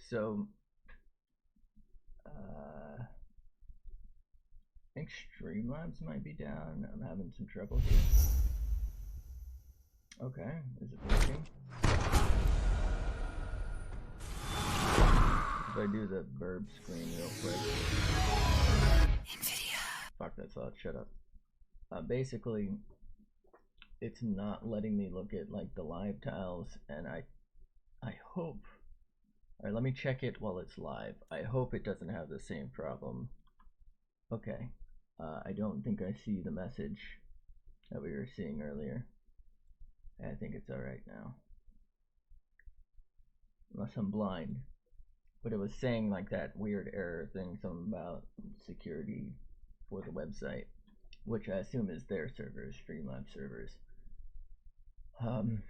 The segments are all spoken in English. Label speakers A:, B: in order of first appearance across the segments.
A: so I think Streamlabs might be down. I'm having some trouble here. Okay, is it working? If I do the burb screen real quick. NVIDIA. Fuck that thought, shut up. Basically, it's not letting me look at like the live tiles, and I hope. Alright, let me check it while it's live. I hope it doesn't have the same problem. Okay, I don't think I see the message that we were seeing earlier. I think it's alright now. Unless I'm blind. But it was saying like that weird error thing, something about security for the website, which I assume is their servers, Streamlabs servers. Okay,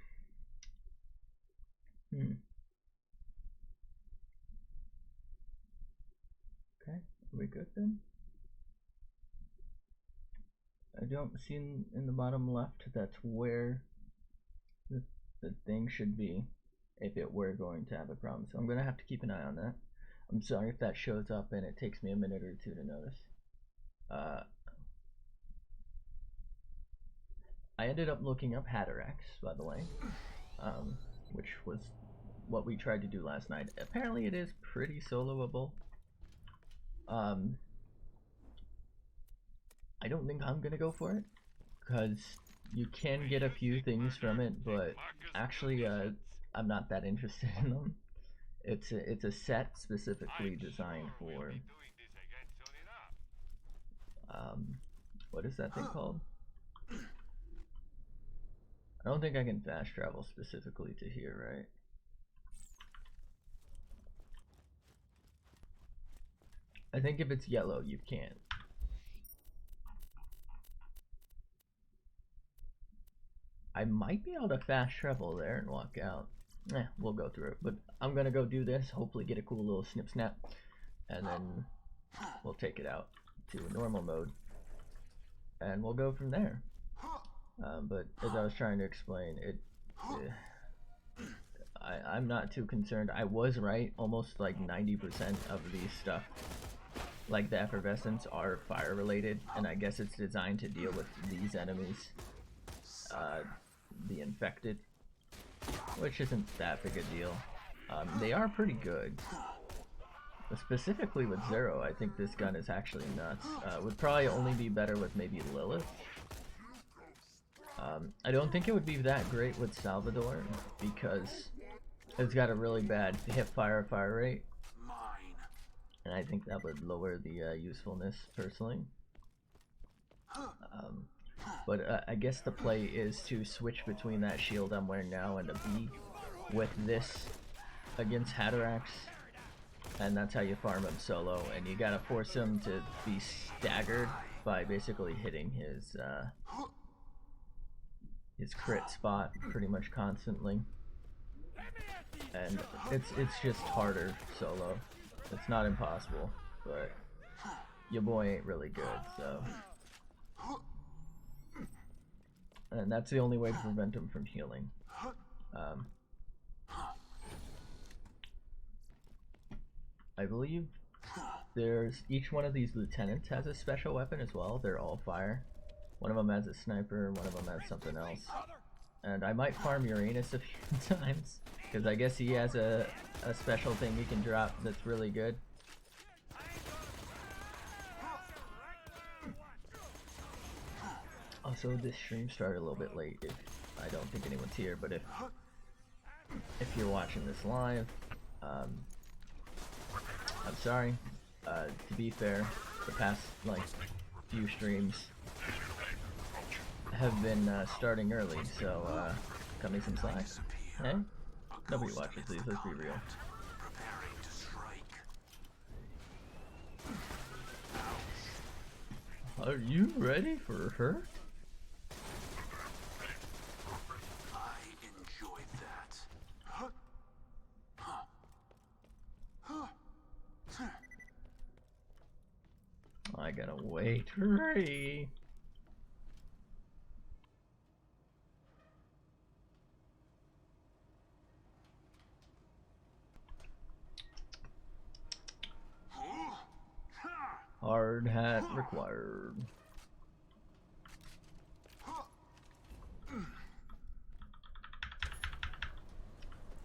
A: are we good then? I don't see in the bottom left that's where the thing should be if it were going to have a problem. So I'm going to have to keep an eye on that. I'm sorry if that shows up and it takes me a minute or two to notice. I ended up looking up Hatterax, by the way, which was what we tried to do last night. Apparently it is pretty soloable. I don't think I'm gonna go for it, because you can get a few things from it, but actually I'm not that interested in them. It's a set specifically designed for what is that thing called? I don't think I can fast travel specifically to here, right? I think if it's yellow, you can. I might be able to fast travel there and walk out. We'll go through it, but I'm gonna go do this, hopefully get a cool little snip snap, and then we'll take it out to normal mode, and we'll go from there. But as I was trying to explain, I'm not too concerned. I was right, almost like 90% of these stuff, like the effervescents, are fire related, and I guess it's designed to deal with these enemies, the infected, which isn't that big a deal. They are pretty good. Specifically with Zer0, I think this gun is actually nuts. Would probably only be better with maybe Lilith. I don't think it would be that great with Salvador, because it's got a really bad hip-fire fire rate, and I think that would lower the usefulness personally. But I guess the play is to switch between that shield I'm wearing now and the B with this against Hatterax, and that's how you farm him solo, and you gotta force him to be staggered by basically hitting his crit spot pretty much constantly, and it's just harder solo. It's not impossible, but your boy ain't really good, so. And that's the only way to prevent him from healing. I believe each one of these lieutenants has a special weapon as well. They're all fire. One of them has a sniper, one of them has something else. And I might farm URANUS a few times, because I guess he has a special thing he can drop that's really good. Also, this stream started a little bit late. I don't think anyone's here, but if you're watching this live, I'm sorry. To be fair, the past like few streams have been starting early, so cut me some slack. Hey, nobody watches these. Let's be real. Are you ready for her? I gotta wait. Ready. Hard hat required.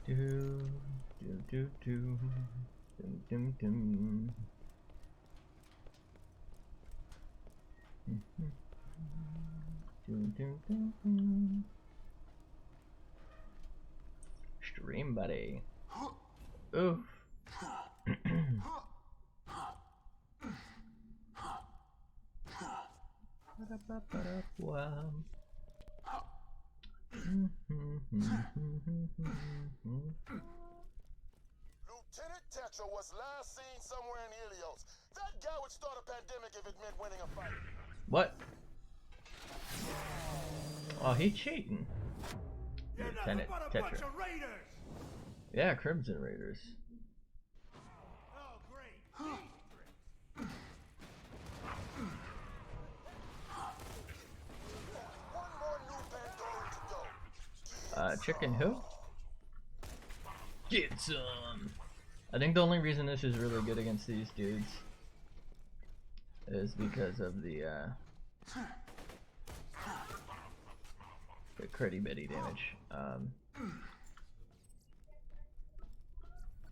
A: Do do do do dum dum dum. Dum dum dum dum. Stream buddy. Oof. Wow.
B: Lieutenant Tetra was last seen somewhere in Helios. That guy would start a pandemic if it meant winning a fight.
A: What? Oh, he's cheating. Lieutenant Tetra. Yeah, Crimson Raiders.
C: Oh, great.
B: One more new Pandoran to go.
A: Chicken who? Get some! I think the only reason this is really good against these dudes is because of the critty bitty damage.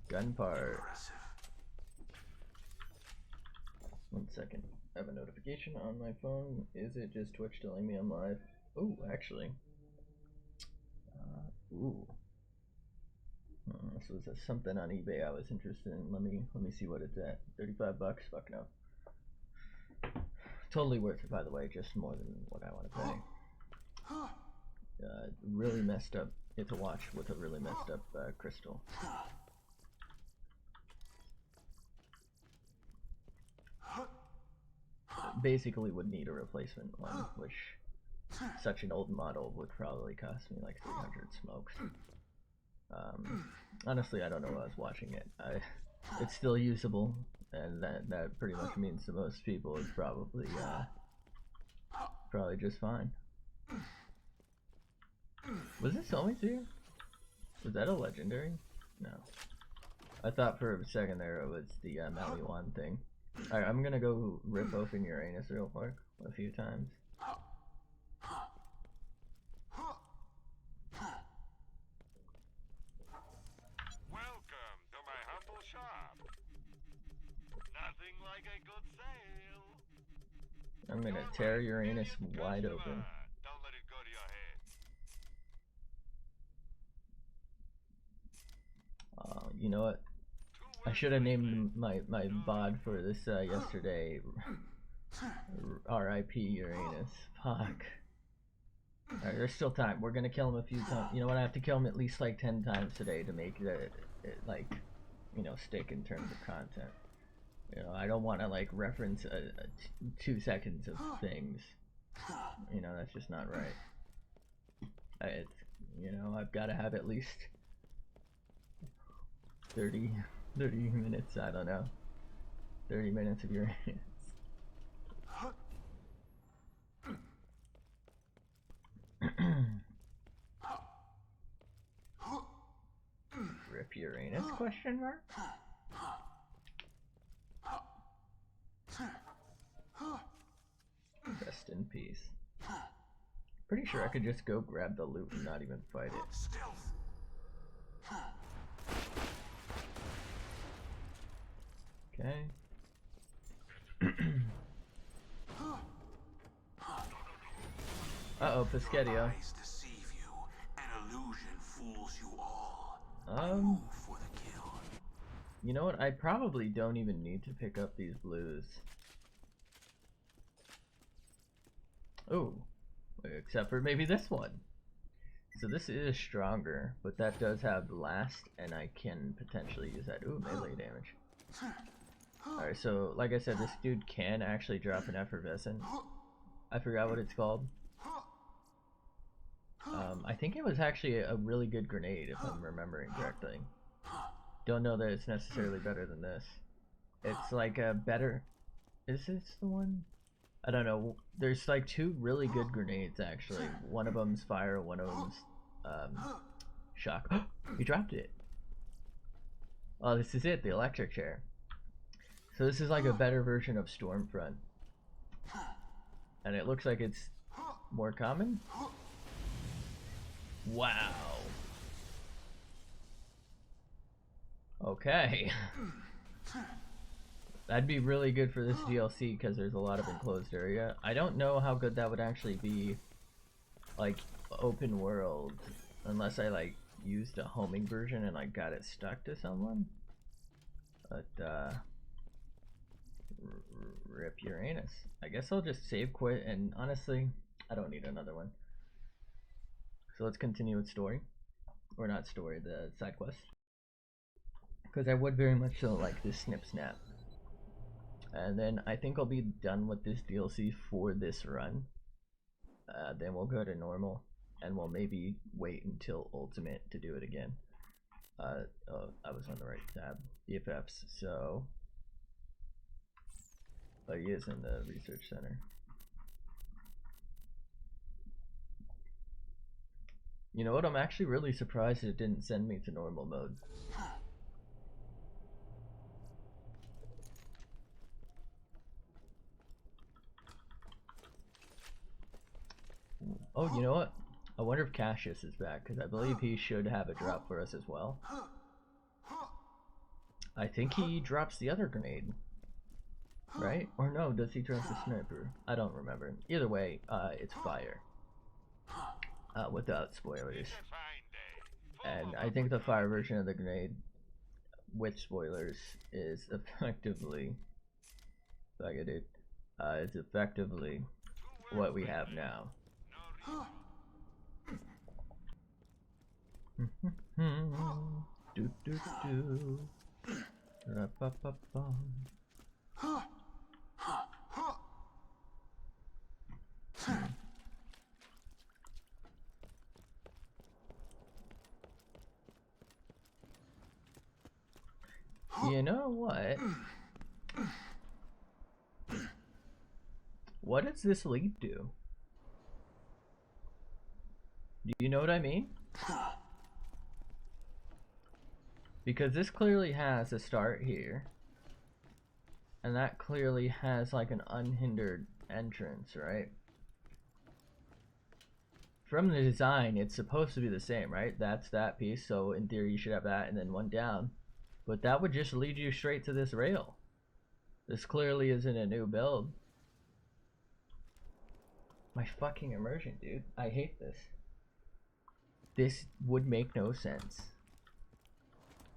A: Gun part. One second. I have a notification on my phone. Is it just Twitch telling me I'm live? Oh, actually. Ooh. So there's something on eBay I was interested in. Let me see what it's at. 35 bucks? Fuck no. Totally worth it, by the way, just more than what I want to pay. Really messed up. It's a watch with a really messed up crystal. Basically would need a replacement one, which such an old model would probably cost me like 300 smokes. Honestly, I don't know why I was watching it. It's still usable, and that pretty much means to most people it's probably just fine. Was this always here? Was that a legendary? No. I thought for a second there it was the Maliwan thing. Alright, I'm gonna go rip open Uranus real quick a few times.
C: Welcome to my humble shop. Nothing like a good sale.
A: I'm gonna tear Uranus wide open.
C: Don't let it go to your head.
A: You know what? I should have named my bod for this yesterday. R.I.P. Uranus. Fuck. Alright, there's still time. We're gonna kill him a few times. You know what? I have to kill him at least like 10 times today to make it like, you know, stick in terms of content. You know, I don't want to like reference 2 seconds of things. You know, that's just not right. You know, I've got to have at least 30 minutes, I don't know. 30 minutes of Uranus. Rip Uranus, question mark? Rest in peace. Pretty sure I could just go grab the loot and not even fight it. Okay. Uh-oh, Piscedio. You know what? I probably don't even need to pick up these blues. Oh, except for maybe this one. So this is stronger, but that does have blast, and I can potentially use that. Ooh, melee damage. Alright, so like I said, this dude can actually drop an effervescent. I forgot what it's called. I think it was actually a really good grenade, if I'm remembering correctly. Don't know that it's necessarily better than this. It's like a better... Is this the one? I don't know. There's like 2 really good grenades, actually. One of them's fire, one of them's shock. He dropped it. Oh, this is it, the electric chair. So this is like a better version of Stormfront. And it looks like it's more common. Wow. Okay. That'd be really good for this DLC because there's a lot of enclosed area. I don't know how good that would actually be, like, open world, unless I like used a homing version and like got it stuck to someone. But rip Uranus. I guess I'll just save quit, and honestly, I don't need another one. So let's continue with story, or not story, the side quest, because I would very much so like this snip snap. And then I think I'll be done with this DLC for this run. Then we'll go to normal, and we'll maybe wait until ultimate to do it again. Oh, I was on the right tab. BFFs. So, oh, he is in the research center. You know what? I'm actually really surprised it didn't send me to normal mode. Oh, you know what? I wonder if Cassius is back, because I believe he should have a drop for us as well. I think he drops the other grenade. Right? Or no, does he drop the sniper? I don't remember. Either way, it's fire. Without spoilers. And I think the fire version of the grenade, with spoilers, is effectively... it's effectively what we have now. Do do do. Ra-pa-pa-pum. You know what? What does this lead to? Do you know what I mean? Because this clearly has a start here. And that clearly has like an unhindered entrance, right? From the design, it's supposed to be the same, right? That's that piece, so in theory you should have that and then one down. But that would just lead you straight to this rail. This clearly isn't a new build. My fucking immersion, dude. I hate this. This would make no sense.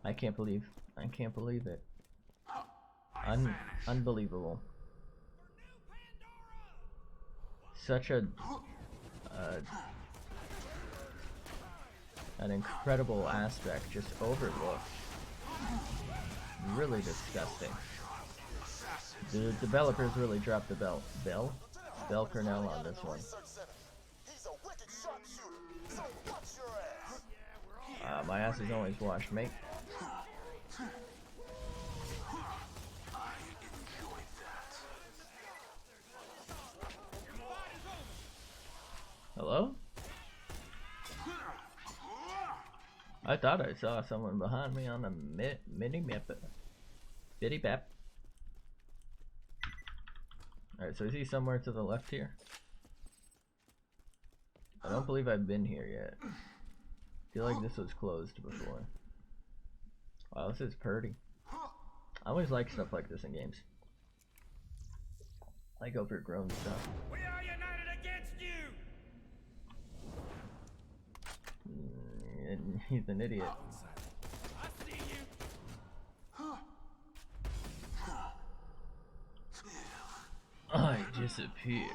A: I can't believe it. Unbelievable. Such a an incredible aspect just overlooked. Really disgusting. The developers really dropped the bell kernel on this one. My ass is always washed, mate. Hello? I thought I saw someone behind me on the mini map. Bitty bap. Alright, so is he somewhere to the left here? I don't believe I've been here yet. I feel like this was closed before. Wow, this is pretty. I always like stuff like this in games. Like overgrown stuff.
D: We are united against you!
A: He's an idiot.
D: I see you!
A: I disappear.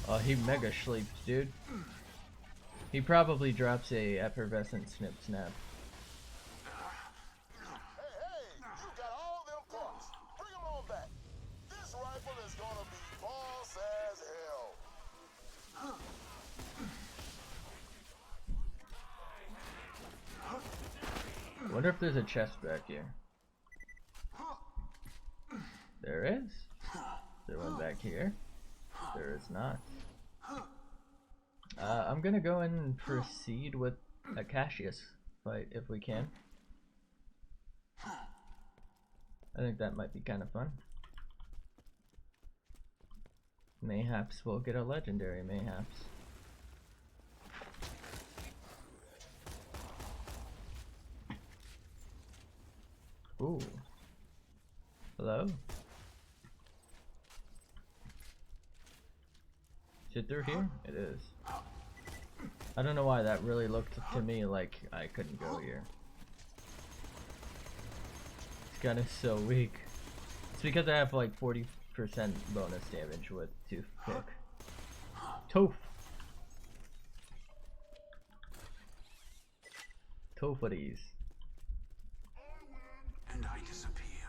A: Oh, he mega sleeps, dude. He probably drops a effervescent snip snap.
B: Hey, you got all them parts. Bring them on back. This rifle is gonna be boss as hell.
A: I wonder if there's a chest back here. There is. Is there one back here? There is not. I'm gonna go and proceed with a Cassius fight if we can. I think that might be kind of fun. Mayhaps we'll get a legendary, mayhaps. Ooh. Hello? Is it through here? It is. I don't know why that really looked to me like I couldn't go here. It's kind of so weak. It's because I have like 40% bonus damage with Toothpick. Tooth! Toofadies.
E: And I disappear,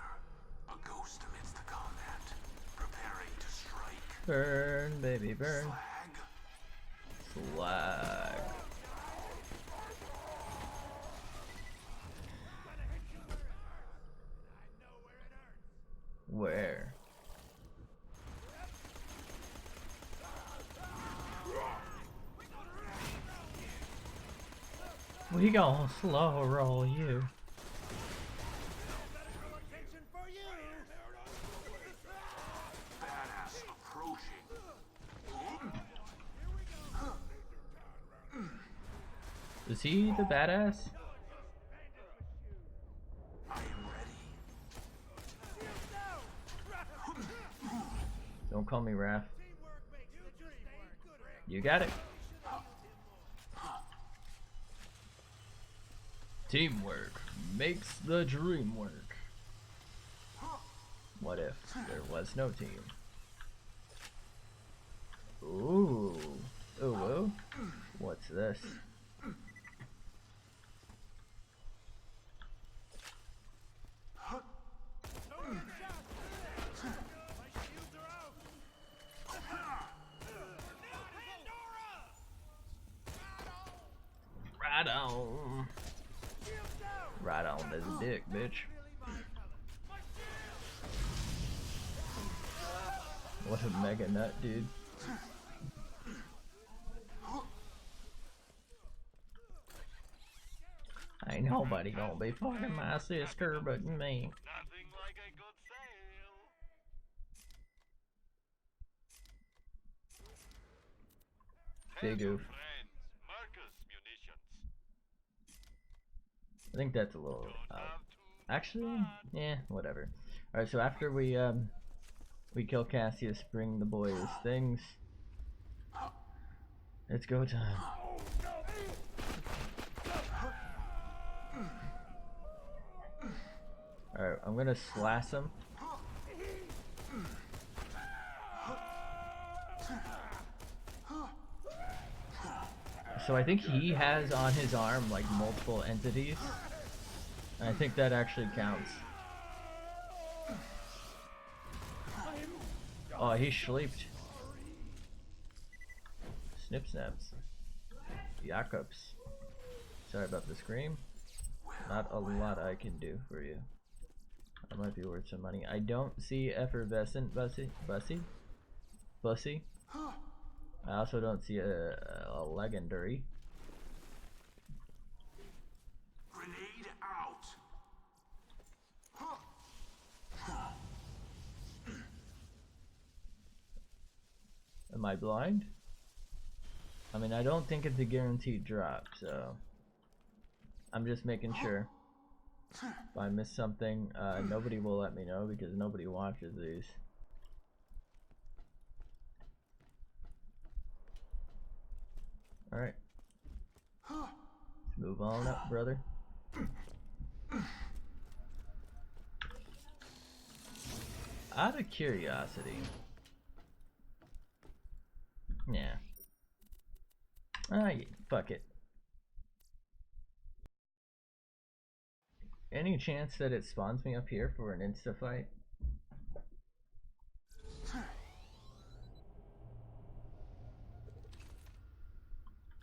E: a ghost amidst the combat, preparing to strike.
A: Burn, baby, burn.
E: Flag.
A: Slag. Where? We gon' slow roll you.
E: Badass approaching.
A: Is he the badass?
E: I am ready.
A: Don't call me Raph. You got it. Teamwork makes the dream work. What if there was no team? Ooh. Ooh, ooh. What's this? Right on. Right on this dick, bitch. What a mega nut, dude. Ain't nobody gonna be fucking my sister but me.
C: Nothing like a good sale.
A: Big oof.
C: Friends, Marcus munitions.
A: I think that's a little
C: Have to
A: actually, yeah, whatever. Alright, so after we kill Cassius, bring the boys things. It's go time. Alright, I'm gonna slash him. So I think he has on his arm like multiple entities. And I think that actually counts. Oh, he sleeped. Snip snaps. Jacobs. Sorry about the scream. Not a lot I can do for you. That might be worth some money. I don't see effervescent Bussy. I also don't see a legendary.
E: Grenade out.
A: Am I blind? I mean, I don't think it's a guaranteed drop, so I'm just making sure. If I miss something, nobody will let me know because nobody watches these. Alright. Let's move on up, brother. Out of curiosity. Yeah. Fuck it. Any chance that it spawns me up here for an insta fight?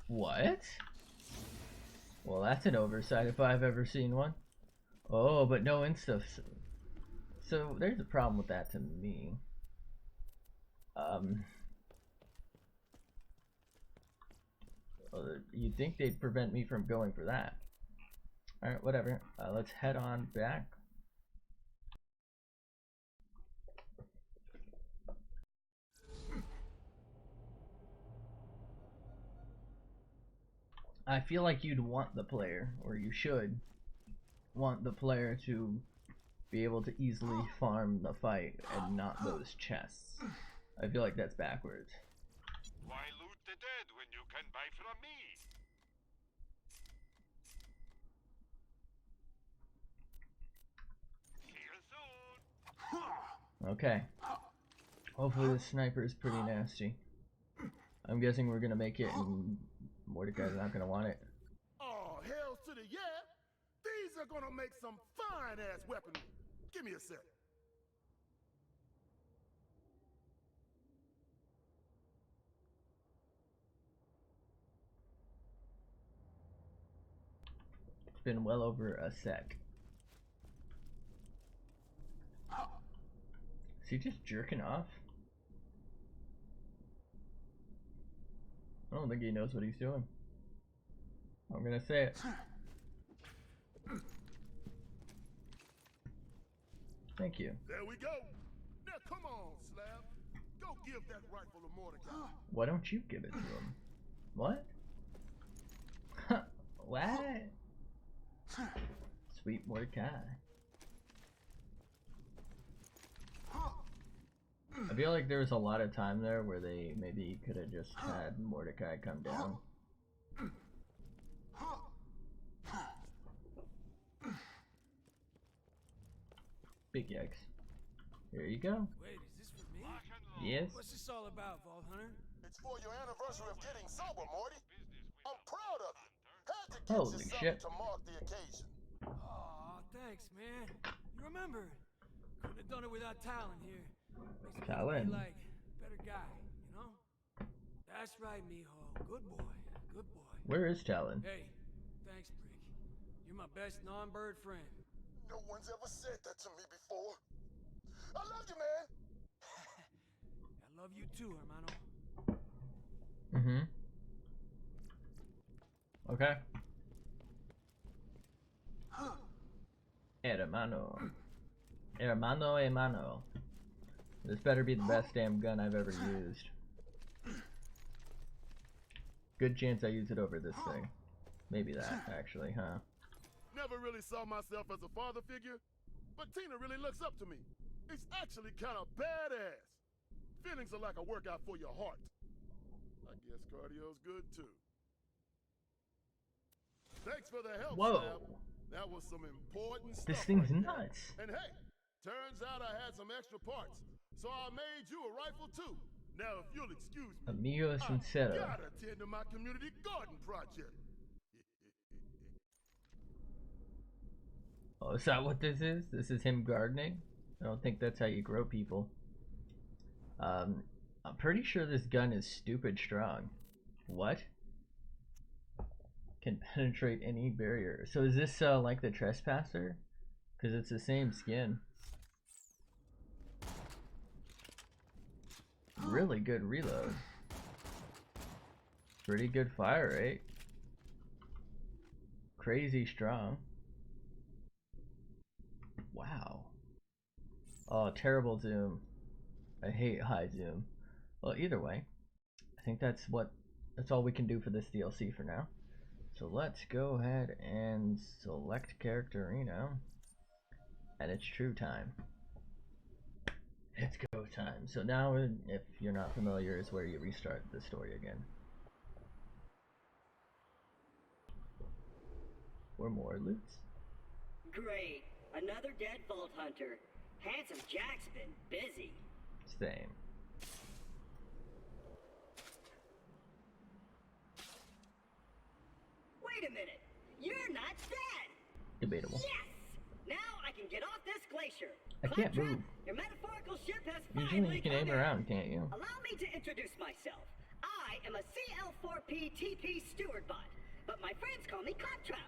A: What? Well, that's an oversight if I've ever seen one. Oh, but no insta. So there's a problem with that to me. You'd think they'd prevent me from going for that. Alright, whatever. Let's head on back. I feel like you'd want the player, or you should want the player to be able to easily farm the fight and not those chests. I feel like that's backwards.
C: Why loot the dead when you can buy from me? See you soon.
A: Okay. Hopefully the sniper is pretty nasty. I'm guessing we're gonna make it and Mordecai's not gonna want it.
B: Oh, hell to the yeah! These are gonna make some fine-ass weaponry. Give me a sec.
A: It's been well over a sec. Is he just jerking off? I don't think he knows what he's doing. I'm gonna say it. Thank you.
B: There we go. Now come on, Slab. Go give that rifle to Mordecai.
A: Why don't you give it to him? What? What? Sweet Mordecai. I feel like there was a lot of time there where they maybe could have just had Mordecai come down. Big yikes. Here you go.
D: Wait, is this for me?
C: Lock and load.
A: Yes.
D: What's this all about, Vault Hunter?
B: It's for your anniversary of getting sober, Morty. I'm proud of you. Had to get
A: Holy
B: you
A: shit.
B: something to mark the occasion.
D: Aw, thanks, man. You remember? Couldn't have done it without Talon here. Makes me
A: Talon.
D: feel like a better guy, you know? That's right, mijo. Good boy. Good boy.
A: Where is Talon?
D: Hey, thanks, Brick. You're my best non-bird friend.
B: No one's ever said that to me before. I love you, man.
D: I love you too, hermano.
A: Mm-hmm. Okay. Hermano. Hermano. This better be the best damn gun I've ever used. Good chance I use it over this thing. Maybe that, actually, huh?
B: Never really saw myself as a father figure, but Tina really looks up to me. It's actually kind of badass. Feelings are like a workout for your heart. I guess cardio's good too. Thanks for the help,
A: Whoa.
B: Slab. That was some important stuff.
A: This thing's
B: right there.
A: nuts.
B: And hey, turns out I had some extra parts, so I made you a rifle too. Now, if you'll excuse me,
A: Amigo
B: I
A: sincero.
B: gotta attend to my community garden project.
A: Oh, is that what this is? This is him gardening? I don't think that's how you grow people. I'm pretty sure this gun is stupid strong. What? Can penetrate any barrier. So is this like the Trespasser? Because it's the same skin. Really good reload. Pretty good fire rate. Crazy strong. Wow. Oh, terrible zoom. I hate high zoom. Well, either way, I think that's all we can do for this DLC for now. So let's go ahead and select Characterino. And it's true time. It's go time. So now, if you're not familiar, is where you restart the story again. For more loots.
F: Great. Another dead Vault Hunter. Handsome Jack's been busy.
A: Same.
F: Wait a minute. You're not dead.
A: Debatable.
F: Yes! Now I can get off this glacier.
A: I can't
F: Claptrap,
A: move.
F: Your metaphorical ship has
A: Usually
F: finally
A: you can
F: come
A: aim
F: in.
A: around, can't you?
F: Allow me to introduce myself. I am a CL4P TP steward bot, but my friends call me Claptrap.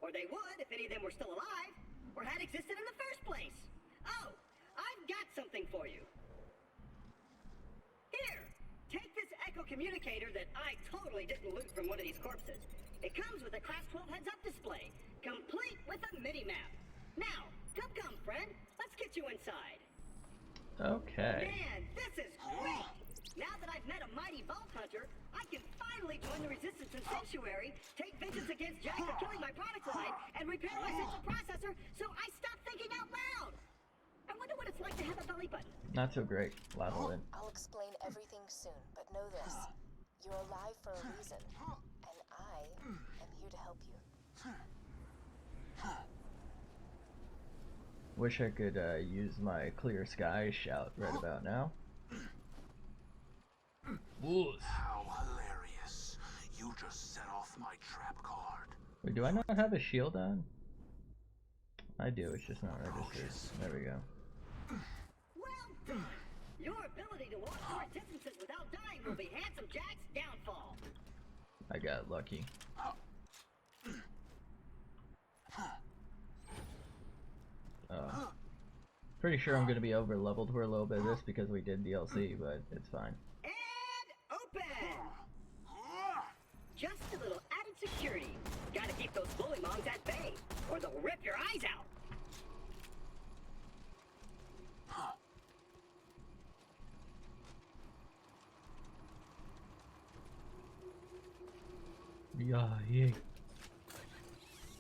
F: Or they would if any of them were still alive, or had existed in the first place. Oh, I've got something for you. Here, take this echo communicator that I totally didn't loot from one of these corpses. It comes with a Class 12 heads-up display, complete with a mini-map. Now, come, friend. Let's get you inside.
A: Okay.
F: Man, this is great! Now that I've met a mighty Vault Hunter, I can finally join the Resistance and Sanctuary, take vengeance against Jack for killing my product line, and repair my central processor so I stop thinking out loud! I wonder what it's like to have a belly button.
A: Not so great, Lavalin.
G: I'll explain everything soon, but know this. You're alive for a reason, and I am here to help you.
A: Wish I could use my clear sky shout right about now. Woos.
E: How hilarious. You just set off my trap card.
A: Wait, do I not have a shield on? I do, it's just not registered. There we go.
F: Well done! Your ability to walk short distances without dying will be Handsome Jack's downfall.
A: I got lucky. Pretty sure I'm gonna be over leveled for a little bit of this because we did DLC, but it's fine.
F: And open! Just a little added security. Gotta keep those bully mongs at bay, or they'll rip your eyes out.
A: Yeah.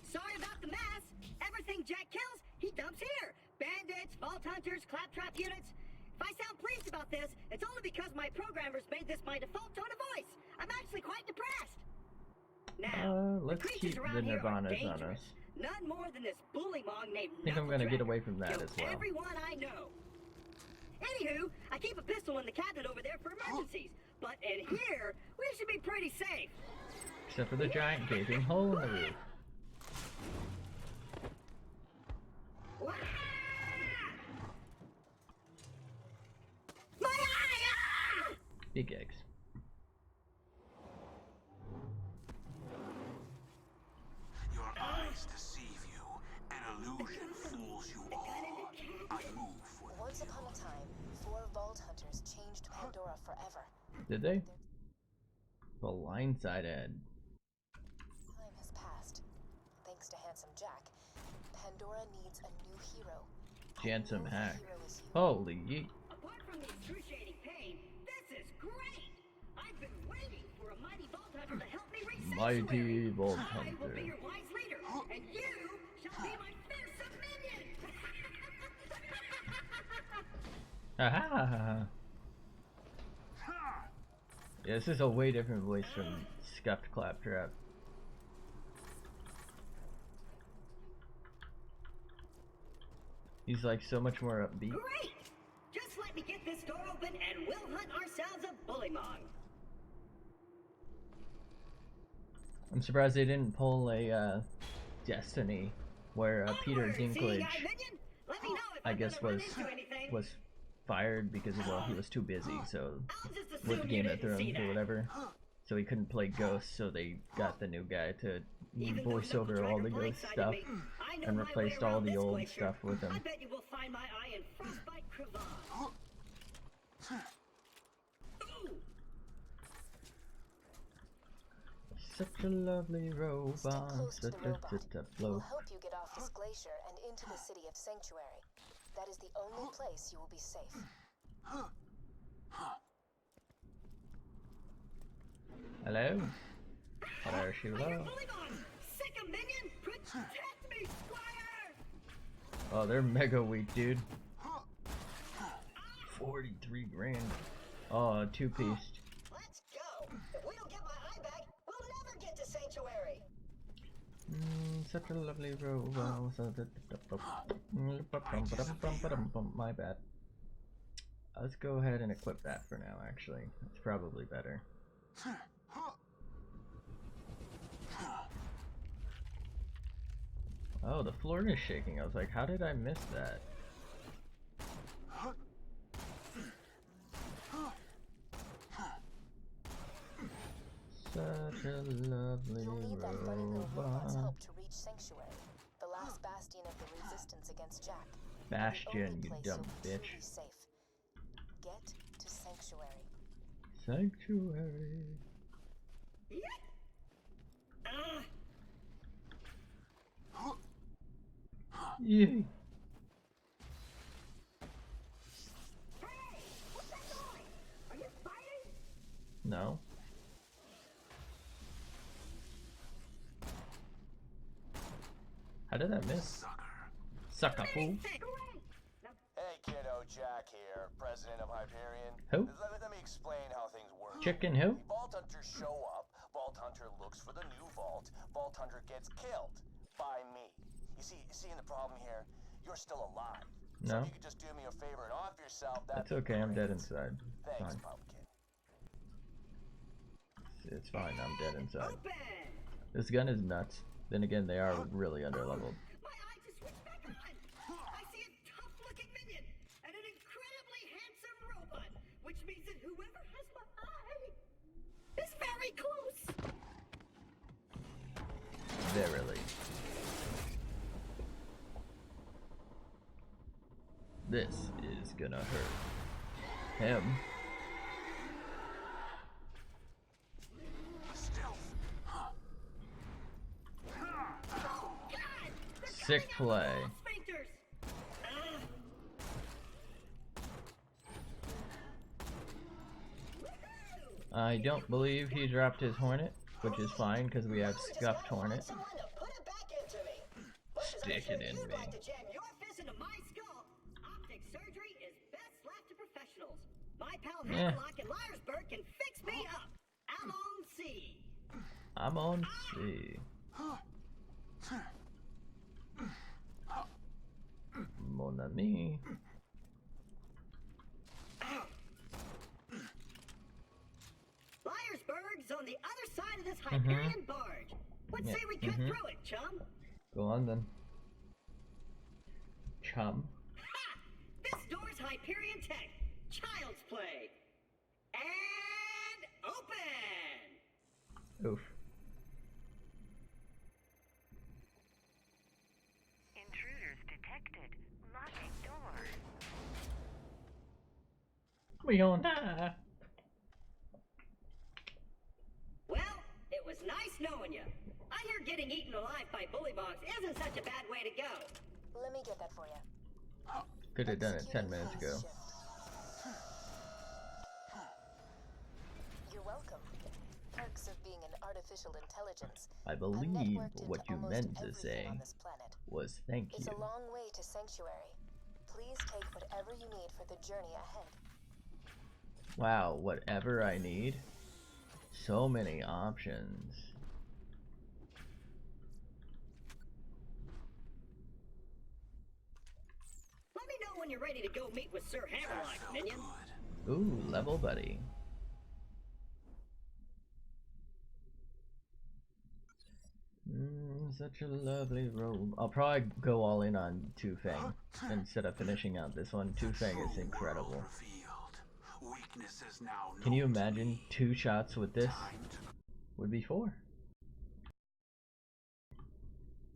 F: Sorry about the mess. Everything Jack kills, he dumps here. Bandits, Vault Hunters, Claptrap units. If I sound pleased about this, it's only because my programmers made this my default tone of voice. I'm actually quite depressed. Now,
A: Let's keep the Nirvanas on us.
F: None more than this bully mong named
A: I think I'm gonna get away from that
F: Killed
A: as well.
F: everyone I know. Anywho, I keep a pistol in the cabinet over there for emergencies. But in here, we should be pretty safe.
A: Except for the giant gaping hole in the roof.
F: Wah! My eye! Ah!
A: Big eggs.
E: Your eyes deceive you. An illusion fools you all. I move with
G: Once upon a time, 4 Vault Hunters changed Pandora forever.
A: Did they? The line side ad.
G: Time has passed. Thanks to Handsome Jack, Pandora needs a new hero.
A: Jansom
G: I know the
A: hack.
G: hero is you.
A: Holy yeet.
F: Apart from the excruciating pain, this is great! I've been waiting for a mighty Vault Hunter to help me reach
A: Mighty
F: Sanctuary.
A: Vault
F: I will
A: Hunter.
F: be your wise leader, and you shall be my fearsome minion!
A: Aha! Yeah, this is a way different voice from Scuffed Claptrap. He's like so much more upbeat.
F: Great! Just let me get this door open and we'll hunt ourselves a bullymong.
A: I'm surprised they didn't pull a Destiny where Peter
F: Onward, seeing
A: Dinklage,
F: eye minion? Let me know if
A: I
F: I'm
A: guess,
F: gonna run
A: was
F: into anything.
A: fired because well he was too busy. So
F: I'll just
A: with
F: assume
A: Game
F: you
A: of
F: didn't see
A: Thrones or
F: that.
A: whatever, so he couldn't play Ghost. So they got the new guy to
F: Even though
A: voice
F: Knuckle
A: over all the
F: Dragger
A: Ghost
F: blindsided
A: stuff
F: me, I know
A: and
F: my way
A: replaced all
F: around
A: the
F: this
A: old
F: glacier.
A: stuff with him.
F: I bet you will find my eye in Frostbite Crevasse. Ooh!
A: Such a lovely robot,
G: Stick close to the robot. It will
A: flow.
G: help you get off this glacier and into the city of Sanctuary. That is the only place you will be safe.
A: Hello? Hello,
F: Like a
A: Sheila.
F: bullymong! Sick of minion! Protect me, Squire!
A: Oh, they're mega weak, dude. 43 grand. Oh, two-piece.
F: Let's go! If we don't get my eye back, we'll never get to Sanctuary!
A: Such a lovely robot. My bad. Let's go ahead and equip that for now, actually. It's probably better. Oh, the floor is shaking. I was like, how did I miss that? Such a lovely
G: You'll need that funny little robot's
A: robot.
G: help to reach Sanctuary, the last bastion of the resistance against Jack.
A: Bastion,
G: The only
A: you
G: place
A: dumb
G: you'll
A: bitch.
G: truly safe. Get to Sanctuary.
A: sanctuary. Yay.
F: Hey, what's that noise? Are you fighting?
A: No. How did I miss? Sucker fool.
H: Hey kiddo, Jack here, president of Hyperion.
A: Who?
H: Let me explain how things work.
A: Chicken who?
H: The Vault Hunters show up, Vault Hunter looks for the new vault, Vault Hunter gets killed. By me. You seeing the problem here? You're still alive. So
A: No.
H: if you could just do me a favor and off yourself,
A: That's okay, I'm dead inside.
H: Thanks,
A: Fine.
H: Pumpkin.
A: It's fine, I'm dead inside.
F: Open!
A: This gun is nuts. Then again, they are really underleveled.
F: My eye just switched back on. I see a tough-looking minion and an incredibly handsome robot, which means that whoever has my eye is very close.
A: Verily. This is gonna hurt him. Sick play.
F: Sphincters.
A: I don't believe he dropped his Hornet, which is fine because we have Scuffed Hornet.
F: Someone to put it back into me.
A: Stick it in
F: You'd
A: me.
F: like to jam your fist into my skull. Optic surgery is best left to professionals. My pal Hammerlock in Liarsburg can fix me up. I'm on C.
A: I'm on C. Mon ami.
F: Liarsburg's on the other side of this Hyperion barge. Let's
A: Yeah,
F: say we cut through it, chum.
A: Go on then. Chum.
F: Ha! This door's Hyperion tech. Child's play. And open!
A: Oof.
I: Intruders detected. Locking door.
A: We gonna die.
F: Well, it was nice knowing you. I hear getting eaten alive by bullymongs isn't such a bad way to go.
G: Let me get that for you.
A: Could have done it 10 minutes ago.
G: You're welcome. Perks of being an artificial intelligence.
A: I
G: I'm
A: believe
G: networked
A: what
G: into
A: you
G: almost
A: meant to
G: everything
A: say
G: on this planet.
A: was thank
G: It's
A: you.
G: a long way to Sanctuary. Please take whatever you need for the journey ahead.
A: Wow, whatever I need. So many options.
F: Let me know when you're ready to go meet with Sir Hammerlock, minion.
A: Ooh, level buddy. Such a lovely robe. I'll probably go all in on Two Fang instead of finishing out this one. Two Fang is incredible. Can you imagine 2 shots with this? Would be 4.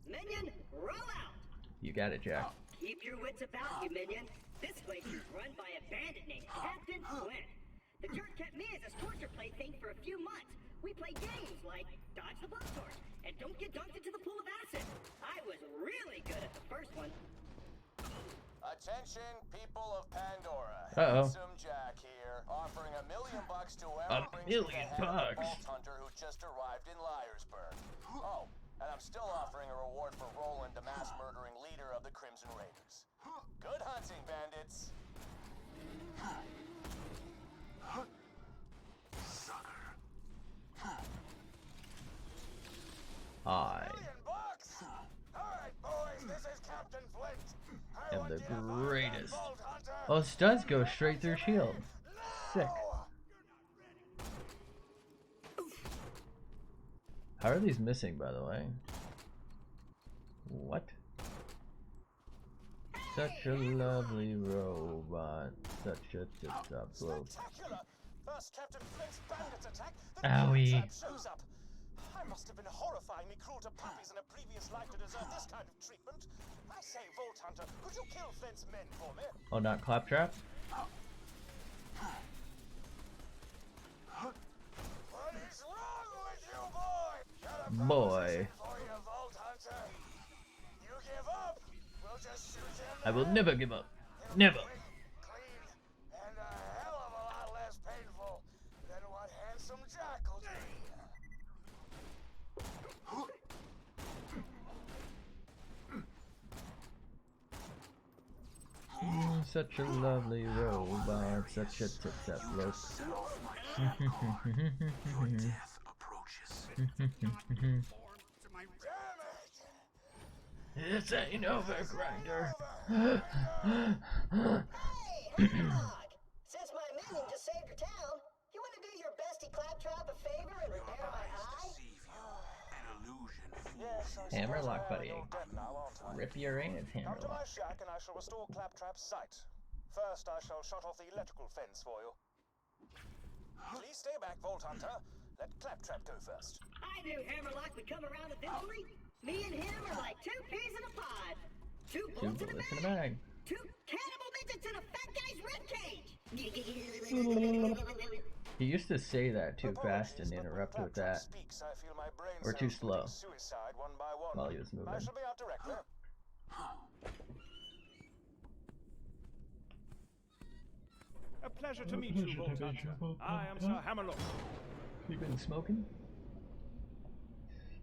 F: Minion, roll out!
A: You got it, Jack.
F: Keep your wits about you, minion. This place is run by a bandit named Captain Flint. The jerk kept me as his torture plaything for a few months. We played games like Dodge the Blowtorch and Don't Get Dunked into the Pool of Acid. I was really good at the first one.
H: Attention, people of Pandora.
A: Uh-oh.
H: Handsome Jack here, offering $1 million to whoever brings
A: $1
H: me the
A: million
H: head of the
A: bucks.
H: Vault Hunter who just arrived in Liarsburg. Oh, and I'm still offering a reward for Roland, the mass murdering leader of the Crimson Raiders. Good hunting, bandits.
A: I
H: $1 million? Alright, boys, this is Captain Flint. I
A: am
H: want
A: the
H: you to find that
A: greatest.
H: Vault Hunter.
A: Oh, studs go straight through shield. Sick. How are these missing, by the way? What? Such a lovely robot. Such a tip-top bloke.
H: Spectacular! First Captain Flint's bandits attack,
A: Owie.
H: the shows up. I must have been horrifyingly cruel to puppies in a previous life to deserve this kind of treatment. I say, Vault Hunter, could you kill Flint's men for me?
A: Oh, not Claptrap? I will never give up. Never.
H: Clean, and a hell of a lot less painful than what Handsome Jack will do.
A: Such a lovely robot, such a tip-tap look.
E: Your death approaches.
A: This ain't over, Grinder.
F: Hey, Hog! Since my minion just saved your town, you want to do your bestie Claptrap a favor and repair my eye?
E: Deceive you. An illusion
H: Yes, I
A: Hammerlock,
H: suppose I
A: buddy.
H: am your debt now, won't I?
A: Rip your anus,
H: Come to my
A: Hammerlock.
H: shack and I shall restore Claptrap's sight. First, I shall shut off the electrical fence for you. Please stay back, Vault Hunter. Let Claptrap go first.
F: I knew Hammerlock would come around eventually. Me and him are like two peas in a pod. Two
A: Two
F: bullets in a
A: bullets in a
F: bag.
A: bag.
F: Two cannibal midgets in a fat guy's ribcage.
A: He used to say that too fast and
H: Apologies, but when
A: interrupt with
H: Claptrap
A: that
H: speaks, I feel my brain
A: Or too
H: cells
A: slow.
H: committing suicide one by one.
A: while he was
H: I
A: moving.
H: shall be out directly.
J: A pleasure to meet you, Vault Hunter. I am Sir Hammerlock.
A: You been smoking?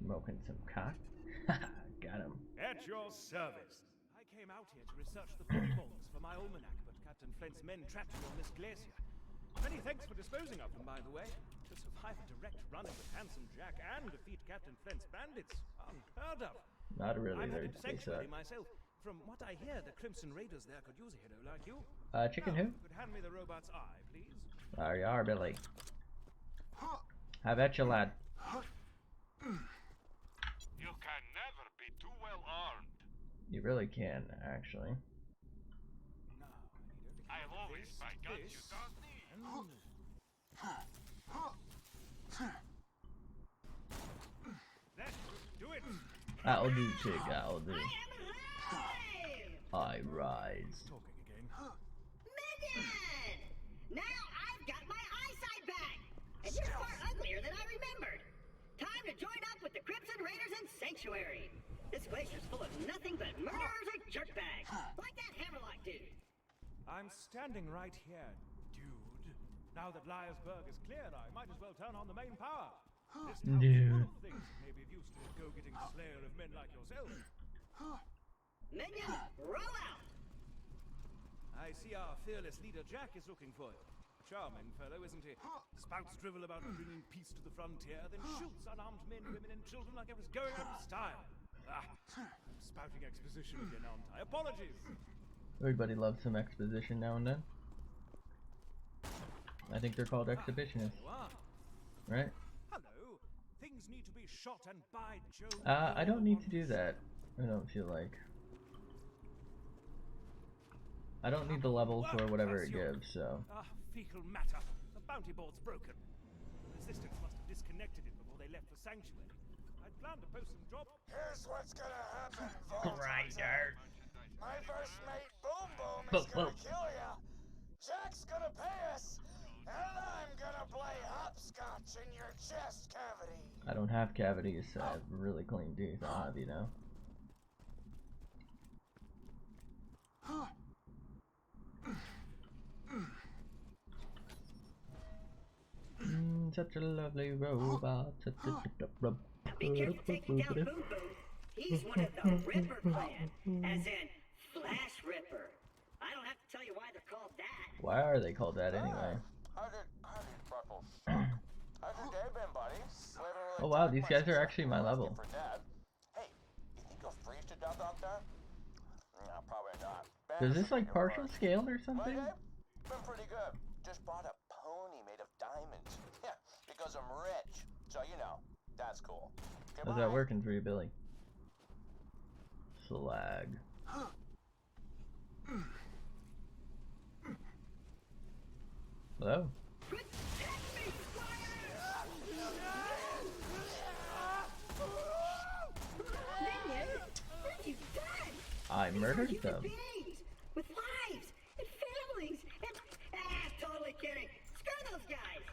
A: Smoking some cock? Got him.
J: At your service. I came out here to research the footballs for my almanac, but Captain Flint's men trapped me on this glacier. Many thanks for disposing of them, by the way. To survive a direct run-in with Handsome Jack and defeat Captain Flint's bandits, unheard of.
A: Not really,
J: I'm
A: they
J: headed to Sanctuary
A: suck.
J: myself. From what I hear, the Crimson Raiders there could use a hero like you.
A: Chicken
J: Now,
A: who?
J: Could hand me the robot's eye, please.
A: There you are, Billy. Have at you, lad.
C: You can never be too well armed.
A: You really can, actually.
J: Now,
C: I've always my guns you don't need.
J: That should do it.
A: That'll do, Chig, that'll do.
F: I am alive!
A: I rise.
J: Talking again.
F: Minion! Now I've got my eyesight back! And you're far uglier than I remembered! Time to join up with the Crimson Raiders in Sanctuary! This glacier's full of nothing but murderers and jerkbags! Like that Hammerlock dude!
J: I'm standing right here, dude. Now that Liarsburg is cleared, I might as well turn on the main power. This town's full of things that may be of use to a go-getting slayer of men like yourself.
F: Minion, roll out!
J: I see our fearless leader Jack is looking for you. Charming fellow, isn't he? Spouts drivel about bringing peace to the frontier, then shoots unarmed men, women, and children like it was going out of style. I'm spouting exposition again, aren't I? Apologies!
A: Everybody loves some exposition now and then. I think they're called exhibitionists,
J: You are.
A: right?
J: Hello. Things need to be shot, and by Jove,
A: I don't need to do that. I don't feel like. I don't need the level for whatever it gives, so.
J: Fecal matter. The bounty board's broken. The resistance must have disconnected it before they left for Sanctuary. I'd planned to post some job.
H: Here's what's gonna happen, Vault
A: Grinder.
H: Hunter. My first mate, Boom Boom,
A: Boom,
H: is gonna
A: boom.
H: kill ya. Jack's gonna pay us, and I'm gonna play hopscotch in your chest cavity.
A: I don't have cavities, so I have really clean teeth. I'll have you know. Such a lovely robot.
F: Be careful taking down Boom Boom. He's one of the Ripper clan, as in Flash Ripper. I don't have to tell you why they're called that.
A: Why are they called that anyway?
H: How did Freckles? How's your day been, buddy? We haven't really
A: Oh wow,
H: talked
A: these
H: much
A: guys
H: since
A: are
H: I
A: actually my
H: left you
A: level.
H: for dead. Hey, you think you'll freeze to death out there? No, probably not.
A: Does this like partial scale or something?
H: My day? Been pretty good. Just bought a pony made of diamonds. Yeah, because I'm rich. So you know, that's cool.
A: How's that working for you, Billy? Slag. Hello?
F: Minion, what have you done?
A: I murdered
F: Human
A: them.
F: beings with lives and families and totally kidding. Screw those guys.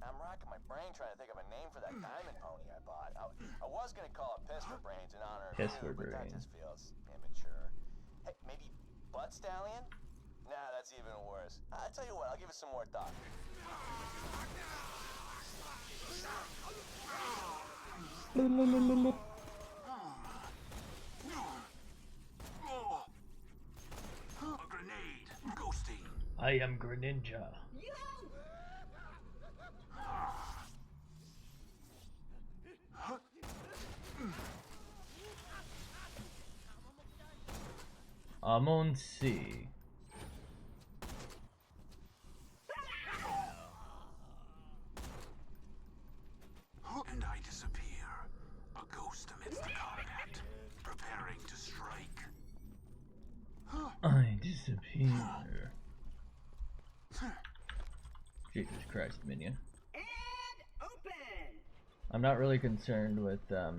H: I'm racking my brain trying to think of a name for that diamond pony I bought. I was gonna call it Piss for Brains in honor of
A: Piss
H: you,
A: for
H: but that
A: Brains.
H: just feels immature. Hey, maybe Butt Stallion? Nah, that's even worse. I tell you what, I'll give it some more thought.
E: A grenade. Ghosting.
A: I am Greninja. I'm on C.
E: And I disappear. A ghost amidst the combat. Preparing to strike.
A: I disappear. Jesus Christ, minion.
F: And open.
A: I'm not really concerned with
H: I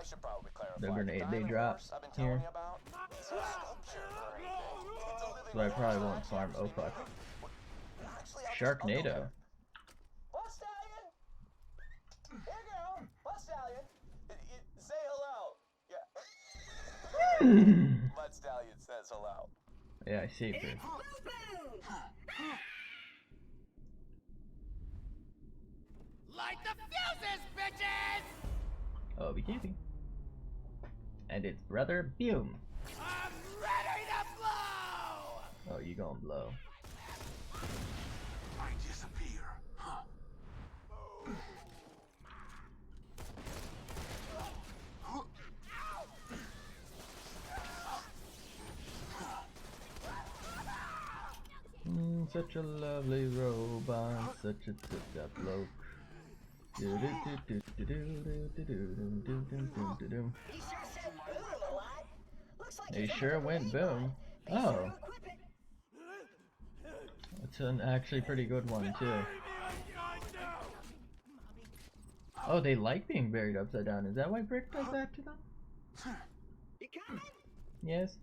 H: should probably clarify.
A: the grenade they
H: diamond
A: drop
H: horse I've been telling
A: here,
H: you about? It's a sculpture or anything. It's a living
A: so I probably won't
H: organism.
A: farm Opa.
H: Actually, I'll go
A: Sharknado.
H: there. Butt Stallion! Here, girl! Butt Stallion! Say hello! Yeah. Butt Stallion says hello.
A: Yeah, I see it.
F: It's boom boom.
K: Light the fuses, bitches!
A: Oh, be easy. And it's brother Boom.
K: I'm ready to blow!
A: Oh, you gonna blow.
E: I disappear.
A: Such a lovely robot, such a tip-top bloke.
F: He sure said boom a lot. Looks like
A: They
F: he's
A: sure
F: on the
A: went
F: grenade
A: boom.
F: bot. Be sure
A: Oh,
F: to equip it.
A: that's an actually pretty good one too. Oh, they like being buried upside down. Is that why Brick does that to them?
F: You coming?
A: Yes.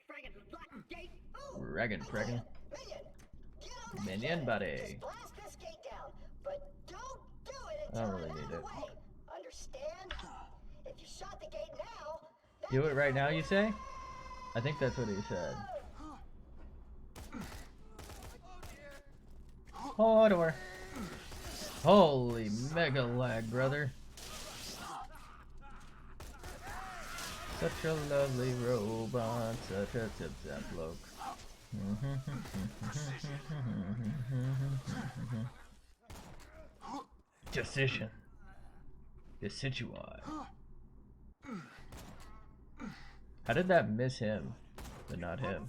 F: Friggin' lock gate. Ooh,
A: Regan, Fregan.
F: Minion, get on that
A: Minion
F: jet.
A: buddy.
F: Just blast this gate down, but don't do it
A: I
F: until
A: don't really
F: I'm
A: need
F: out of
A: it.
F: the way. Understand? If you shot the gate now,
A: Do it right now, you say? I think that's what he said. Oh, door. Holy mega lag, brother. Such a lovely robot, such a tip-tap bloke. Decision. Decidui. How did that miss him, but not him?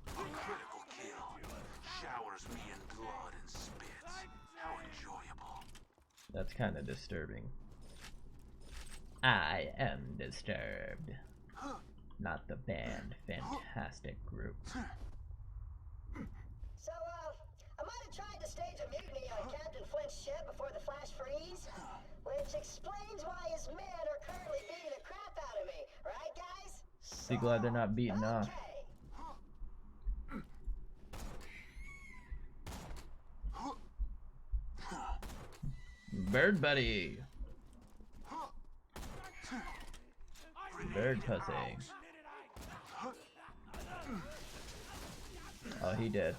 E: Critical kill. Showers me in blood and spit. How enjoyable.
A: That's kind of disturbing. I am disturbed. Not the band. Fantastic group.
F: So, I might have tried to stage a mutiny on Captain Flint's ship before the flash freeze, which explains why his men are currently beating the crap out of me, right, guys?
A: Be glad they're not beaten off. Bird buddy. Bird pussy. Oh, he did.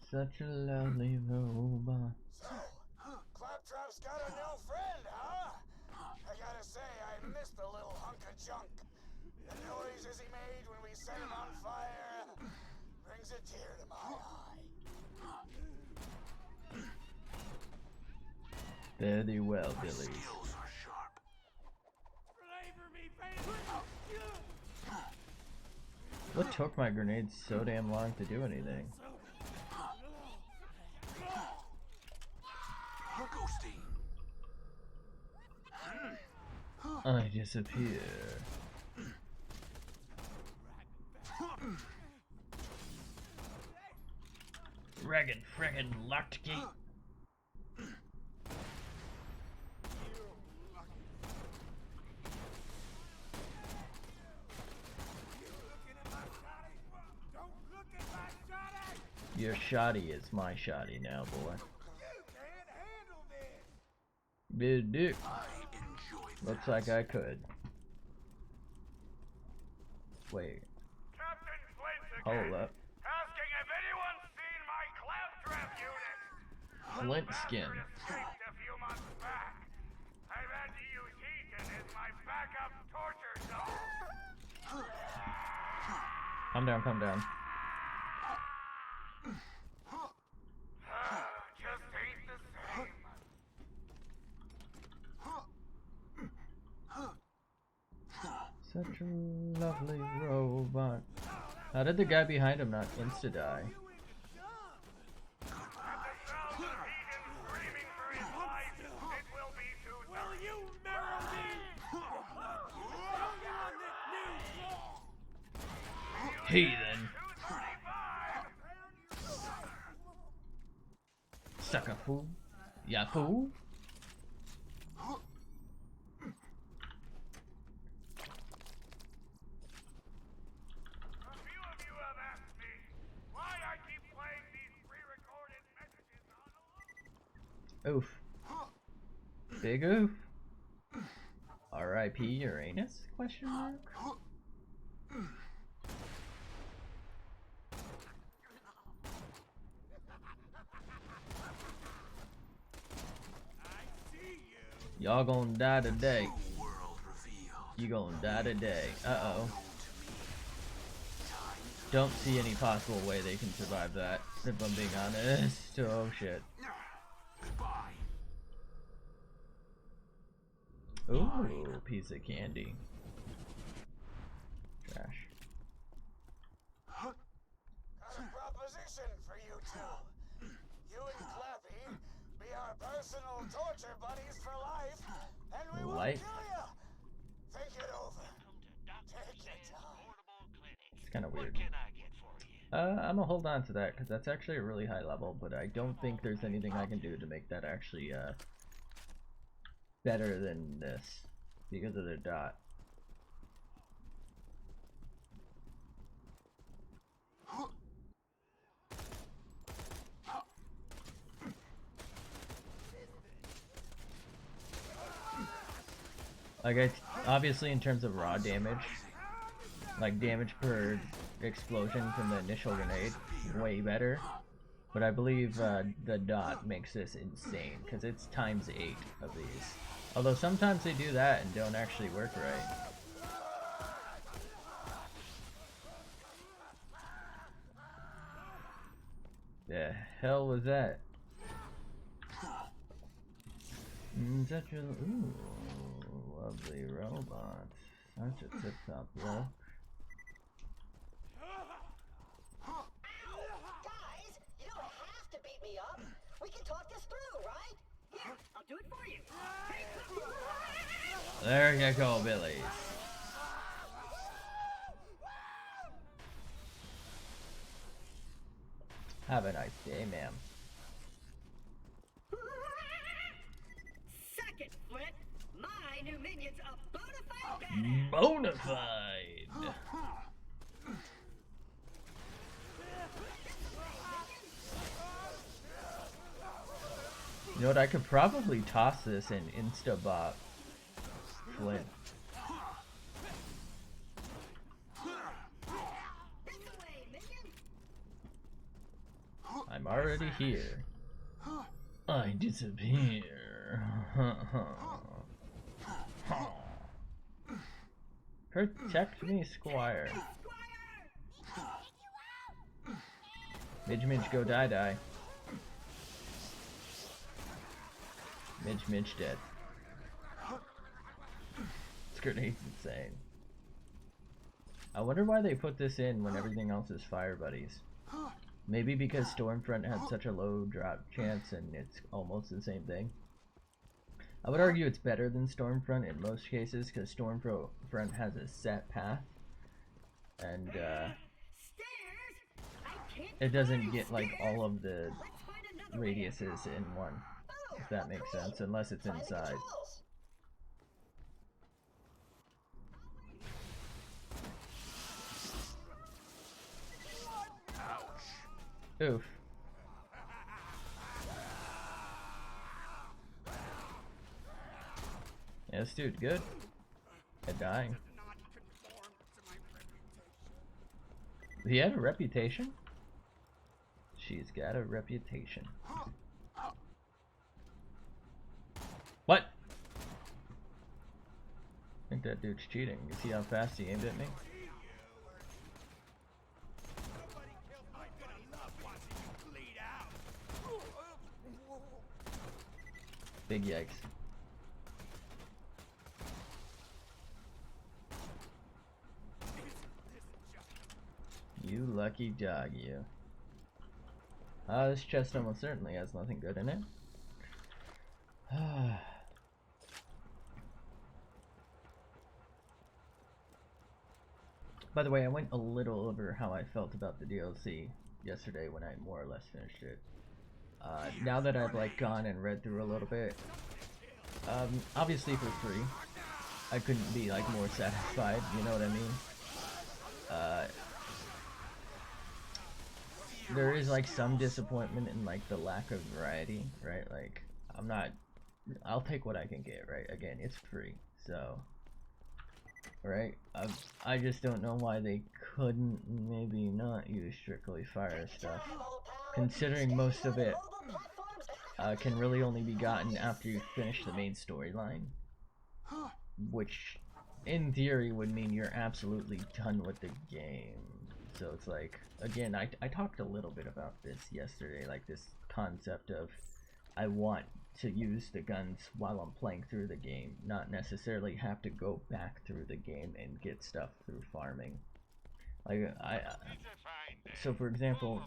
A: Such a lovely robot.
H: So, Claptrap's got a new friend, huh? I gotta say, I missed the little hunk of junk. The noises he made when we set him on fire brings a tear to my eye.
A: Very well, Billy.
E: Skills are sharp.
A: What took my grenades so damn long to do anything?
E: Ghosting.
A: I disappear. Regan friggin' locked gate. Your shoddy is my shoddy now, boy. Big dick. Looks like I could. Wait. Hold up.
C: Asking if anyone's seen my claptrap unit.
A: Flint skin.
C: Escaped a few months back. I've had to use Heaton as my backup torture zone.
A: Calm down, calm down.
C: Just ain't the same.
A: Such a lovely robot. How did the guy behind him not insta-die? Heathen. Sucker fool. Ya fool. Oof. Big oof. R.I.P. Uranus? Question mark. Y'all gonna die today. You gonna die today. Uh-oh. Don't see any possible way they can survive that, if I'm being honest. Oh shit. Ooh, piece of candy. Trash.
H: Got a proposition for you two. You and Clappy be our personal torture buddies for life, and we won't kill you. Think it over. Take your time.
A: It's kind of weird. I'm gonna hold on to that because that's actually a really high level, but I don't think there's anything I can do to make that actually better than this because of the dot. Like obviously in terms of raw damage, like damage per explosion from the initial grenade, way better. But I believe the dot makes this insane because it's ×8 of these. Although sometimes they do that and don't actually work right. The hell was that? Such a lovely robot. Such a tip-top look.
F: Guys, you don't have to beat me up. We can talk this through, right? Here, I'll do it for you.
A: There you go, Billy. Have a nice day, ma'am.
F: Second Flint, my new minion's a bonafide badass.
A: Bonafide. You know what? I could probably toss this in Instabot Flint. I'm already here. I disappear. Protect me, Squire. Midge, go die. Midge, dead. This grenade's insane. I wonder why they put this in when everything else is fire buddies. Maybe because Stormfront had such a low drop chance and it's almost the same thing. I would argue it's better than Stormfront in most cases because Stormfront has a set path and it doesn't get like all of the radiuses in one, if that makes sense, unless it's inside. Oof. Yeah, this dude good at dying. He had a reputation? She's got a reputation. What? I think that dude's cheating. You see how fast he aimed at me? Big yikes. You lucky dog, you. This chest almost certainly has nothing good in it. By the way, I went a little over how I felt about the DLC yesterday when I more or less finished it. Now that I've like gone and read through a little bit, obviously for free, I couldn't be like more satisfied, you know what I mean? There is like some disappointment in like the lack of variety, right? Like I'll take what I can get, right? Again, it's free, so right? I just don't know why they couldn't maybe not use strictly fire stuff, considering most of it can really only be gotten after you finish the main storyline, which in theory would mean you're absolutely done with the game. So it's like, again, I talked a little bit about this yesterday, like this concept of I want to use the guns while I'm playing through the game, not necessarily have to go back through the game and get stuff through farming. Like so for example,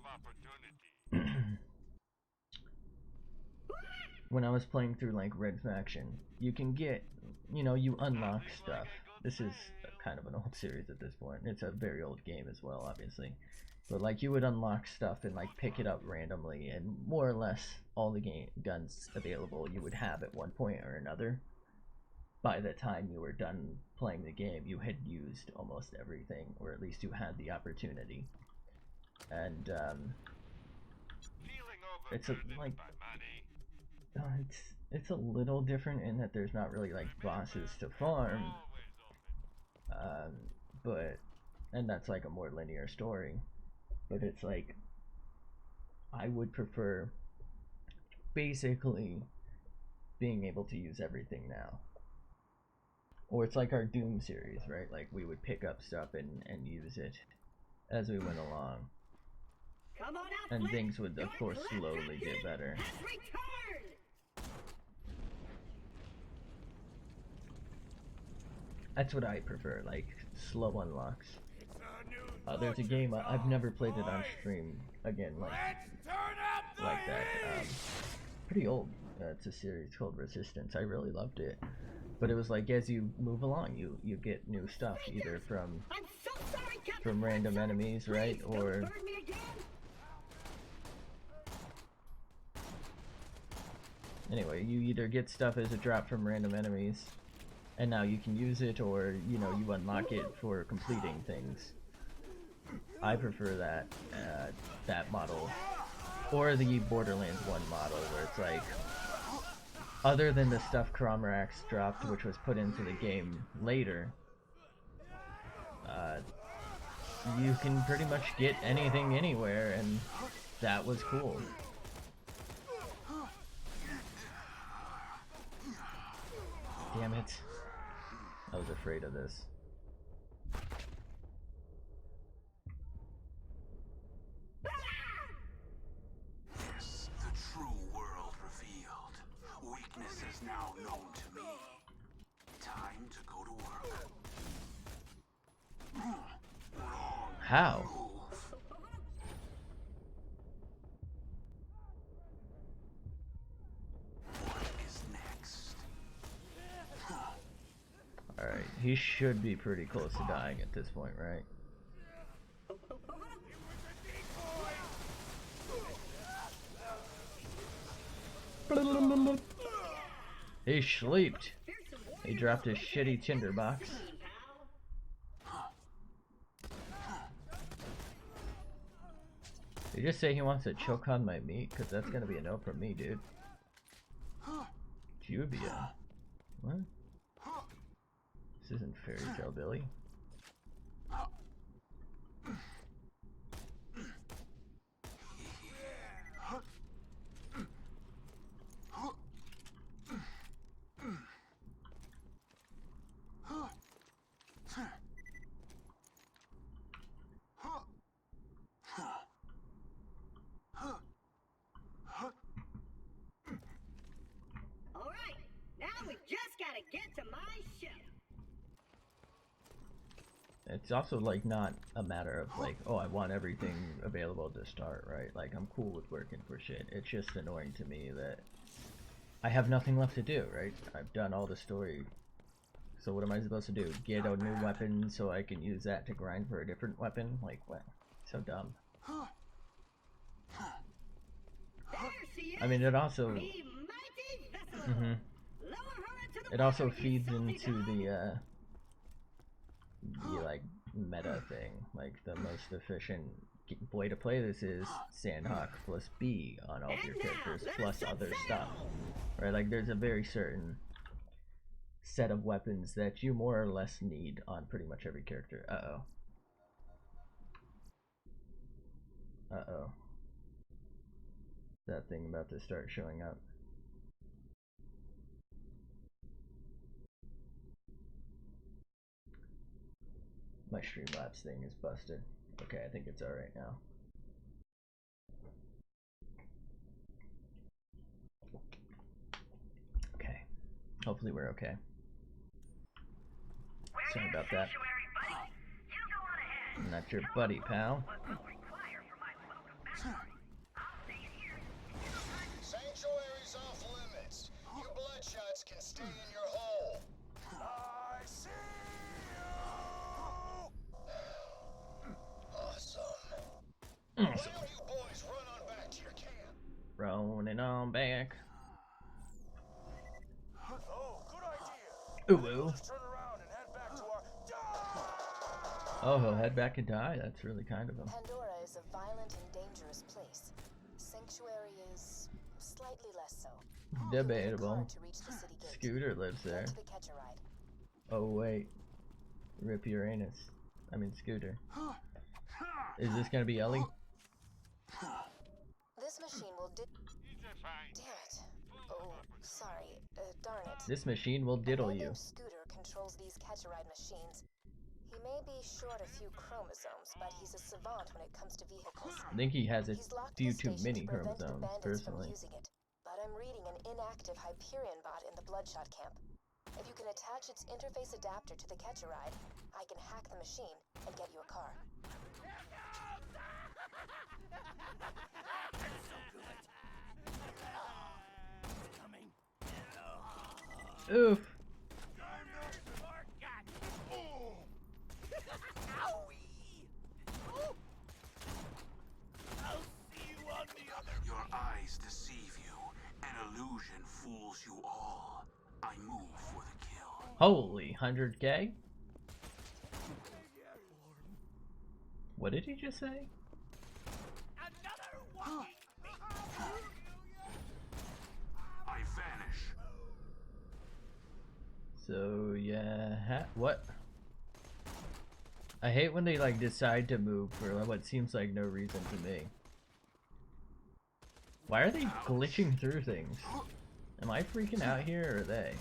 A: when I was playing through like Red Faction, you can get, you know, you unlock stuff. This is kind of an old series at this point. It's a very old game as well, obviously. But like you would unlock stuff and like pick it up randomly, and more or less all the guns available you would have at one point or another. By the time you were done playing the game, you had used almost everything, or at least you had the opportunity. And it's a, like it's a little different in that there's not really like bosses to farm, and that's like a more linear story. But it's like I would prefer basically being able to use everything now. Or it's like our Doom series, right? Like we would pick up stuff and use it as we went along. And things would of course slowly get better. That's what I prefer, like slow unlocks. There's a game I've never played it on stream again, like that. Pretty old. It's a series called Resistance. I really loved it, but it was like as you move along, you get new stuff either from random enemies, right, or anyway, you either get stuff as a drop from random enemies, and now you can use it, or you know you unlock it for completing things. I prefer that model, or the Borderlands 1 model, where it's like, other than the stuff Cromrax dropped, which was put into the game later, you can pretty much get anything anywhere, and that was cool. Damn it. I was afraid of this.
E: Yes, the true world revealed. Weakness is now known to me. Time to go to work.
A: How?
E: What is next?
A: Alright, he should be pretty close to dying at this point, right? He sleeped. He dropped his shitty tinderbox. Did he just say he wants to choke on my meat? Cause that's gonna be a no from me, dude. Jubia. What? This isn't Fairy Tale Billy. It's also like not a matter of like, oh, I want everything available to start, right? Like I'm cool with working for shit. It's just annoying to me that I have nothing left to do, right? I've done all the story. So what am I supposed to do? Get a new weapon so I can use that to grind for a different weapon? Like what? So dumb. I mean, it also it also feeds into the like meta thing. Like the most efficient way to play this is Sandhawk plus B on all of your characters plus other stuff, right? Like there's a very certain set of weapons that you more or less need on pretty much every character. Uh-oh. That thing about to start showing up. My Streamlabs thing is busted. Okay, I think it's alright now. Okay. Hopefully we're okay. Sorry about that. I'm not your buddy, pal.
H: Sanctuary's off limits. You bloodshots can stay in your hole. I see you! Awesome. Why don't you boys run on back to your camp?
A: Running on back.
H: Oh, good idea.
A: Ooh.
H: Just turn around and head back to our...
A: Oh, he'll head back and die? That's really kind of him.
G: Pandora is a violent and dangerous place. Sanctuary is slightly less so.
A: Debatable.
G: To reach the city gate.
A: Scooter lives there.
G: To the catch a ride.
A: Oh wait. Rip Uranus. I mean Scooter. Is this gonna be Ellie?
G: This machine will Damn it. Oh, sorry. Darn it.
A: This machine will diddle you.
G: Scooter controls these catch-a-ride machines. He may be short a few chromosomes, but he's a savant when it comes to vehicles.
A: I think he has a few too many chromosomes, personally.
G: But I'm reading an inactive Hyperion bot in the Bloodshot camp. If you can attach its interface adapter to the catch-a-ride, I can hack the machine and get you a car.
A: Oof.
E: Your eyes deceive you. An illusion fools you all. I move for the kill.
A: Holy, 100K? What did he just say?
E: I vanish.
A: So yeah, what? I hate when they like decide to move for what seems like no reason to me. Why are they glitching through things? Am I freaking out here or are they?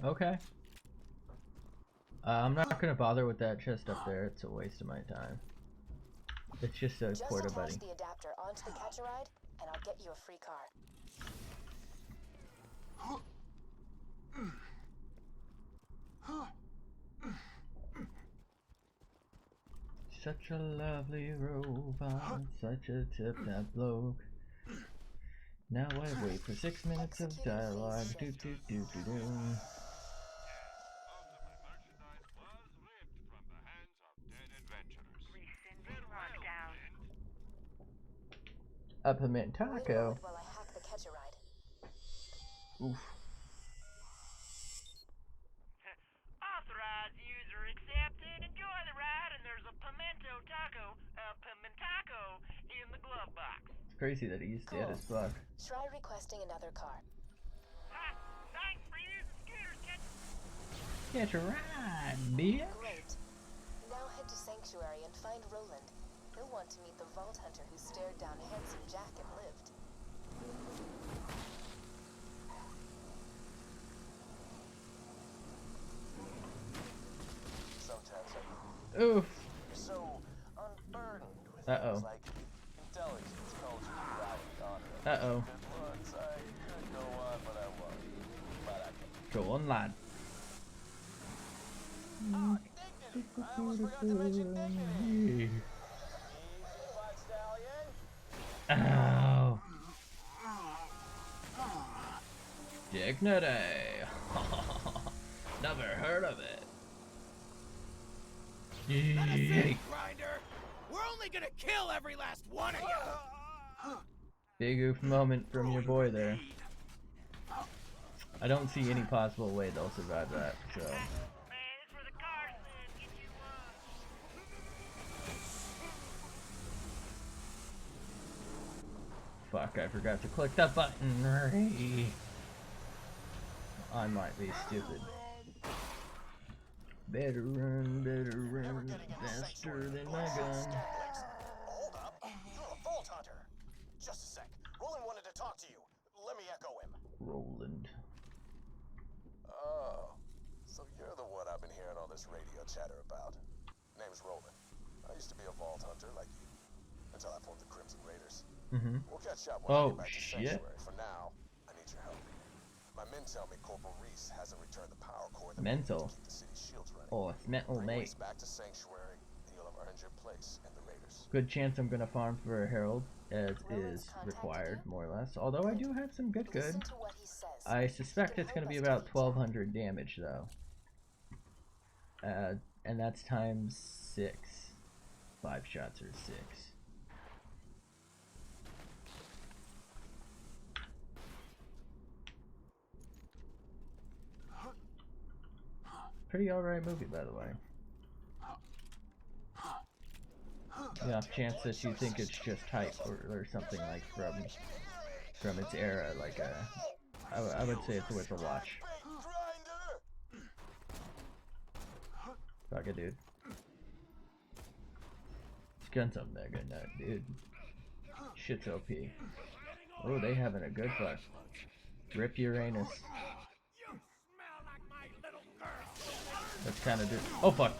A: Okay. I'm not gonna bother with that chest up there. It's a waste of my time. It's just a quarter buddy.
G: The adapter onto the catch-a-ride, and I'll get you a free car.
A: Such a lovely robot, such a tip-tap bloke. Now I wait for 6 minutes of dialogue. Do do do do do. A piment taco.
G: While I hack the catch-a-ride.
A: Oof.
C: Authorized user
A: It's crazy that he's dead as fuck.
G: Try requesting another car.
C: Ha! Thanks for using scooters, kid.
A: Get a ride, bitch.
G: Great. Now head to Sanctuary and find Roland. He'll want to meet the Vault Hunter who stared down Handsome Jack and lived.
A: Oof.
H: So unburdened with
A: Uh-oh.
H: things like intelligence, culture, morality, honor.
A: Uh-oh.
H: Good looks. I could go on, but I won't. But I can.
A: Go on, lad.
H: Oh, dignity. I almost forgot to mention dignity. Easy, Black Stallion.
A: Ow. Dignity. Never heard of it.
K: That's it, Grinder. We're only gonna kill every last one of you.
A: Big oof moment from your boy there. I don't see any possible way they'll survive that, so.
C: Man, it's for the cars, man. Get you
A: Fuck, I forgot to click that button. I might be stupid. Better run faster than my gun.
H: Hold up. You're a Vault Hunter. Just a sec. Roland wanted to talk to you. Let me echo him.
A: Roland.
H: Oh, so you're the one I've been hearing all this radio chatter about. Name's Roland. I used to be a Vault Hunter like you, until I formed the Crimson Raiders. We'll catch up when I get back to Sanctuary. For now, I need your help. My men tell me Corporal Reese hasn't returned the power core that
A: Mental.
H: keep the city's shields running.
A: Oh, it's mental,
H: Bring
A: mate.
H: Reese back to Sanctuary, and you'll have earned your place in the Raiders.
A: Good chance I'm gonna farm for a Herald, as is required, more or less. Although I do have some good.
G: Listen to what he says.
A: I suspect it's gonna be about 1200 damage, though. And that's times 6. 5 shots or 6. Pretty alright movie, by the way. The off chance that you think it's just hype or something like from its era, like I would say it's worth a watch. Fuck it, dude. This gun's a mega nut, dude. Shit's OP. Oh, they having a good fuck. Rip Uranus. That's kind of oh fuck.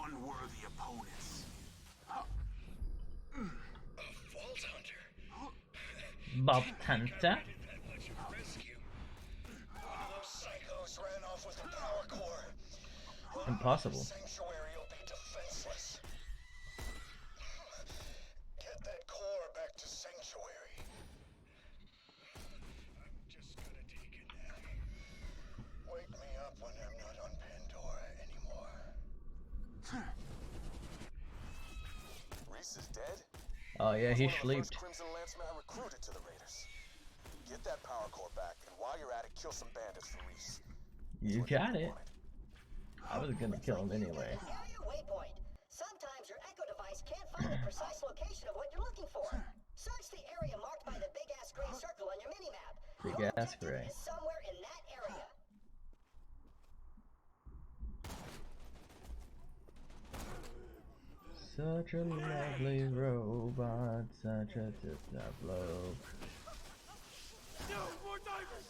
E: Unworthy opponents.
A: Bob Hunter.
H: Psychos ran off with the power core.
A: Impossible.
H: Sanctuary will be defenseless. Get that core back to Sanctuary. I'm just gonna take a nap. Wake me up when I'm not on Pandora anymore. Reese is dead?
A: Oh yeah, he
H: One of the
A: slept.
H: first Crimson Lancemen I recruited to the Raiders. Get that power core back, and while you're at it, kill some bandits for Reese.
A: You got it. I was gonna kill him anyway.
F: Waypoint. Sometimes your Echo device can't find the precise location of what you're looking for. Search the area marked by the big-ass gray circle on your minimap.
A: Big
F: Your
A: ass
F: objective
A: gray.
F: is somewhere in that area.
A: Such a lovely robot, such a tip-top bloke.
K: No, more divers.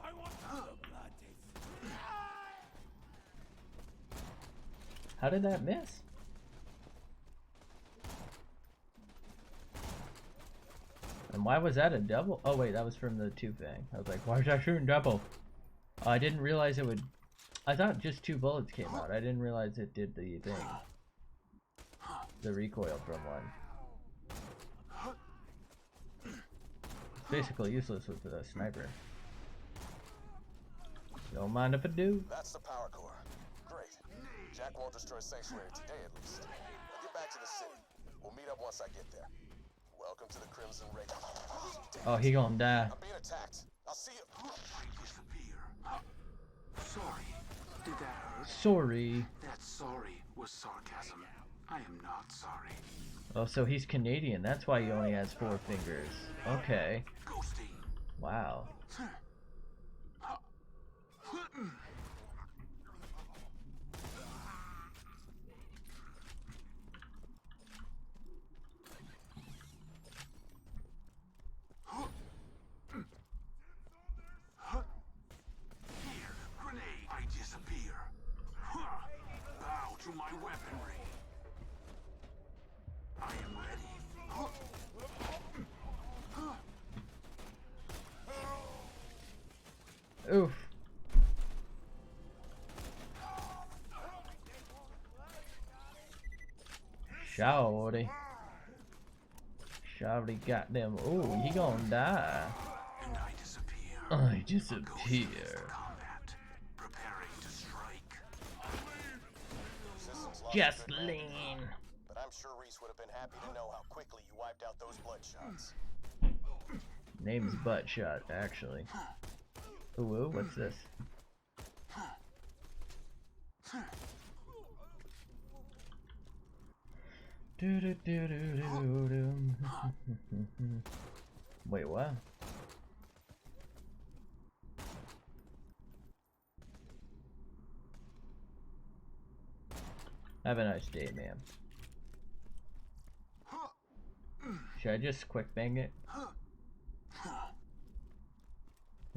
K: I want the blood taste.
A: How did that miss? And why was that a double? Oh wait, that was from the two thing. I was like, why is that shooting double? Oh, I didn't realize it would. I thought just 2 bullets came out. I didn't realize it did the thing. The recoil from one. It's basically useless with the sniper. Don't mind if I do.
H: That's the power core. Great. Jack won't destroy Sanctuary today, at least. Now get back to the city. We'll meet up once I get there. Welcome to the Crimson Ring.
A: Oh, he gonna die.
H: I'm being attacked. I'll see you.
E: I disappear. Sorry. Did that hurt?
A: Sorry.
E: That sorry was sarcasm. I am not sorry.
A: Oh, so he's Canadian. That's why he only has 4 fingers. Okay.
E: Ghosty.
A: Wow.
E: Here, grenade. I disappear. Bow to my weaponry. I am ready.
A: Oof. Shawty. Shawty got them. Ooh, he gonna die.
E: And I disappear.
A: I disappear.
E: Combat. Preparing to strike.
H: Resistance lost
A: Just
H: a good man,
A: lean.
H: but I'm sure Reese would have been happy to know how quickly you wiped out those bloodshots.
A: Name's Buttshot, actually. Ooh, ooh, what's this? Do do do do do do. Wait, what? Have a nice day, ma'am. Should I just quick bang it?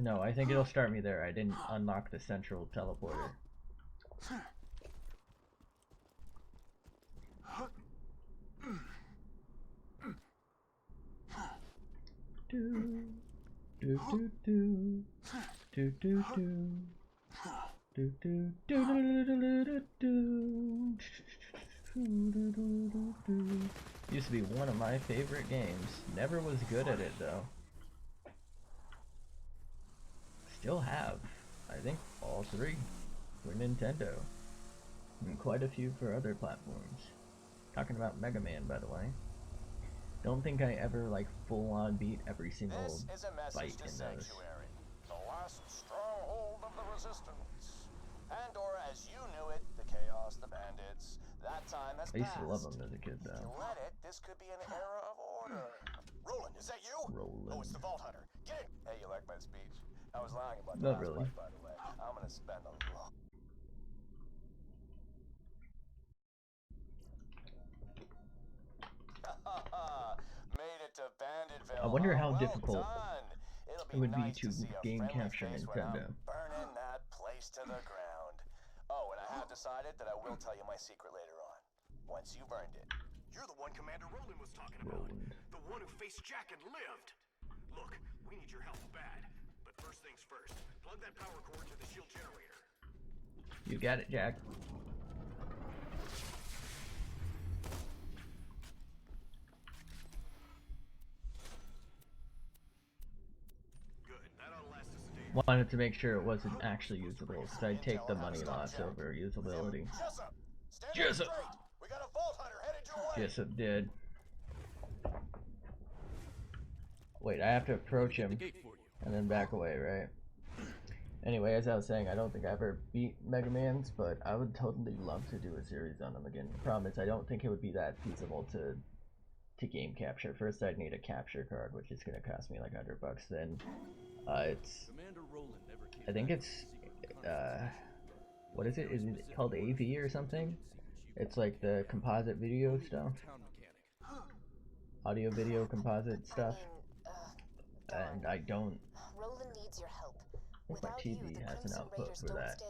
A: No, I think it'll start me there. I didn't unlock the central teleporter. Do do do do do do do do do do do do. Used to be one of my favorite games. Never was good at it though. Still have, I think, all 3 for Nintendo, and quite a few for other platforms. Talking about Mega Man, by the way. Don't think I ever like full on beat every single
H: This is a message
A: fight
H: to
A: in those.
H: Sanctuary, the last stronghold of the Resistance. Pandora as you knew it, the Chaos, the Bandits. That time has
A: I used to love
H: passed.
A: them as a kid
H: If you
A: though.
H: let it, this could be an era of order. Roland, is that you?
A: Roland.
H: Oh, it's the Vault Hunter. Get in. Hey, you like my speech? I was lying about the
A: Not
H: last
A: really.
H: fight, by the way. I'm gonna spend a lot. Made it to Banditville.
A: I wonder how
H: Well
A: difficult
H: done. It'll
A: it would be
H: nice
A: to
H: see a
A: game
H: friendly
A: capture
H: face when I'm
A: Nintendo.
H: burning that place to the ground. Oh, and I have decided that I will tell you my secret later on. Once you've earned it.
L: You're the one Commander Roland was talking about.
A: Roland.
L: The one who faced Jack and lived. Look, we need your help bad. But first things first, plug that power cord to the shield generator.
A: You got it, Jack. Wanted to make sure it wasn't actually usable, so I'd take the money loss over usability. Jessup!
H: We got a Vault Hunter headed your way.
A: Jessup did. Wait, I have to approach him and then back away, right? Anyway, as I was saying, I don't think I ever beat Mega Man's, but I would totally love to do a series on them again. The problem is I don't think it would be that feasible to game capture. First, I'd need a capture card, which is going to cost me like $100. Then it's, I think it's, what is it? Is it called AV or something? It's like the composite video stuff. Audio video composite stuff. And I don't.
G: Roland needs your help.
A: I think my TV has an output for that.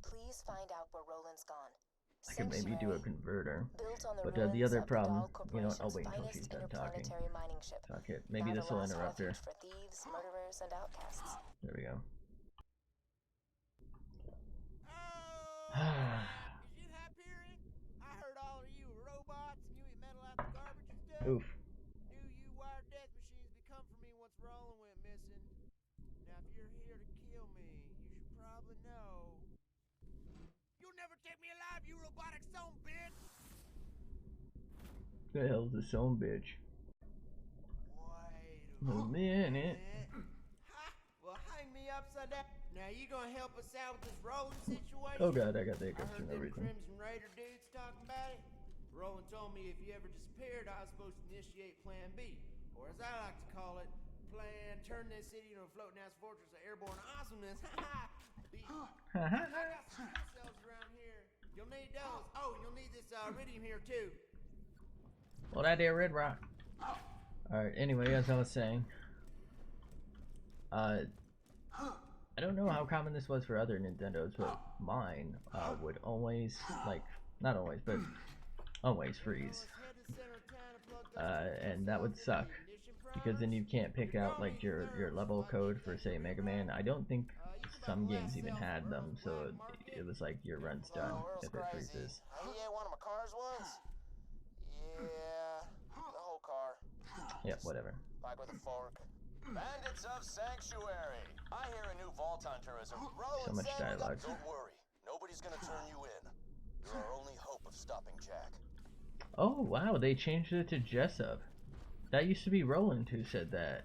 G: Please find out where Roland's gone.
A: I could maybe do a converter. But the other problem, you know what, I'll wait until she's done talking. Talk it. Maybe this will interrupt her.
G: For thieves, murderers, and outcasts.
A: There we go. Oof.
M: New U-wire death machines become for me once Roland went missing. Now, if you're here to kill me, you should probably know. You'll never take me alive, you robotic son bitch!
A: The hell's this son bitch?
M: Wait
A: A minute.
M: Ha! Well, hang me upside down. Now you gonna help us out with this Roland situation?
A: Oh god, I got the
M: I
A: hiccups
M: heard
A: and
M: them
A: everything.
M: Crimson Raider dudes talking about it. Roland told me if you ever disappeared, I was supposed to initiate Plan B, or as I like to call it, Plan Turn this city into a floating ass fortress of airborne awesomeness. B. I got some fuel cells around here. You'll need those. Oh, and you'll need this iridium here too.
A: Well, that there red rock. Alright, anyway, as I was saying, I don't know how common this was for other Nintendos, but mine would always, like, not always, but always freeze. And that would suck, because then you can't pick out, like, your level code for, say, Mega Man. I don't think some games even had them, so it was like your run's done if it freezes.
H: Yeah, one of my cars once. Yeah, the whole car.
A: Yep, whatever.
H: Like with a fork. Bandits of Sanctuary. I hear a new Vault Hunter is a Roland.
A: So much dialogue.
H: Don't worry, nobody's gonna turn you in. You're our only hope of stopping Jack.
A: Oh wow, they changed it to Jessup. That used to be Roland who said that.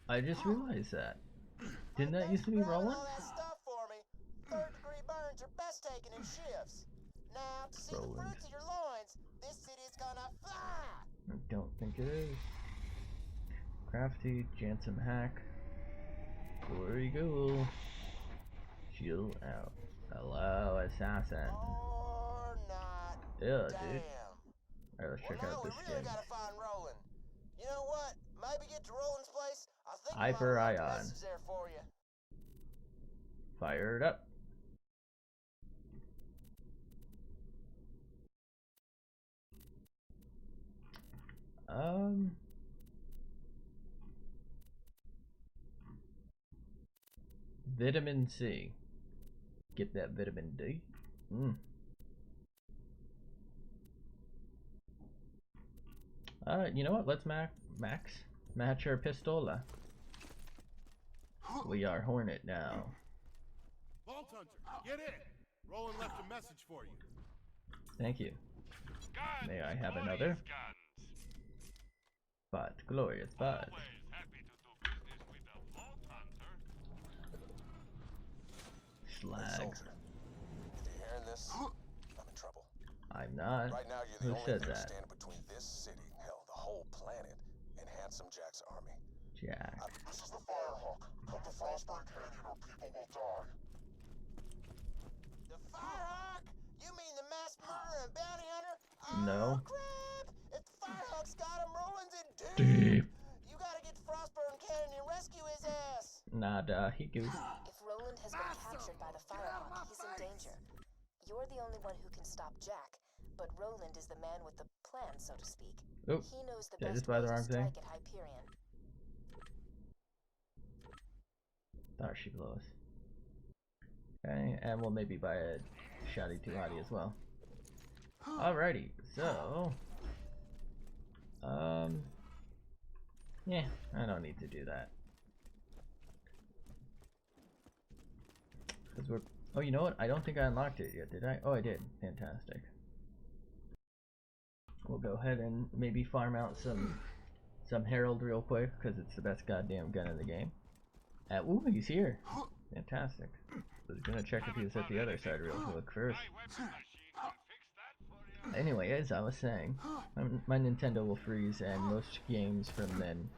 A: I just realized that. Didn't that used to be Roland?
H: All that stuff for me. Third-degree burns are best taken in shifts. Now, to see the fruits of your loins, this city's gonna fly.
A: I don't think it is. Crafty, Jansom Hack. Glory Ghoul. Chill out. Hello, assassin.
H: Or not.
A: Yeah,
H: Damn.
A: dude. Alright, let's check out this
H: We
A: skin.
H: really gotta find Roland. You know what? Maybe get to Roland's place. I think
A: Hyper
H: I might have
A: Ion.
H: a message there for you.
A: Fired up. Vitamin C. Get that vitamin D. You know what? Let's match our pistola. We are Hornet now.
B: Vault Hunter, get in. Roland left a message for you.
A: Thank you.
C: Guns,
A: May I have
C: glorious
A: another?
C: Guns.
A: But glorious bud.
C: Always happy to do business with a Vault Hunter.
A: Slag.
H: Soldier, if you're hearing this, I'm in trouble.
A: I'm not.
H: Right now, you're the
A: Who
H: only
A: said
H: thing
A: that?
H: standing between this city, hell, the whole planet, and Handsome Jack's army.
A: Jack.
H: This is the Firehawk. Come to Frostburn Canyon or people will die. The Firehawk? You mean the mass murderer and bounty hunter?
A: No.
H: Crap! If the Firehawk's got him, Roland's in
A: Deep.
H: You gotta get to Frostburn Canyon and rescue his ass.
A: Nada, he goes.
G: If Roland has been captured by the Firehawk, he's in danger. You're the only one who can stop Jack, but Roland is the man with the plan, so to speak.
A: Oh,
G: He knows the
A: did I
G: best
A: just buy
G: way
A: the
G: to
A: wrong thing?
G: strike at Hyperion.
A: Thought she blows. Okay, and we'll maybe buy a Shotty 2 Hottie as well. Alrighty, so yeah, I don't need to do that. Cause we're oh, you know what? I don't think I unlocked it yet, did I? Oh, I did. Fantastic. We'll go ahead and maybe farm out some Herald real quick, because it's the best goddamn gun in the game. Ooh, he's here. Fantastic. I was gonna check if he was at the other side real quick first. Anyway, as I was saying, my Nintendo will freeze, and most games from then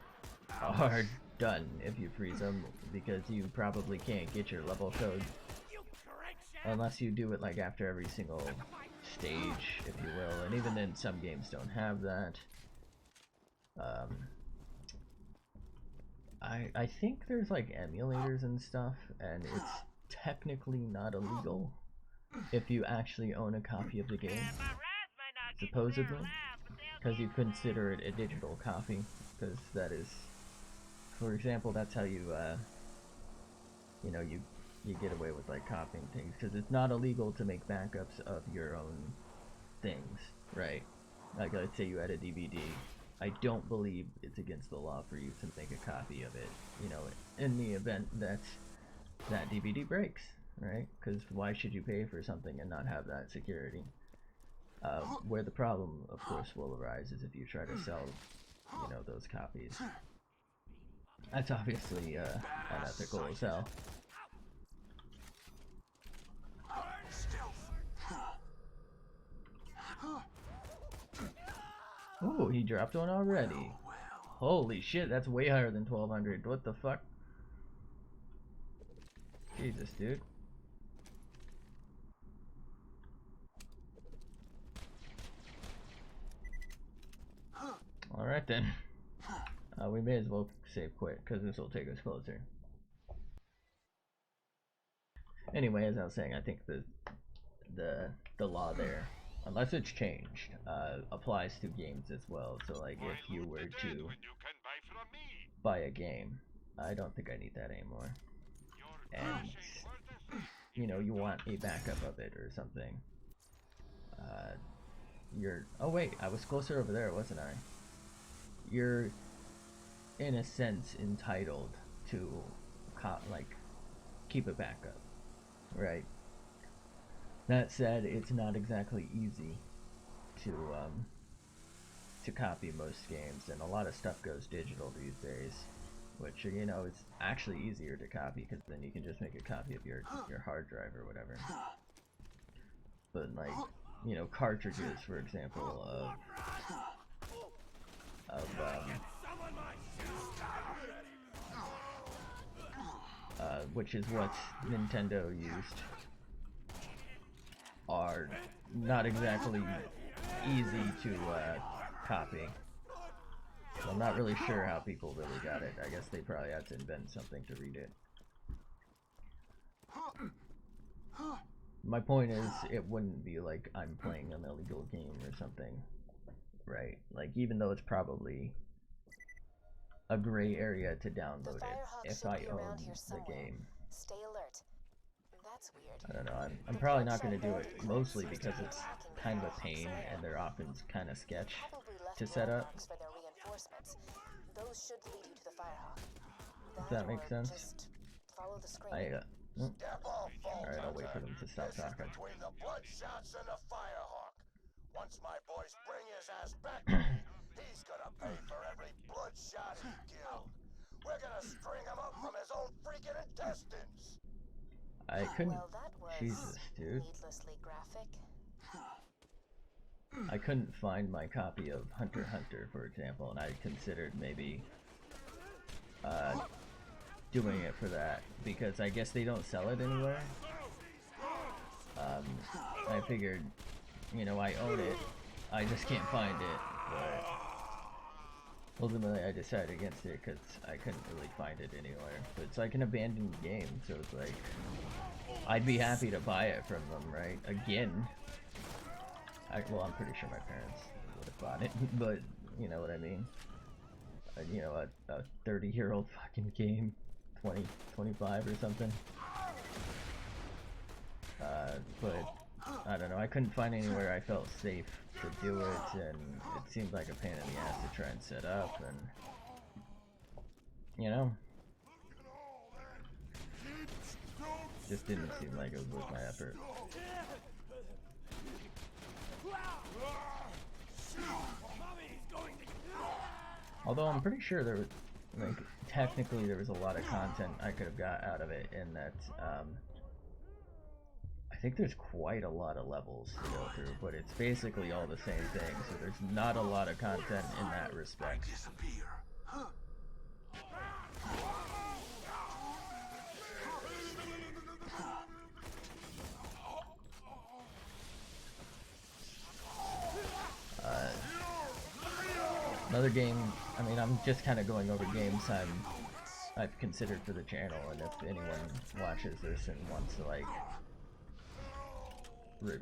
A: are done if you freeze them, because you probably can't get your level code unless you do it like after every single stage, if you will, and even then some games don't have that. I think there's like emulators and stuff, and it's technically not illegal if you actually own a copy of the game, supposedly, because you consider it a digital copy, because that is, for example, that's how you you know, you get away with like copying things, because it's not illegal to make backups of your own things, right? Like, let's say you had a DVD. I don't believe it's against the law for you to make a copy of it, you know, in the event that that DVD breaks, right? Because why should you pay for something and not have that security? Where the problem, of course, will arise is if you try to sell, you know, those copies. That's obviously unethical as hell. Ooh, he dropped one already. Holy shit, that's way higher than 1200. What the fuck? Jesus, dude. Alright then. We may as well save quit, because this will take us closer. Anyway, as I was saying, I think the law there, unless it's changed, applies to games as well. So like if you were to buy a game, I don't think I need that anymore. And you know, you want a backup of it or something. Oh wait, I was closer over there, wasn't I? You're in a sense entitled to like keep a backup, right? That said, it's not exactly easy to copy most games, and a lot of stuff goes digital these days, which, you know, it's actually easier to copy because then you can just make a copy of your hard drive or whatever. But like, you know, cartridges, for example, which is what Nintendo used, are not exactly easy to copy. So I'm not really sure how people really got it. I guess they probably had to invent something to read it. My point is, it wouldn't be like I'm playing an illegal game or something, right? Like, even though it's probably a gray area to download it if I own the game.
G: Stay alert. That's weird.
A: I don't know, I'm probably not going to do it, mostly because it's kind of a pain and they're often kind of sketch to set up.
G: For their reinforcements. Those should lead you to the Firehawk.
A: Does that make sense?
G: Just follow the screen.
A: Alright, I'll wait for them to stop talking.
H: Between the Bloodshots and the Firehawk. Once my boys bring his ass back to me, he's gonna pay for every Bloodshot he killed. We're gonna string him up from his own freaking intestines.
A: I couldn't.
G: Well, that was
A: Jesus, dude.
G: needlessly graphic.
A: I couldn't find my copy of Hunter x Hunter, for example, and I considered maybe doing it for that, because I guess they don't sell it anywhere. I figured, you know, I own it, I just can't find it, but ultimately I decided against it because I couldn't really find it anywhere. But it's like an abandoned game, so it's like, I'd be happy to buy it from them, right? Again. Well, I'm pretty sure my parents would have bought it, but you know what I mean? You know, a 30-year-old fucking game, 20, 25 or something. But I don't know, I couldn't find anywhere I felt safe to do it, and it seemed like a pain in the ass to try and set up, and you know, just didn't seem like it was worth my effort. Although I'm pretty sure there was, like, technically there was a lot of content I could have got out of it, in that I think there's quite a lot of levels to go through, but it's basically all the same thing, so there's not a lot of content in that respect. Another game, I mean, I'm just kind of going over games I've considered for the channel, and if anyone watches this and wants to, like,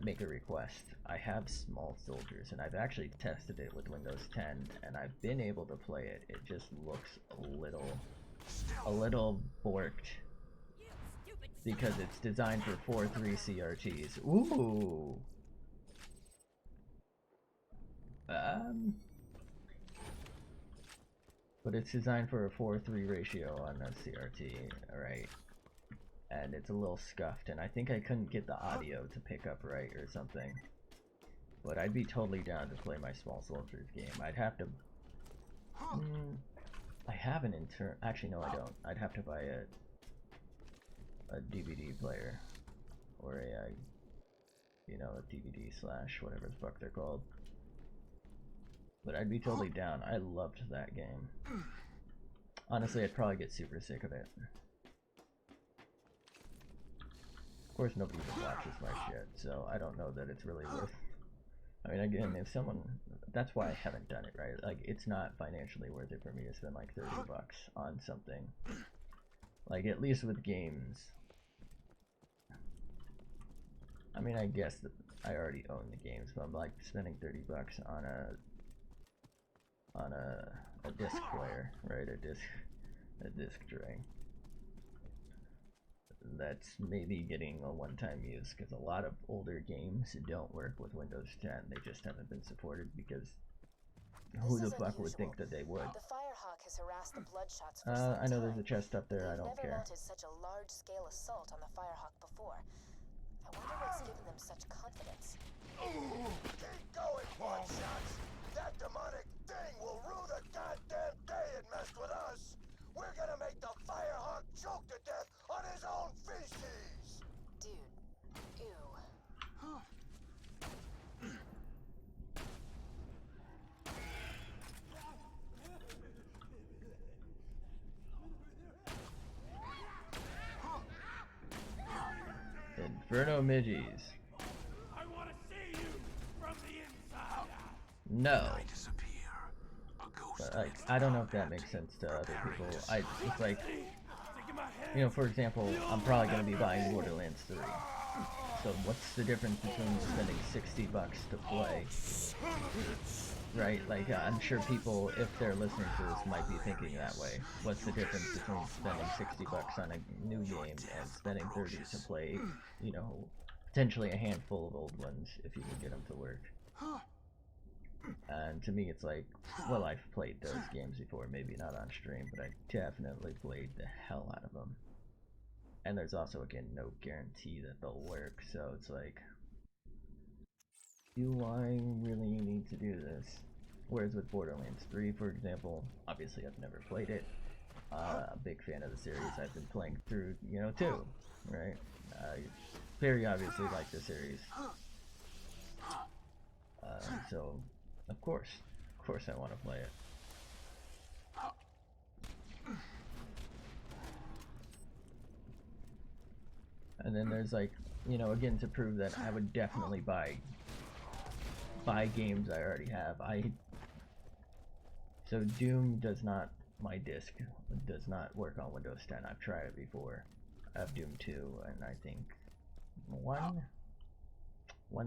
A: make a request, I have Small Soldiers, and I've actually tested it with Windows 10, and I've been able to play it. It just looks a little borked, because it's designed for 4:3 CRTs. Ooh! But it's designed for a 4:3 ratio on a CRT, alright? And it's a little scuffed, and I think I couldn't get the audio to pick up right or something. But I'd be totally down to play my Small Soldiers game. I'd have to... I have an actually, no, I don't. I'd have to buy a DVD player. Or a, you know, a DVD / whatever the fuck they're called. But I'd be totally down. I loved that game. Honestly, I'd probably get super sick of it. Of course, nobody even watches my shit, so I don't know that it's really worth... I mean, again, if someone... That's why I haven't done it, right? Like, it's not financially worth it for me to spend like $30 on something. Like, at least with games. I mean, I guess that I already own the games, but I'm like spending $30 on a disc player, right? A disc tray. That's maybe getting a one-time use, because a lot of older games don't work with Windows 10. They just haven't been supported because who the fuck would think that they would?
G: The Firehawk has harassed the Bloodshots for some
A: I know there's
G: time.
A: a chest up there. I don't
G: They've never
A: care.
G: mounted such a large-scale assault on the Firehawk before. I wonder what's given them such confidence.
H: Keep going, Bloodshot! That demonic thing will rue the goddamn day it messed with us! We're gonna make the Firehawk choke to death on his own feces!
G: Dude, ew.
A: Inferno Midgies.
C: I want to see you from the inside out.
A: No. But, like, I don't know if that makes sense to other people. It's like, you know, for example, I'm probably going to be buying Borderlands 3. So what's the difference between spending $60 to play? Right? Like, I'm sure people, if they're listening to this, might be thinking that way. What's the difference between spending $60 on a new game and spending $30 to play, you know, potentially a handful of old ones if you can get them to work? And to me, it's like, well, I've played those games before, maybe not on stream, but I definitely played the hell out of them. And there's also, again, no guarantee that they'll work, so it's like, do I really need to do this? Whereas with Borderlands 3, for example, obviously I've never played it. A big fan of the series. I've been playing through, you know, 2, right? Very obviously like the series. So, of course I want to play it. And then there's like, you know, again, to prove that I would definitely buy games I already have. So Doom does not, my disc does not work on Windows 10. I've tried it before. I have Doom 2 and I think 1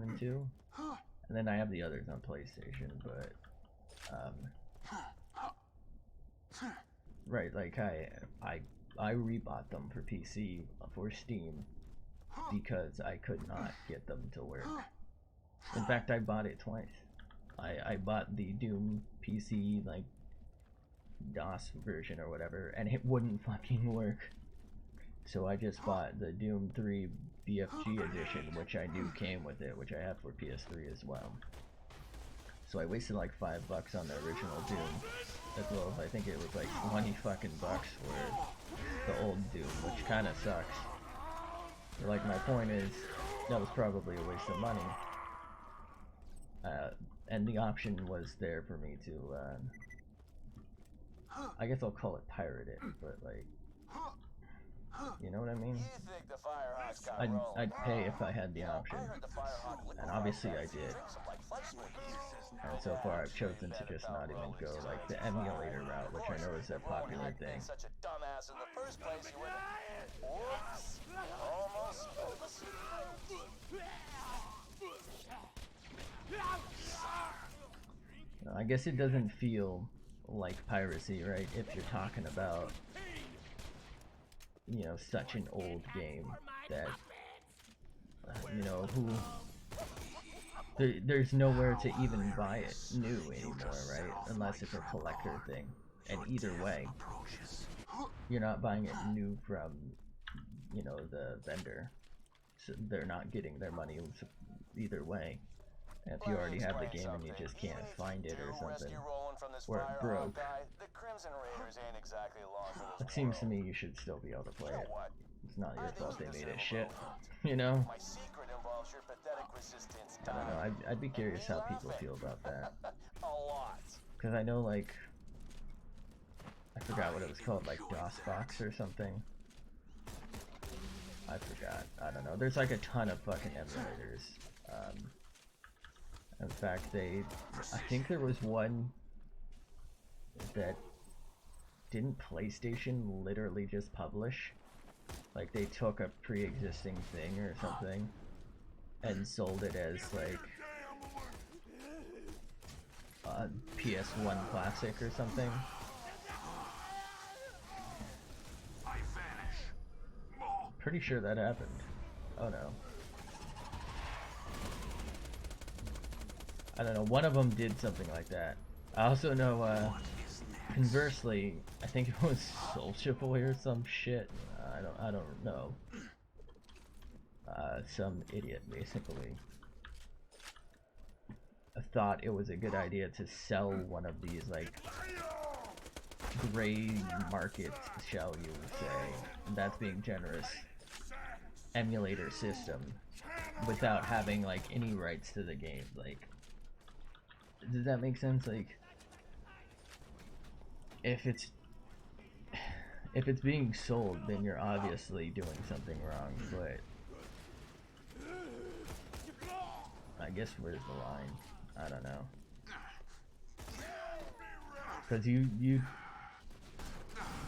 A: and 2. And then I have the others on PlayStation, but right, like I rebought them for PC for Steam because I could not get them to work. In fact, I bought it twice. I bought the Doom PC like DOS version or whatever, and it wouldn't fucking work. So I just bought the Doom 3 BFG edition, which I knew came with it, which I have for PS3 as well. So I wasted like $5 on the original Doom, as well as I think it was like 20 fucking bucks for the old Doom, which kind of sucks. But like my point is, that was probably a waste of money. And the option was there for me to, I guess I'll call it pirate it, but like, you know what I mean? I'd pay if I had the option, and obviously I did. And so far I've chosen to just not even go like the emulator route, which I know is a popular thing. I guess it doesn't feel like piracy, right? If you're talking about, you know, such an old game that, you know, there's nowhere to even buy it new anymore, right? Unless it's a collector thing. And either way, you're not buying it new from, you know, the vendor. So they're not getting their money either way. If you already have the game and you just can't find it or something, or it broke, it seems to me you should still be able to play it. It's not your fault they made it shit, you know? I don't know, I'd be curious how people feel about that. Because I know, like, I forgot what it was called, like DOSBox or something. I forgot. I don't know. There's like a ton of fucking emulators. In fact, I think there was one that didn't PlayStation literally just publish. Like they took a pre-existing thing or something and sold it as like a PS1 classic or something. Pretty sure that happened. Oh no. I don't know, one of them did something like that. I also know, conversely, I think it was Soulja Boy or some shit. I don't know. Some idiot basically thought it was a good idea to sell one of these like gray market, shall you say, and that's being generous, emulator system without having like any rights to the game. Like, does that make sense? Like, if it's being sold, then you're obviously doing something wrong, but I guess where's the line? I don't know. Because you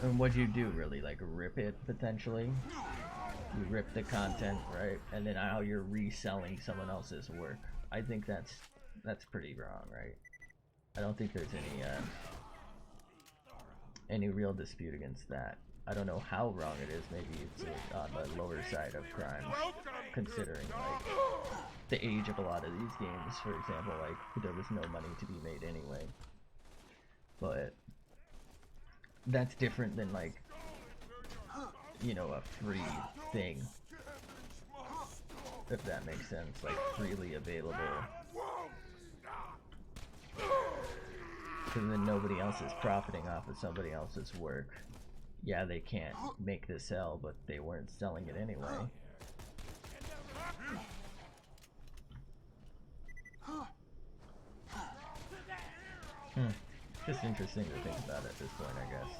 A: and what you do really, like, rip it potentially? You rip the content, right? And then now you're reselling someone else's work. I think that's pretty wrong, right? I don't think there's any real dispute against that. I don't know how wrong it is. Maybe it's on the lower side of crime, considering like the age of a lot of these games. For example, like there was no money to be made anyway. But that's different than like, you know, a free thing, if that makes sense, like freely available. Because then nobody else is profiting off of somebody else's work. Yeah, they can't make the sell, but they weren't selling it anyway. Just interesting to think about at this point, I guess.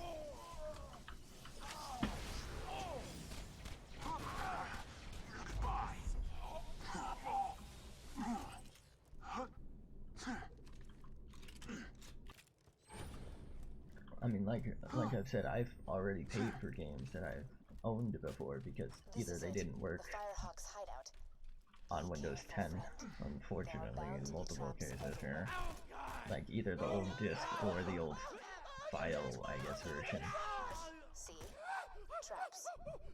A: I mean, like I've said, I've already paid for games that I've owned before because either they didn't work on Windows 10, unfortunately, in multiple cases here. Like either the old disc or the old file, I guess, version.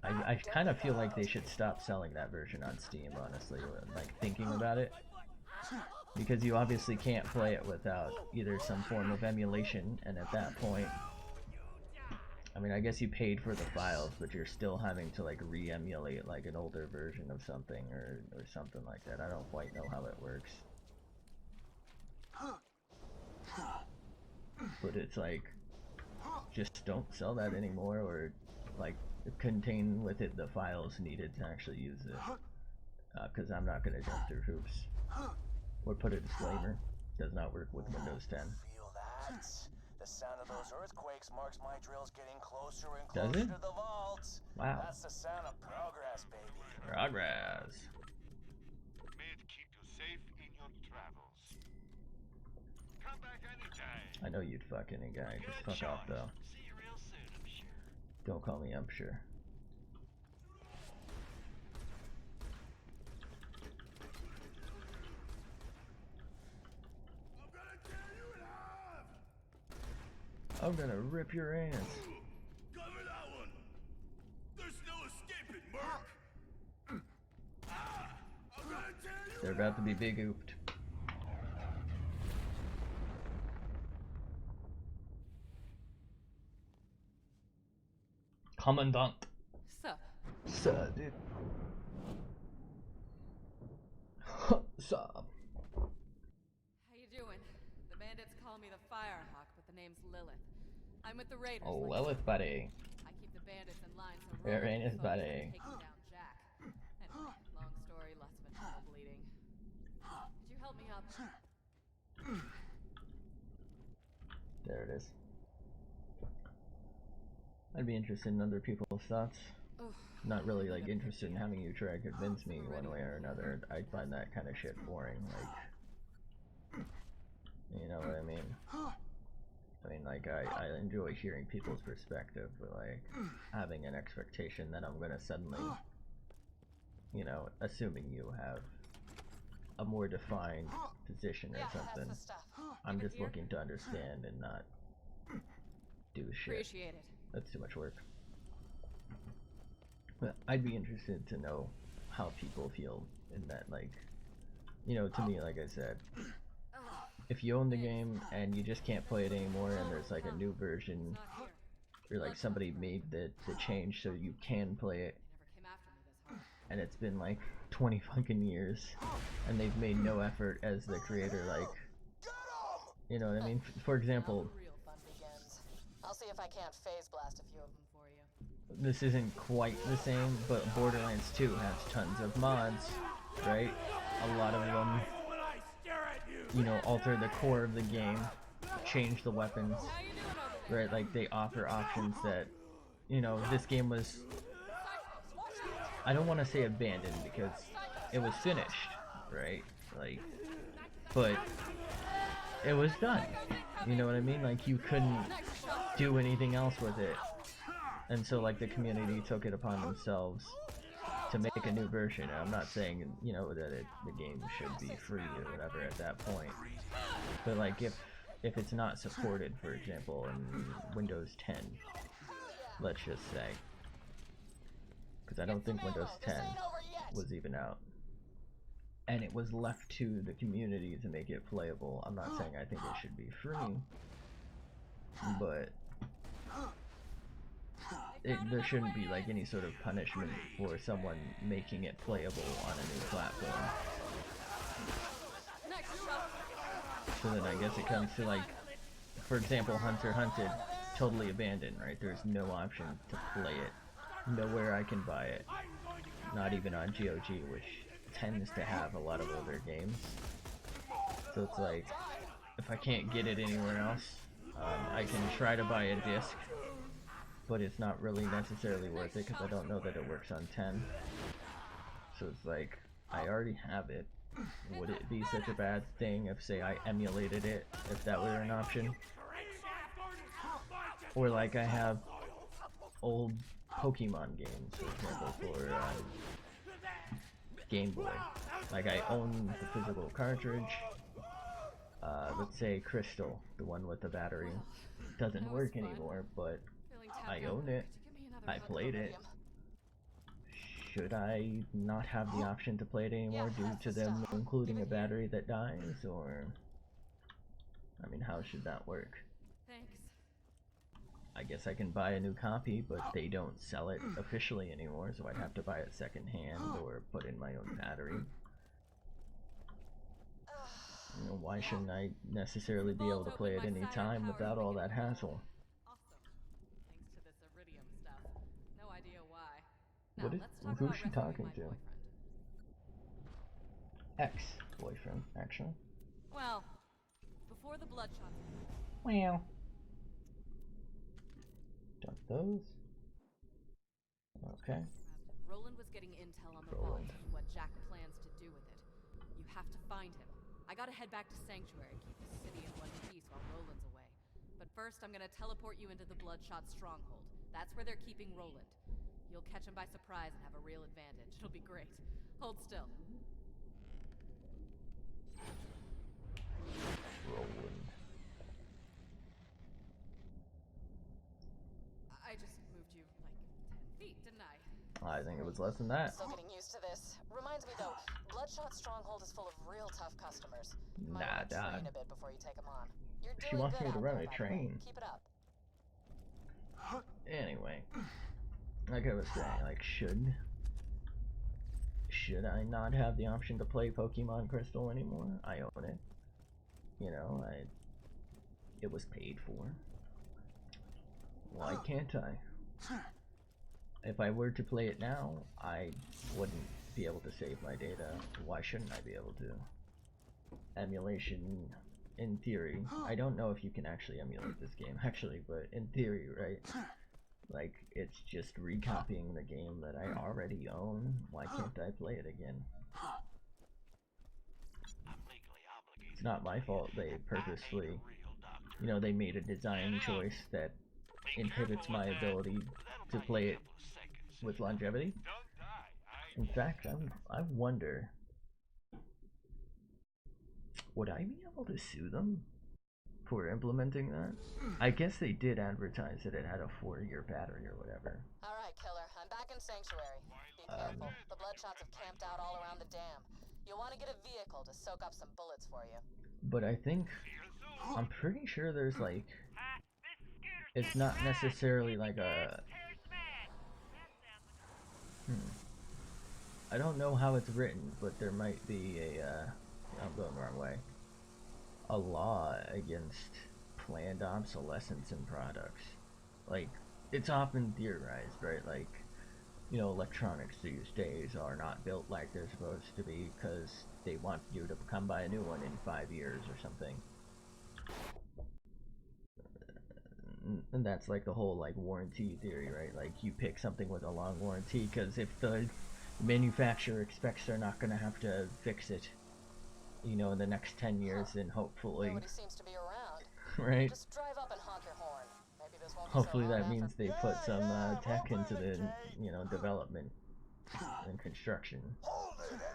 A: I kind of feel like they should stop selling that version on Steam, honestly, like thinking about it. Because you obviously can't play it without either some form of emulation, and at that point, I mean, I guess you paid for the files, but you're still having to like re-emulate like an older version of something or something like that. I don't quite know how it works. But it's like, just don't sell that anymore, or like contain with it the files needed to actually use it. Because I'm not going to jump through hoops. Or put a disclaimer, does not work with Windows 10.
H: Feel that? The sound of those earthquakes marks my drills getting closer and
A: Does
H: closer
A: it?
H: to the vaults.
A: Wow.
H: That's the sound of progress, baby.
A: Progress.
C: May it keep you safe in your travels. Come back anytime.
A: I know you'd fuck any guy. Just fuck off, though.
C: See you real soon, I'm sure.
A: Don't call me I'm sure. I'm gonna rip your ass.
B: Cover that one. There's no escaping, Merc. I'm gonna tear you.
A: They're about to be big ooped. Commandant.
N: Sir.
A: Sir, dude. Sir.
N: Firehawk, but the name's Lilith. I'm with the Raiders.
A: Oh,
N: like
A: Lilith, buddy.
N: I keep the bandits in line so
A: Where
N: Roland
A: is
N: can focus on
A: buddy?
N: taking down Jack. Anyway, long story, lots of internal bleeding. Could you help me up?
A: There it is. I'd be interested in other people's thoughts. Not really like interested in having you try to convince me one way or another. I find that kind of shit boring. Like, you know what I mean? I mean, like, I enjoy hearing people's perspective, but like having an expectation that I'm gonna suddenly, you know, assuming you have a more defined position or something. I'm just looking to understand and not do shit.
N: Appreciate it.
A: That's too much work. But I'd be interested to know how people feel in that, like, you know, to me, like I said, if you own the game and you just can't play it anymore and there's like a new version, or like somebody made the change so you can play it, and it's been like 20 fucking years, and they've made no effort as the creator, like, you know what I mean? For example,
G: I'll see if I can't phase blast a few of them for you.
A: this isn't quite the same, but Borderlands 2 has tons of mods, right? A lot of them, you know, alter the core of the game, change the weapons, right? Like, they offer options that, you know, this game was, I don't want to say abandoned because it was finished, right? Like, but it was done, you know what I mean? Like, you couldn't do anything else with it, and so like the community took it upon themselves to make a new version. And I'm not saying, you know, that the game should be free or whatever at that point, but like if it's not supported, for example, in Windows 10, let's just say, because I don't think Windows 10 was even out, and it was left to the community to make it playable. I'm not saying I think it should be free, but there shouldn't be like any sort of punishment for someone making it playable on a new platform. So then I guess it comes to, like, for example, Hunter Hunted, totally abandoned, right? There's no option to play it. Nowhere I can buy it. Not even on GOG, which tends to have a lot of older games. So it's like, if I can't get it anywhere else, I can try to buy a disc, but it's not really necessarily worth it because I don't know that it works on 10. So it's like, I already have it. Would it be such a bad thing if, say, I emulated it, if that were an option? Or like I have old Pokemon games, for example, for Game Boy. Like, I own the physical cartridge. Let's say Crystal, the one with the battery, doesn't work anymore, but I own it. I played it. Should I not have the option to play it anymore due to them including a battery that dies, or, I mean, how should that work?
N: Thanks.
A: I guess I can buy a new copy, but they don't sell it officially anymore, so I'd have to buy it secondhand or put in my own battery. You know, why shouldn't I necessarily be able to play it any time without all that hassle?
N: Thanks to this iridium stuff. No idea why.
A: What is, who's she talking to? Ex-boyfriend, actually.
N: Well, before the bloodshot.
A: Well. Dump those. Okay.
N: Roland was getting intel on the vault and what Jack plans to do with it. You have to find him. I gotta head back to Sanctuary, keep the city in one piece while Roland's away. But first, I'm gonna teleport you into the Bloodshot stronghold. That's where they're keeping Roland. You'll catch him by surprise and have a real advantage. It'll be great. Hold still.
A: Roland.
N: I just moved you like 10 feet, didn't I?
A: I think it was less than that.
G: Still getting used to this. Reminds me though, Bloodshot Stronghold is full of real tough customers.
A: Nah,
G: train a bit before you take them on. You're
A: she wants me to run a train.
G: Keep it up.
A: Anyway, like I was saying, like, should I not have the option to play Pokemon Crystal anymore? I own it. You know, it was paid for. Why can't I? If I were to play it now, I wouldn't be able to save my data. Why shouldn't I be able to? Emulation, in theory. I don't know if you can actually emulate this game, actually, but in theory, right? Like, it's just recopying the game that I already own. Why can't I play it again? It's not my fault they purposely, you know, they made a design choice that inhibits my ability to play it with longevity. In fact, I wonder, would I be able to sue them for implementing that? I guess they did advertise that it had a 4-year battery or whatever.
N: Alright, killer. I'm back in Sanctuary. Be careful. The Bloodshots have camped out all around the dam. You'll want to get a vehicle to soak up some bullets for you.
A: But I think, I'm pretty sure there's like, it's not necessarily like a, I don't know how it's written, but there might be a, I'm going the wrong way, a law against planned obsolescence in products. Like, it's often theorized, right? Like, you know, electronics these days are not built like they're supposed to be because they want you to come buy a new one in 5 years or something. And that's like the whole like warranty theory, right? Like, you pick something with a long warranty because if the manufacturer expects they're not going to have to fix it, you know, in the next 10 years, then hopefully,
N: nobody seems to be around.
A: right?
N: Just drive up and honk your horn. Maybe this won't be
A: Hopefully
N: so
A: that means they put some tech into the, you know, development and construction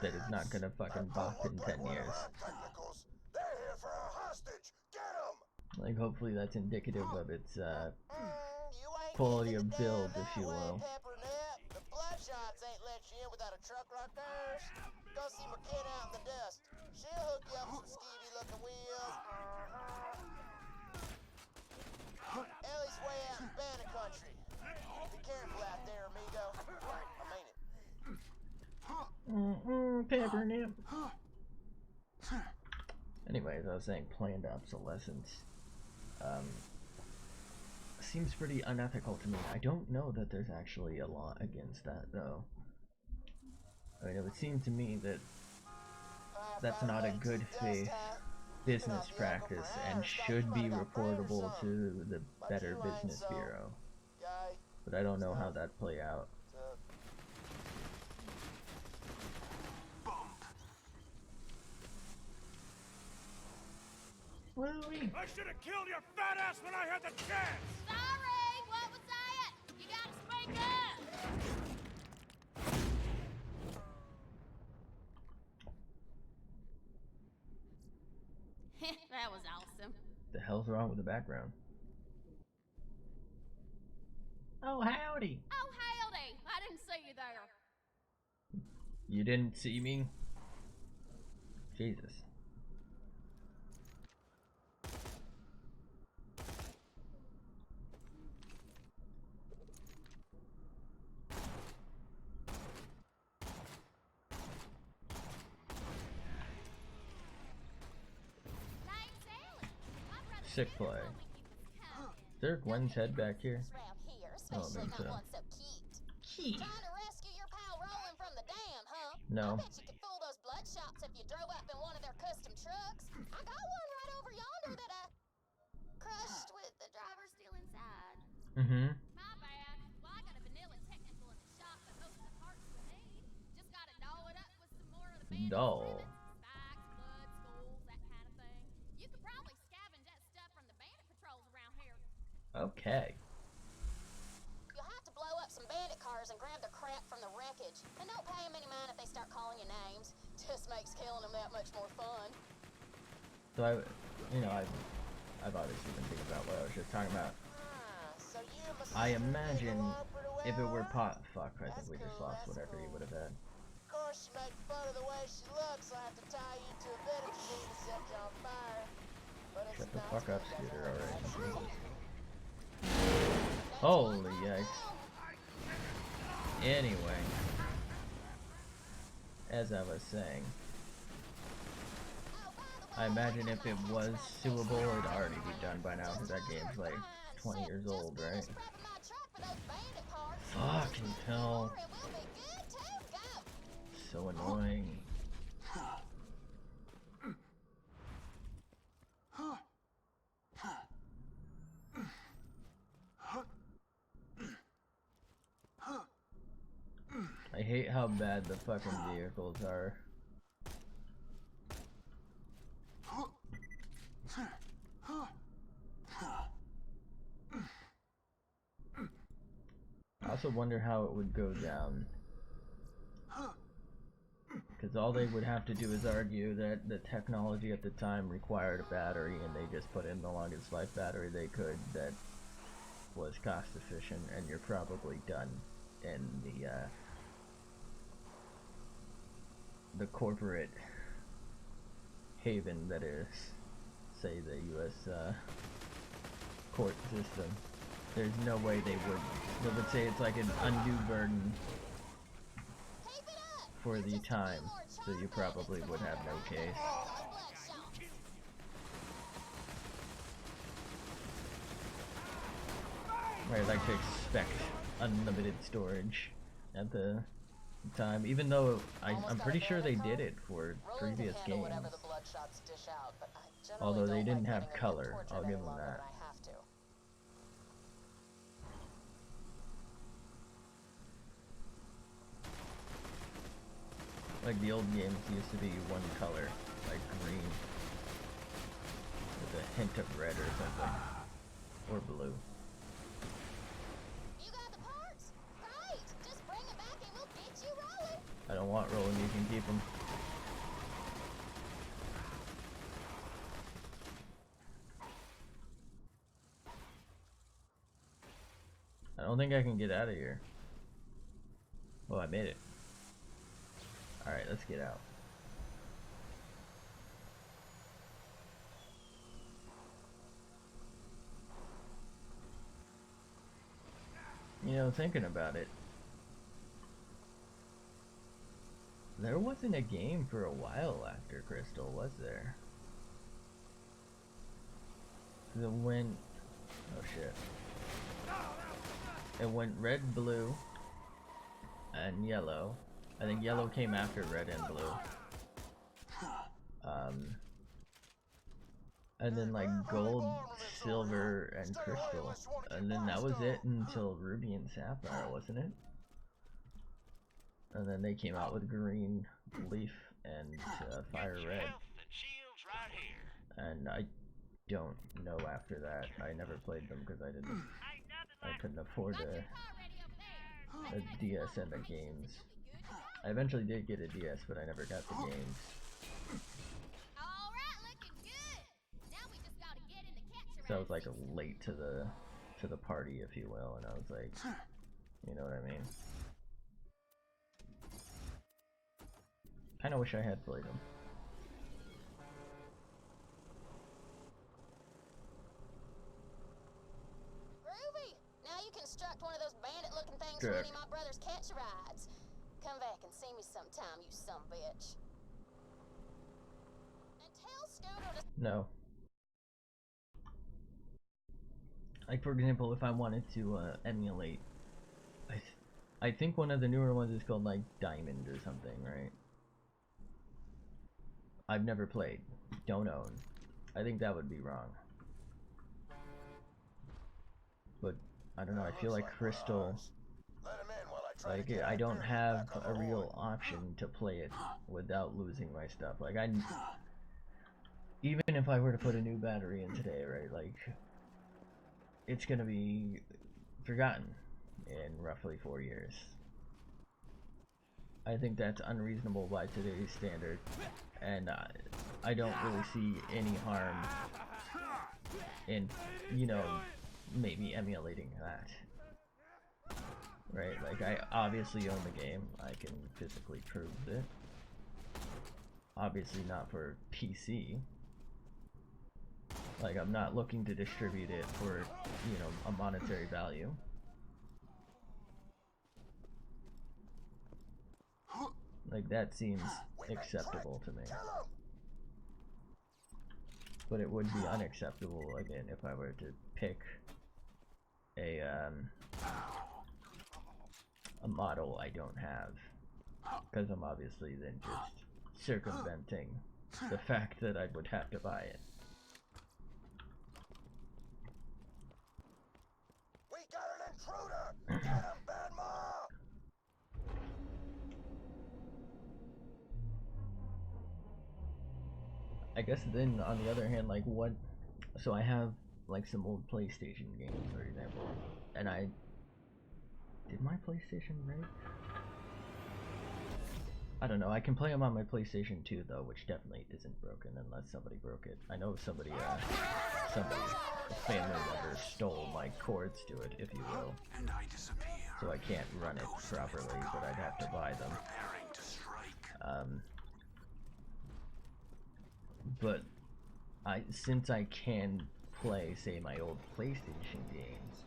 A: that is not gonna fucking bop in 10 years. Like, hopefully that's indicative of its quality of build, if you will.
M: The Bloodshots ain't let you in without a truck like hers. Go see McKenna out in the dust. She'll hook you up with some skeevy-looking wheels. Ellie's way out in Banner country. Be careful out there, amigo. I mean it.
A: Peppermint. Anyways, I was saying planned obsolescence. Seems pretty unethical to me. I don't know that there's actually a law against that, though. I mean, it would seem to me that that's not a good faith business practice and should be reportable to the Better Business Bureau. But I don't know how that'd play out.
J: I should have killed your fat ass when I had the chance!
N: Sorry! What was that? You gotta speak up! That was awesome.
A: The hell's wrong with the background? Oh, howdy!
N: Oh, howdy! I didn't see you there.
A: You didn't see me? Jesus. Sick play. Is there Gwen's head back here? Oh, I think so. Key.
F: Trying to rescue your pal Roland from the dam, huh?
A: No.
F: I bet you could fool those Bloodshots if you drove up in one of their custom trucks. I got one right over yonder that crushed with the driver still inside.
A: Mm-hmm.
N: My bad. Well, I got a vanilla technical in the shop that most of the parts we need. Just gotta doll it up with some more of the bandit
A: Doll.
N: spikes, blood, skulls, that kind of thing. You could probably scavenge that stuff from the bandit patrols around here.
A: Okay.
F: You'll have to blow up some bandit cars and grab their crap from the wreckage. And don't pay them any mind if they start calling you names. Just makes killing them that much more fun.
A: So I've obviously been thinking about what I was just talking about. I imagine if it were fuck, I think we just lost whatever he would have had.
M: Of course, you make fun of the way she looks. I have to tie you to a vending machine and set you on fire. But it's
A: Shut the
M: not
A: fuck up,
M: so
A: Scooter, already. Holy yikes. Anyway. As I was saying. I imagine if it was suable, it'd already be done by now, because that game's like 20 years old, right? Fucking hell. So annoying. I hate how bad the fucking vehicles are. I also wonder how it would go down. Because all they would have to do is argue that the technology at the time required a battery, and they just put in the longest life battery they could that was cost efficient, and you're probably done in the corporate haven that is, say, the U.S. Court system. There's no way they would say it's like an undue burden for the time, so you probably would have no case. Right, like to expect unlimited storage at the time, even though I'm pretty sure they did it for previous games. Although they didn't have color, I'll give them that. Like the old games used to be one color, like green, with a hint of red or something, or blue.
O: You got the parts? Right! Just bring them back and we'll get you rolling.
A: I don't want rolling, you can keep them. I don't think I can get out of here. Oh, I made it. Alright, let's get out. You know, thinking about it, there wasn't a game for a while after Crystal, was there? It went... oh shit. It went red, blue, and yellow. I think yellow came after red and blue. And then like gold, silver, and crystal. And then that was it until ruby and sapphire, wasn't it? And then they came out with green, leaf, and fire red. And I don't know after that. I never played them because I couldn't afford a DS and the games. I eventually did get a DS, but I never got the games. So I was like late to the party, if you will, and I was like, you know what I mean? Kinda wish I had played them.
O: Groovy! Now you construct one of those bandit-looking things for any of my brother's catch rides. Come back and see me sometime, you sumbitch. And tell Scooter to...
A: No. Like, for example, if I wanted to emulate, I think one of the newer ones is called like Diamond or something, right? I've never played, don't own. I think that would be wrong. But I don't know, I feel like Crystal, like I don't have a real option to play it without losing my stuff. Like even if I were to put a new battery in today, right, like it's gonna be forgotten in roughly 4 years. I think that's unreasonable by today's standard, and I don't really see any harm in, you know, maybe emulating that. Right, like I obviously own the game, I can physically prove it. Obviously not for PC. Like I'm not looking to distribute it for, you know, a monetary value. Like that seems acceptable to me. but it would be unacceptable again if I were to pick a model I don't have, because I'm obviously then just circumventing the fact that I would have to buy it.
H: We got an intruder! Get him, Bad Mom!
A: I guess then on the other hand, like what, so I have like some old PlayStation games, for example, and did my PlayStation break? I don't know, I can play them on my PlayStation 2 though, which definitely isn't broken unless somebody broke it. I know somebody, a family member stole my cords to it, if you will. So I can't run it properly, but I'd have to buy them. But since I can play, say, my old PlayStation games,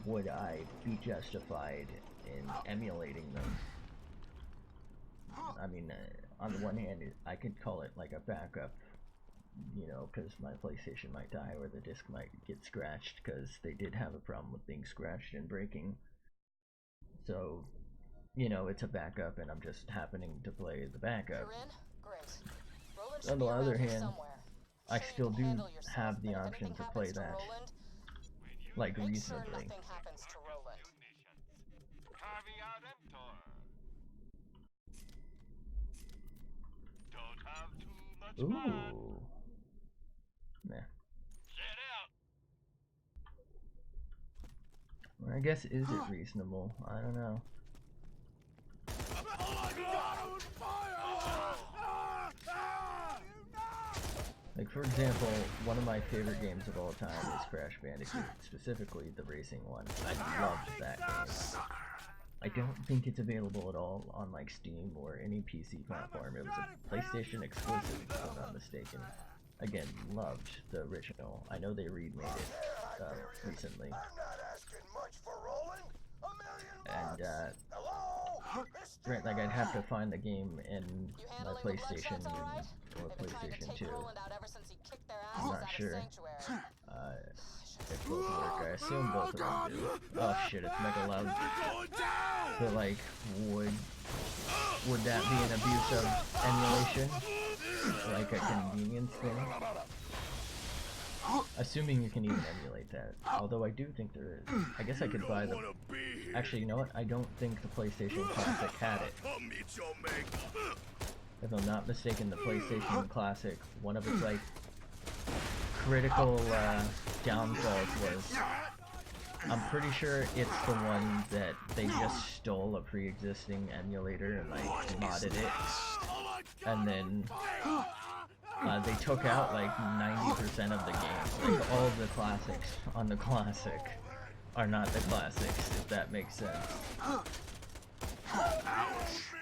A: would I be justified in emulating them? I mean, on the one hand, I could call it like a backup, you know, because my PlayStation might die or the disc might get scratched, because they did have a problem with being scratched and breaking. So, you know, it's a backup and I'm just happening to play the backup. On the other hand, I still do have the option to play that, like, reasonably. Ooh. Nah. Well, I guess, is it reasonable? I don't know. Like, for example, one of my favorite games of all time is Crash Bandicoot, specifically the racing one. I loved that game. I don't think it's available at all on like Steam or any PC platform. It was a PlayStation exclusive, if I'm not mistaken. Again, loved the original. I know they remade it recently. And right, like I'd have to find the game in my PlayStation or PlayStation 2. I'm not sure if both work. I assume both of them do. Oh shit, it's mega loud. But like, would that be an abuse of emulation? Like a convenience thing? Assuming you can even emulate that. Although I do think there is. I guess I could buy them. Actually, you know what? I don't think the PlayStation Classic had it. If I'm not mistaken, the PlayStation Classic, one of its like critical downfalls was, I'm pretty sure it's the one that they just stole a pre-existing emulator and like modded it, and then they took out like 90% of the games. Like all of the classics on the Classic are not the classics, if that makes sense.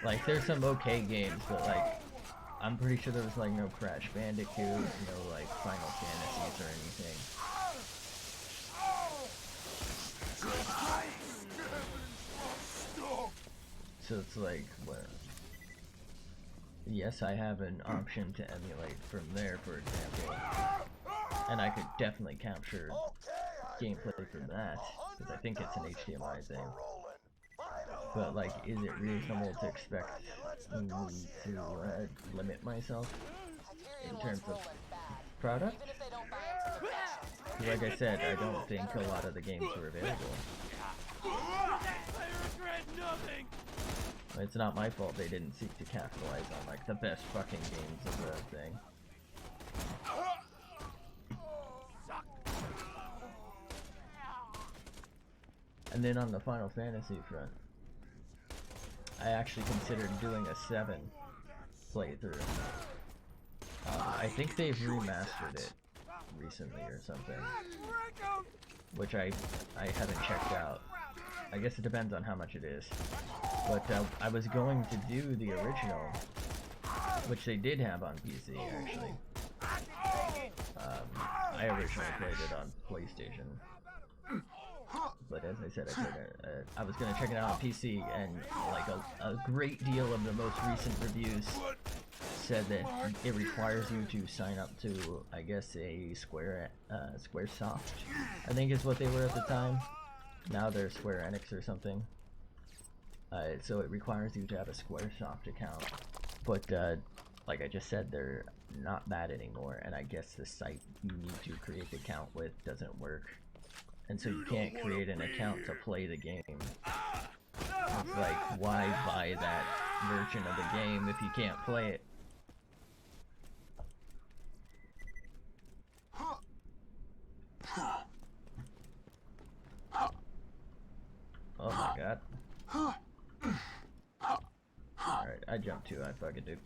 A: Like there's some okay games, but like I'm pretty sure there was like no Crash Bandicoot, no like Final Fantasies or anything. So it's like, well, yes, I have an option to emulate from there, for example, and I could definitely capture gameplay from that, because I think it's an HDMI thing. But like, is it reasonable to expect me to limit myself in terms of product? Like I said, I don't think a lot of the games were available. It's not my fault they didn't seek to capitalize on like the best fucking games of the thing. And then on the Final Fantasy front, I actually considered doing a 7 playthrough. I think they've remastered it recently or something, which I haven't checked out. I guess it depends on how much it is. But I was going to do the original, which they did have on PC actually. I originally played it on PlayStation, but as I said, I was going to check it out on PC, and like a great deal of the most recent reviews said that it requires you to sign up to, I guess, a Squaresoft, I think is what they were at the time. Now they're Square Enix or something. So it requires you to have a Squaresoft account. But like I just said, they're not that anymore, and I guess the site you need to create the account with doesn't work. And so you can't create an account to play the game. It's like, why buy that version of the game if you can't play it? Oh my god. Alright, I jumped too, I fucking do.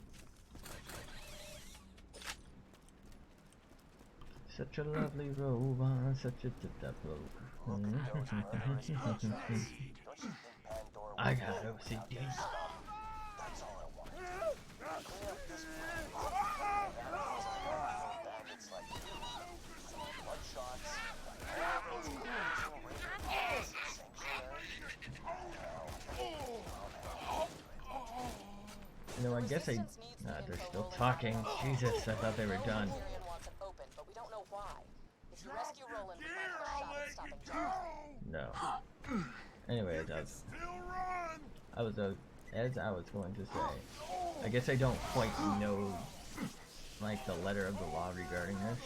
A: Such a lovely robot, such a I got OCD. You know, I guess they're still talking. Jesus, I thought they were done. No. Anyways, as I was going to say, I guess I don't quite know, like, the letter of the law regarding this.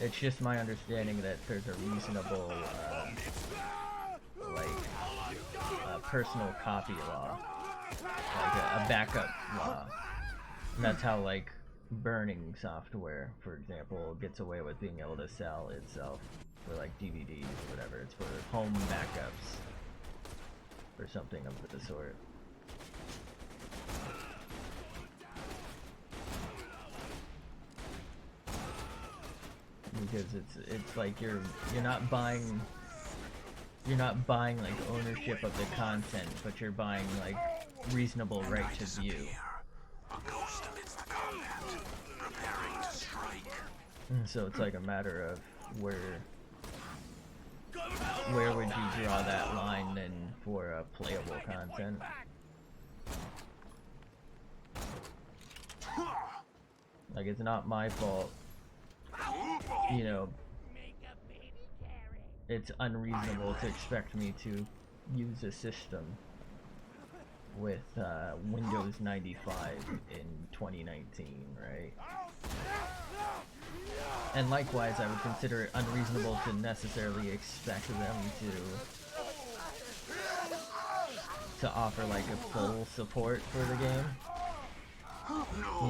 A: It's just my understanding that there's a reasonable, personal copy law, like a backup law. And that's how, like, burning software, for example, gets away with being able to sell itself for, like, DVDs or whatever. It's for home backups or something of the sort. Because it's like you're not buying like ownership of the content, but you're buying like reasonable right to view. And so it's like a matter of where would you draw that line then for playable content? Like, it's not my fault, you know, it's unreasonable to expect me to use a system with Windows 95 in 2019, right? And likewise, I would consider it unreasonable to necessarily expect them to offer like a full support for the game.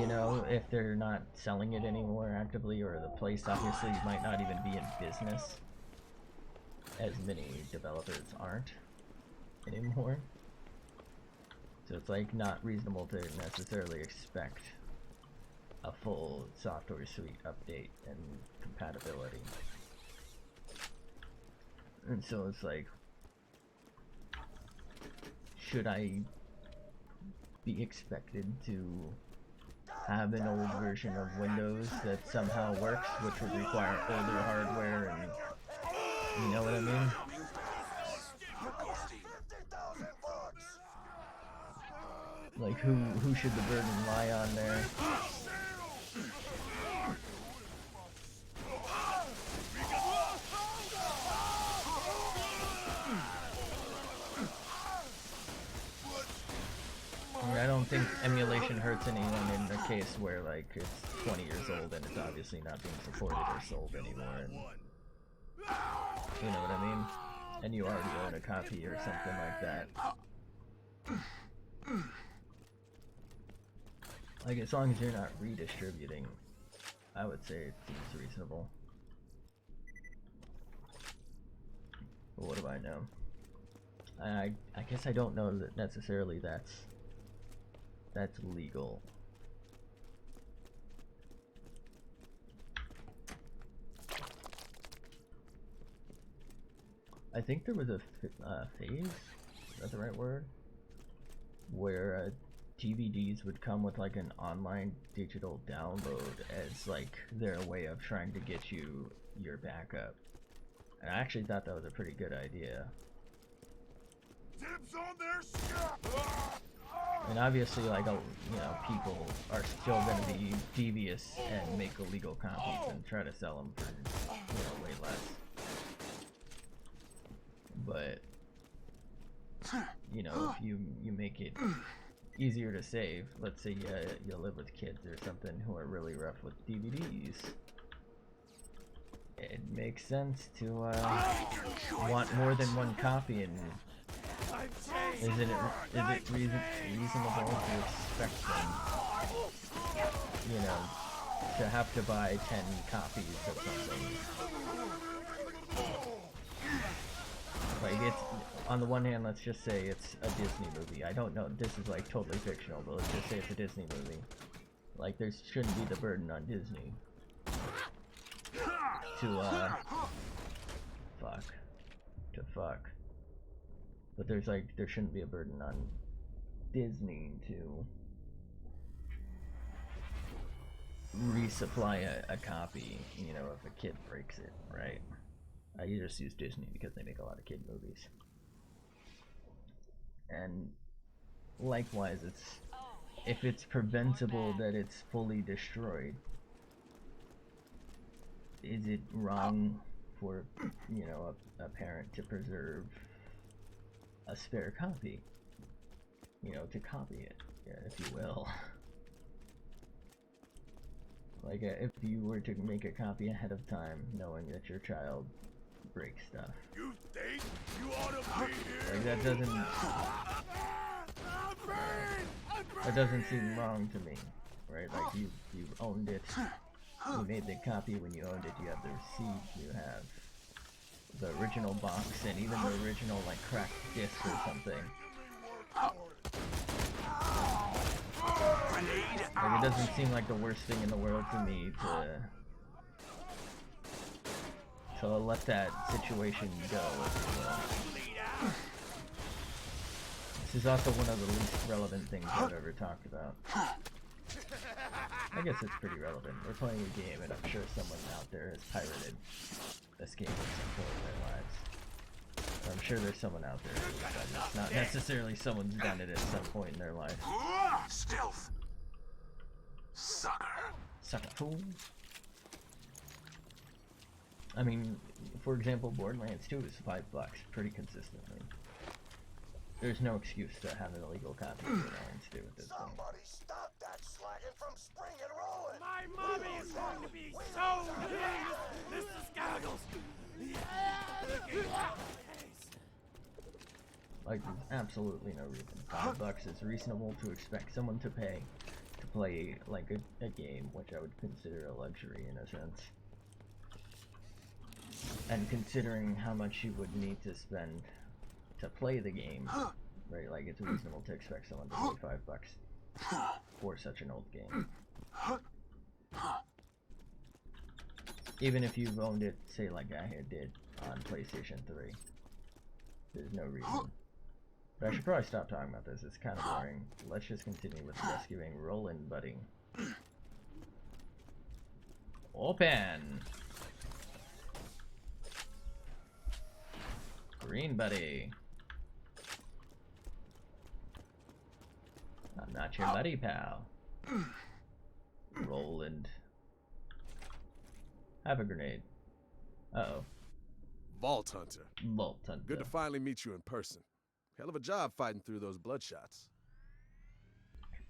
A: You know, if they're not selling it anymore actively, or the place obviously might not even be in business, as many developers aren't anymore. So it's like not reasonable to necessarily expect a full software suite update and compatibility. And so it's like, should I be expected to have an old version of Windows that somehow works, which would require older hardware, and you know what I mean? Like, who should the burden lie on there? I don't think emulation hurts anyone in the case where, like, it's 20 years old and it's obviously not being supported or sold anymore, and you know what I mean? And you already own a copy or something like that. Like, as long as you're not redistributing, I would say it seems reasonable. But what do I know? I guess I don't know that necessarily that's legal. I think there was a phase, is that the right word? Where DVDs would come with like an online digital download as like their way of trying to get you your backup. And I actually thought that was a pretty good idea.
B: Dibs on their shop.
A: And obviously, like, people are still going to be devious and make illegal copies and try to sell them for, way less. But, if you make it easier to save, let's say you live with kids or something who are really rough with DVDs, it makes sense to want more than one copy. And is it reasonable to expect them, to have to buy 10 copies of something? Like, it's, on the one hand, let's just say it's a Disney movie. I don't know, this is like totally fictional, but let's just say it's a Disney movie. Like, there shouldn't be the burden on Disney to, fuck. But there shouldn't be a burden on Disney to resupply a copy, if a kid breaks it, right? I just use Disney because they make a lot of kid movies. And likewise, if it's preventable that it's fully destroyed, is it wrong for, a parent to preserve a spare copy? To copy it, if you will. Like, if you were to make a copy ahead of time, knowing that your child breaks stuff.
B: You think you ought to be here?
A: Like, that doesn't seem wrong to me, right? Like, you owned it, you made the copy when you owned it, you have the receipt, you have the original box, and even the original, like, cracked disc or something. Like, it doesn't seem like the worst thing in the world to me to let that situation go, if you will. This is also one of the least relevant things I've ever talked about. I guess it's pretty relevant. We're playing a game, and I'm sure someone out there has pirated this game at some point in their lives. I'm sure there's someone out there who's done this. Not necessarily someone's done it at some point in their life.
E: Stealth. Sucker.
A: Sucker fool. I mean, for example, Borderlands 2 is $5 pretty consistently. There's no excuse to have an illegal copy of Borderlands 2 at this point.
H: Somebody stop that slagging from springing rolling!
K: My mommy is going to be so pleased, Mr. Scoggles!
A: Like, there's absolutely no reason. $5 is reasonable to expect someone to pay to play, like, a game, which I would consider a luxury in a sense. And considering how much you would need to spend to play the game, right, like, it's reasonable to expect someone to pay $5 for such an old game. Even if you've owned it, say, like I did on PlayStation 3. There's no reason. But I should probably stop talking about this, it's kind of boring. Let's just continue with rescuing Roland, buddy. Open! Green buddy. I'm not your buddy, pal. Roland. Have a grenade. Uh-oh.
B: Vault Hunter.
A: Vault Hunter.
B: Good to finally meet you in person. Hell of a job fighting through those bloodshots.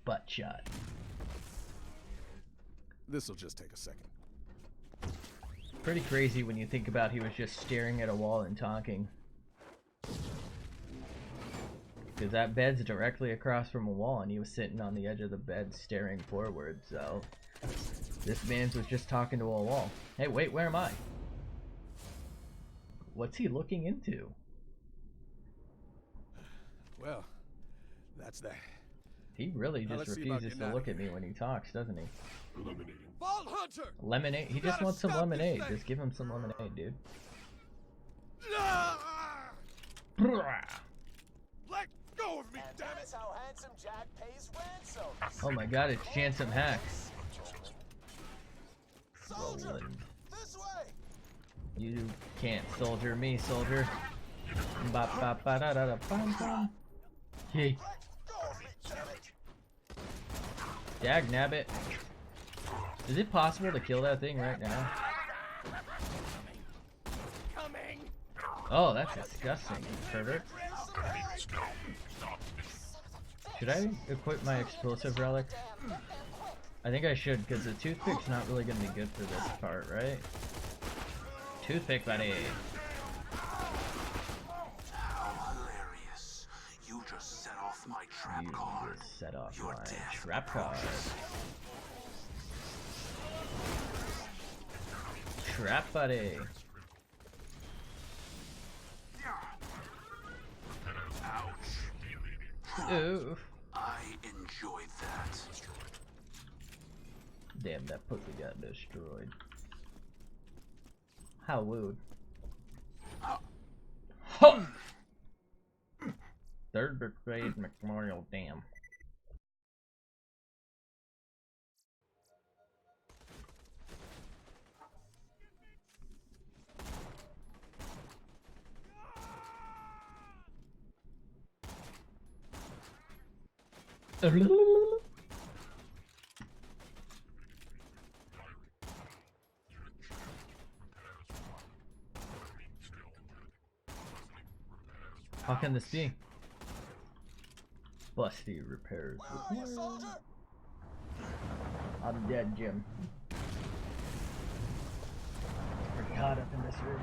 A: Butt shot.
B: This'll just take a second.
A: Pretty crazy when you think about he was just staring at a wall and talking. Because that bed's directly across from a wall and he was sitting on the edge of the bed staring forward, so this man's was just talking to a wall. Hey, wait, where am I? What's he looking into?
B: Well, that's that.
A: He really just refuses to look at me when he talks, doesn't he?
B: Vault Hunter!
A: Lemonade? He just wants some lemonade. Just give him some lemonade, dude.
B: Let go of me, damn it!
H: That's how Handsome Jack pays ransom.
A: Oh my god, it's Jansom Hacks.
H: Soldier, this way!
A: You can't soldier me, soldier. Ba ba ba da da da bum bum. Yay.
H: Let go of me, damn it!
A: Dag nabbit. Is it possible to kill that thing right now? Oh, that's disgusting, you pervert. Should I equip my explosive relic? I think I should, because the toothpick's not really going to be good for this part, right? Toothpick, buddy.
E: How hilarious. You just set off my trap card.
A: Set off
E: Your
A: my
E: death
A: trap card. Trap, buddy.
E: Ouch.
A: Ooh.
E: I enjoyed that.
A: Damn, that pussy got destroyed. How rude. Ho! 3rd grade Memorial Dam. How can this be? Busty repairs. I'm dead, Jim. We're caught up in this room.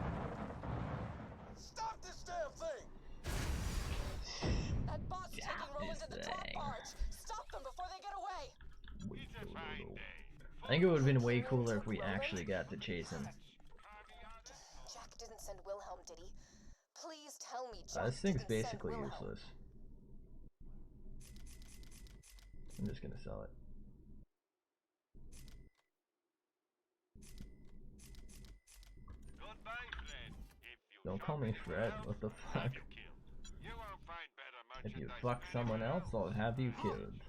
H: Stop this damn thing!
O: That boss taking Roland to the top parts. Stop them before they get away.
A: I think it would have been way cooler if we actually got to chase him.
G: Jack didn't send Wilhelm, did he? Please tell me Jack
A: This thing's
G: didn't send
A: basically
G: Wilhelm.
A: useless. I'm just gonna sell it. Don't call me Fred, what the fuck? If you fuck someone else, I'll have you killed.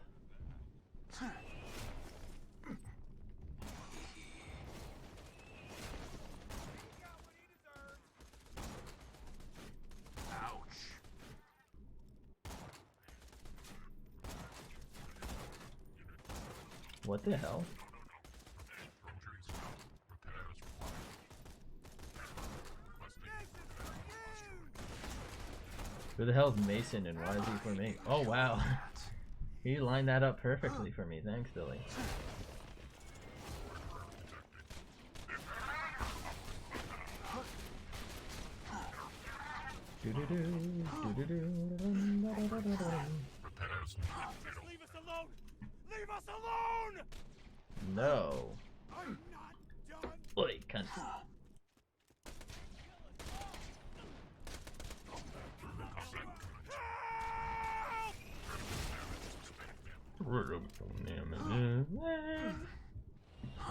A: What the hell? Who the hell is Mason and why is he for me? Oh wow. He lined that up perfectly for me. Thanks, Billy.
J: Leave us alone! Leave us alone!
A: No.
J: I'm not done.
A: Oi, cunt.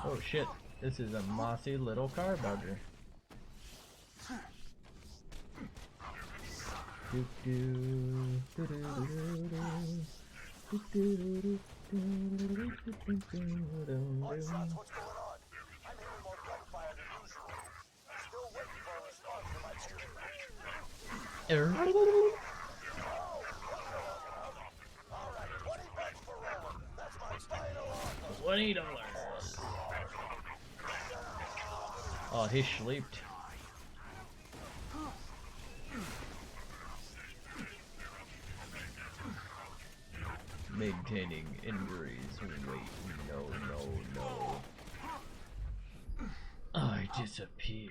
A: Oh shit, this is a mossy little car bugger.
H: What's going on? I'm hearing more gunfire than usual. Still waiting for a response from my team. Alright, 20 bucks for Roland. That's my final offer.
A: $20. Oh, he slept. Maintaining injuries. Wait, no. I disappear.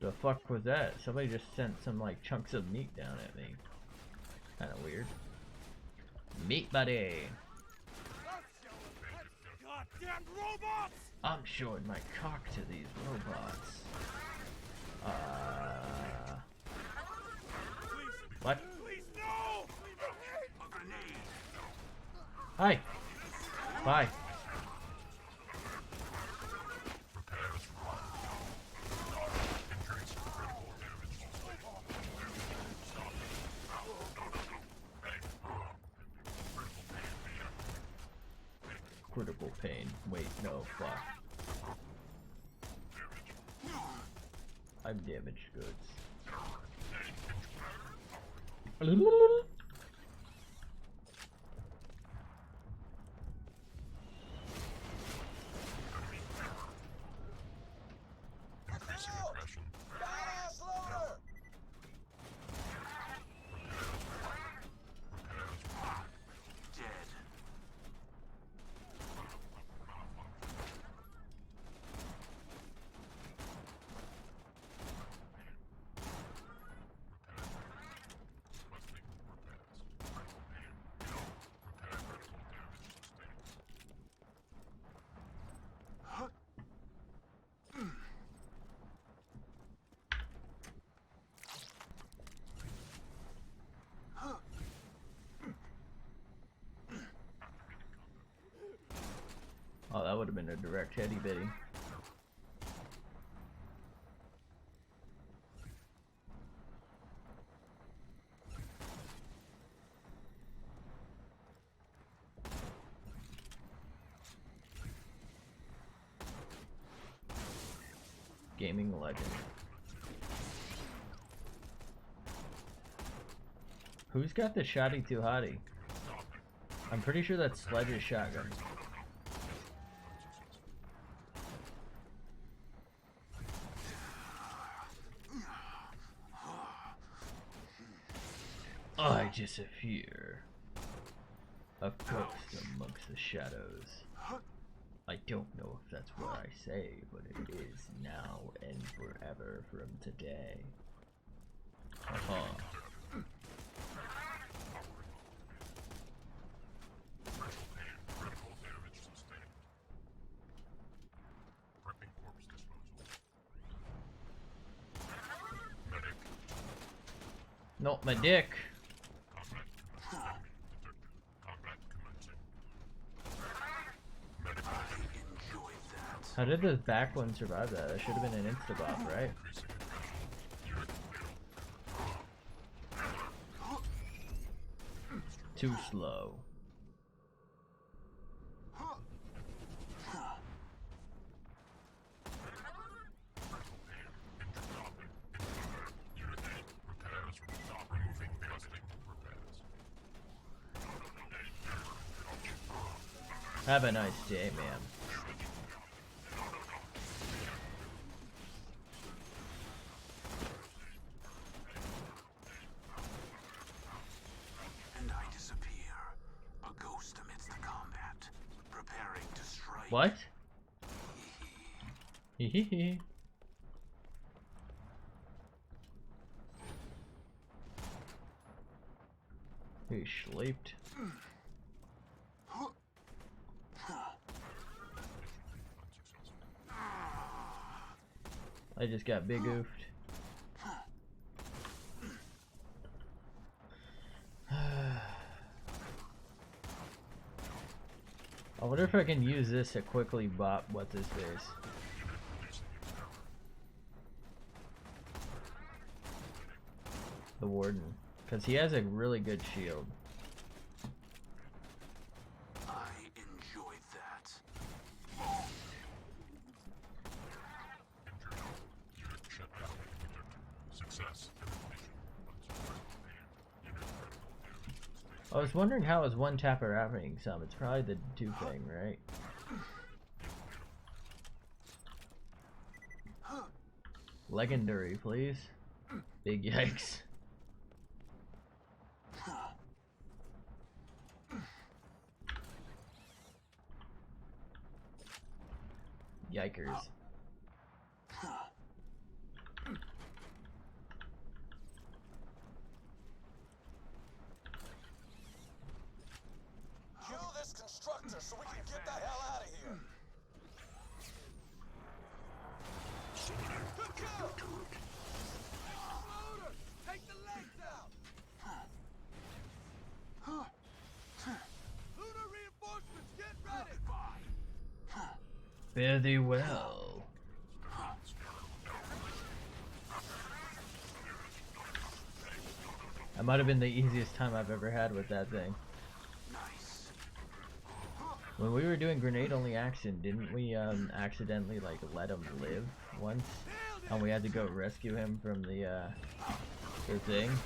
A: The fuck was that? Somebody just sent some like chunks of meat down at me. Kinda weird. Meat buddy!
J: Goddamn robots!
A: I'm showing my cock to these robots. What?
J: Please, no!
A: Hi! Bye. Critical pain. Wait, no, fuck. I'm damaged goods. even a direct heady bitty. Gaming legend. Who's got the shotty too hottie? I'm pretty sure that's Sledge's shotgun. I disappear. A ghost amongst the shadows. I don't know if that's what I say, but it is now and forever from today. Not my dick. How did the back one survive that? That should have been an insta-bop, right? Too slow. Have a nice day, man.
E: And I disappear, a ghost amidst the combat, preparing to strike.
A: What? Hehehe. He slept. I just got big oofed. I wonder if I can use this to quickly bop what's his face. The warden, because he has a really good shield.
E: I enjoyed that.
B: Success.
A: I was wondering how is one tapper happening some. It's probably the two thing, right? Legendary, please. Big yikes. Yikers.
H: Kill this constructor so we can get the hell out of here. Good kill. Loader, take the legs out. Lunar reinforcements, get ready.
A: Fare thee well. That might have been the easiest time I've ever had with that thing. When we were doing grenade only action, didn't we accidentally like let him live once? And we had to go rescue him from the thing?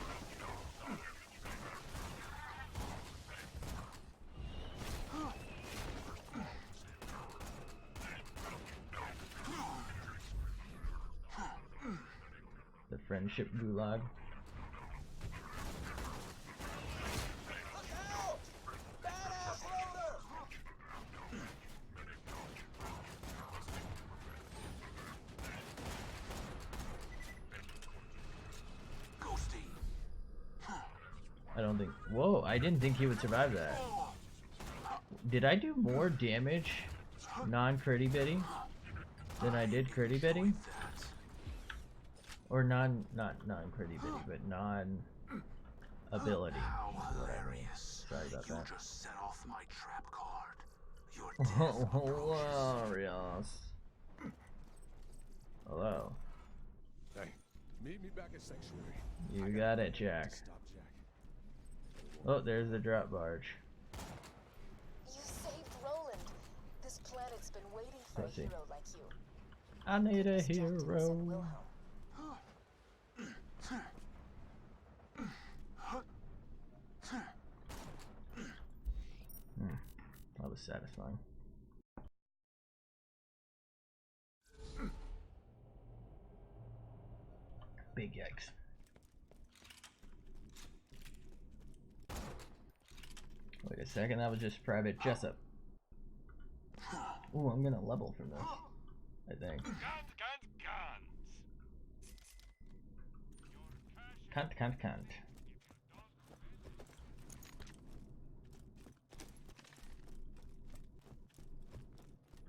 A: The friendship gulag. I don't think. Whoa, I didn't think he would survive that. Did I do more damage non-critty bitty than I did critty bitty? Or not non-critty bitty, but non-ability.
E: How hilarious.
A: Sorry about that.
E: You just set off my trap card. Your death approaches.
A: Glorious. Hello.
B: Hey, meet me back at Sanctuary.
A: You got it, Jack.
B: Stop Jack.
A: Oh, there's the drop barge.
G: You saved Roland. This planet's been waiting for
A: Let's
G: a
A: see.
G: hero like you.
A: I need a
G: Distract and
A: hero.
G: send Wilhelm.
A: That was satisfying. Big yikes. Wait a second, that was just Private Jessup. Ooh, I'm gonna level from this, I think. Can't.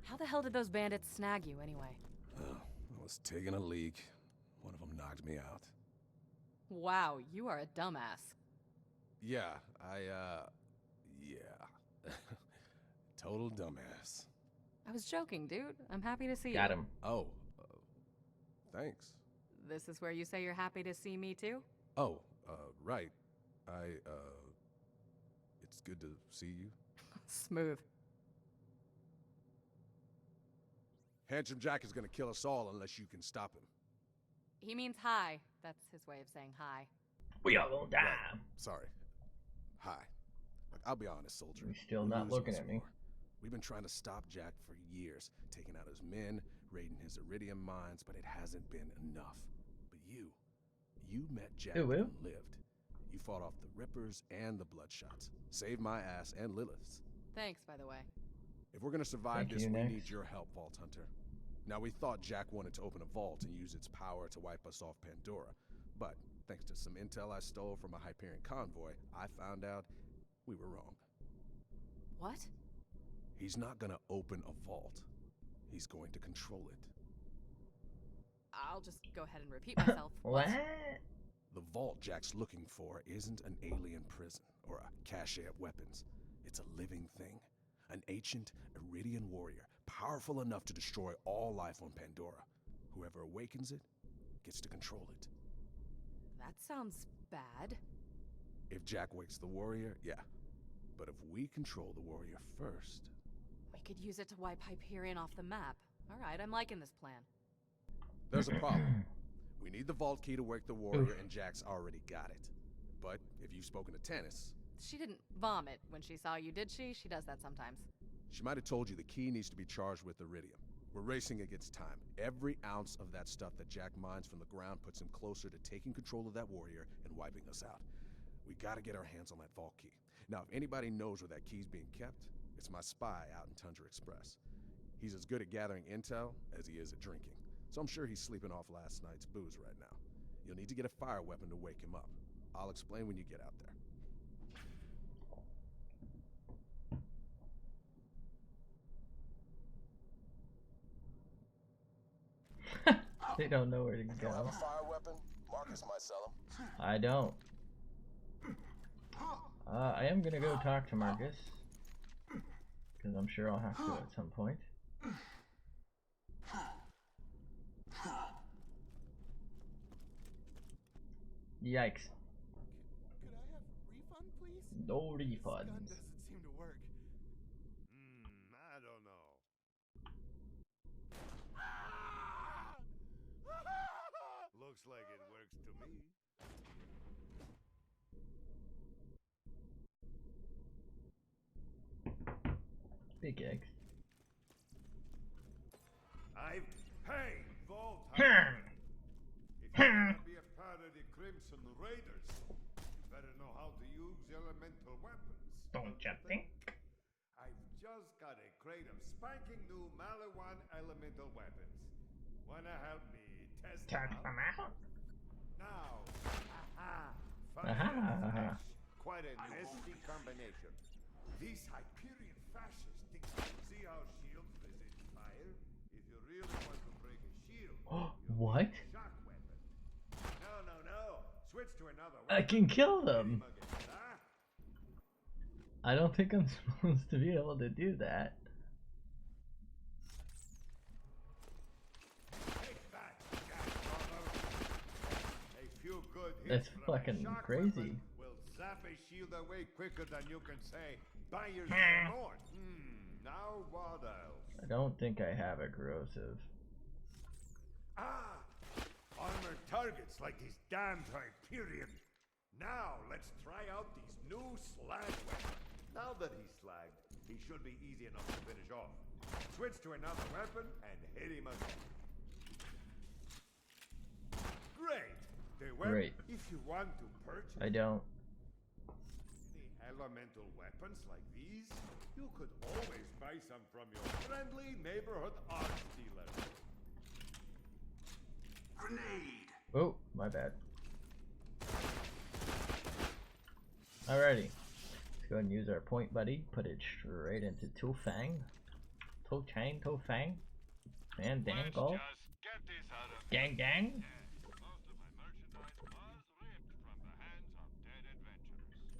N: How the hell did those bandits snag you anyway?
B: I was taking a leak. One of them knocked me out.
N: Wow, you are a dumbass.
B: Yeah, yeah. Total dumbass.
N: I was joking, dude. I'm happy to see you.
A: Got him.
B: Oh, thanks.
N: This is where you say you're happy to see me too?
B: Oh, right. It's good to see you.
N: Smooth.
B: Handsome Jack is gonna kill us all unless you can stop him.
N: He means hi. That's his way of saying hi.
A: We all gonna die.
B: Right. Sorry. Hi. Look, I'll be honest, soldier.
A: You're still
B: We
A: not
B: lose
A: looking
B: once
A: at me.
B: more. We've been trying to stop Jack for years, taking out his men, raiding his iridium mines, but it hasn't been enough. But you met Jack
A: Ooh,
B: and lived. You fought off the Rippers and the Bloodshots, saved my ass and Lilith's.
N: Thanks, by the way.
B: If we're gonna survive
A: Thank
B: this,
A: you,
B: we
A: next.
B: need your help, Vault Hunter. Now, we thought Jack wanted to open a vault and use its power to wipe us off Pandora, but thanks to some intel I stole from a Hyperion convoy, I found out we were wrong.
N: What?
B: He's not gonna open a vault. He's going to control it.
N: I'll just go ahead and repeat myself.
A: What?
B: The vault Jack's looking for isn't an alien prison or a cache of weapons. It's a living thing. An ancient Iridian warrior, powerful enough to destroy all life on Pandora. Whoever awakens it gets to control it.
N: That sounds bad.
B: If Jack wakes the warrior, yeah. But if we control the warrior first...
N: We could use it to wipe Hyperion off the map. Alright, I'm liking this plan.
B: There's a problem. We need the vault key to wake the warrior, and Jack's already got it. But if you've spoken to Tannis...
N: She didn't vomit when she saw you, did she? She does that sometimes.
B: She might have told you the key needs to be charged with iridium. We're racing against time. Every ounce of that stuff that Jack mines from the ground puts him closer to taking control of that warrior and wiping us out. We gotta get our hands on that vault key. Now, if anybody knows where that key's being kept, it's my spy out in Tundra Express. He's as good at gathering intel as he is at drinking, so I'm sure he's sleeping off last night's booze right now. You'll need to get a fire weapon to wake him up. I'll explain when you get out there.
A: They don't know where to
P: You don't have
A: go.
P: a fire weapon? Marcus might sell them.
A: I don't. I am gonna go talk to Marcus, because I'm sure I'll have to at some point. Yikes.
Q: Could I have a refund, please?
A: No
Q: This gun
A: refunds.
Q: doesn't seem to work.
B: I don't know.
C: Looks like it works to me.
A: Big eggs.
C: I've paid Vault Hunter. If you want to be a part of the Crimson Raiders, you better know how to use elemental weapons.
A: Don't you think?
C: I've just got a crate of spanking new Malawan elemental weapons. Wanna help me test
A: Test
C: them
A: them out?
C: Now,
A: Aha.
C: quite a nasty combination. These Hyperion fascists think see how shields resist fire? If you really want to break a shield,
A: What?
C: shock weapon. No. Switch to another
A: I
C: weapon.
A: can kill them.
C: Huh?
A: I don't think I'm supposed to be able to do that.
C: good
A: That's
C: hits from a
A: fucking
C: shock
A: crazy.
C: weapon will zap a shield away quicker than you can say, buy yourself more. Now what else?
A: I don't think I have a corrosive.
C: Ah! Armored targets like these damned Hyperion. Now let's try out these new slag weapons. Now that he's slagged, he should be easy enough to finish off. Switch to another weapon and hit him again. Great!
A: Great.
C: If you want to purchase
A: I don't.
C: any elemental weapons like these, you could always buy some from your friendly neighborhood arms dealer.
E: Grenade!
A: Oh, my bad. Alrighty. Let's go ahead and use our point buddy. Put it straight into To Fang. To Chang, To Fang. And dang golf. Gang gang.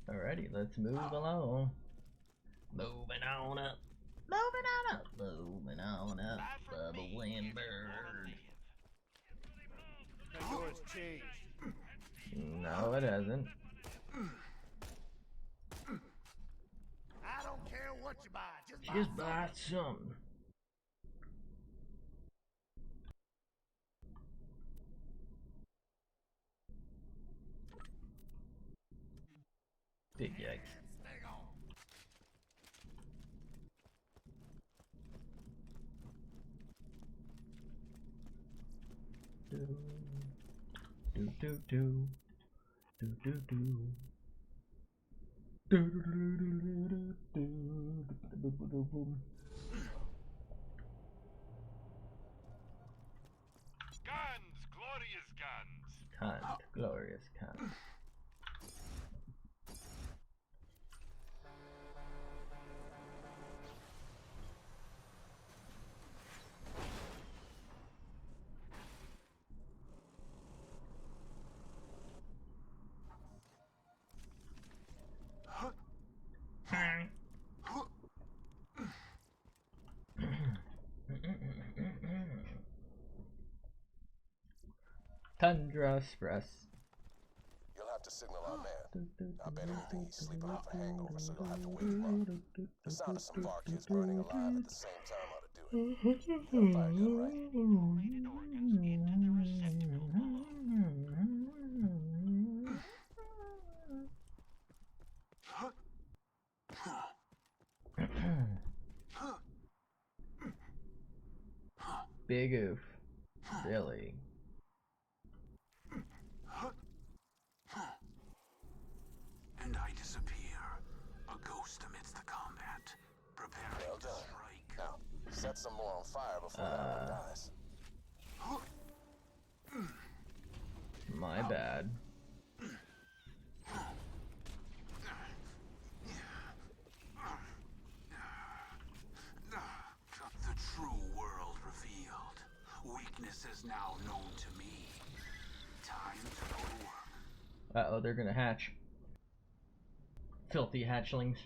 A: Alrighty, let's move along. Moving on up. Moving on up. Moving on up. Bubbling bird.
J: Has yours changed?
A: No, it hasn't.
K: I don't care what you buy,
A: Just buy something. Big yikes. Do do do do do do do.
L: Guns, glorious guns.
A: Kant, glorious Kant. Tundra Express.
P: You'll have to signal our man. I bet anything he's sleeping off a hangover, so you'll have to wake him up. The sound of some bar kids burning alive at the same time ought to do it. You got a fire gun, right?
A: Big oof. Really?
E: And I disappear, a ghost amidst the combat, preparing
P: Well
E: to
P: done.
E: strike.
P: Now, set some more on fire before that one dies.
A: My bad.
E: The true world revealed. Weakness is now known to me. Time to go to work.
A: Uh-oh, they're gonna hatch. Filthy hatchlings.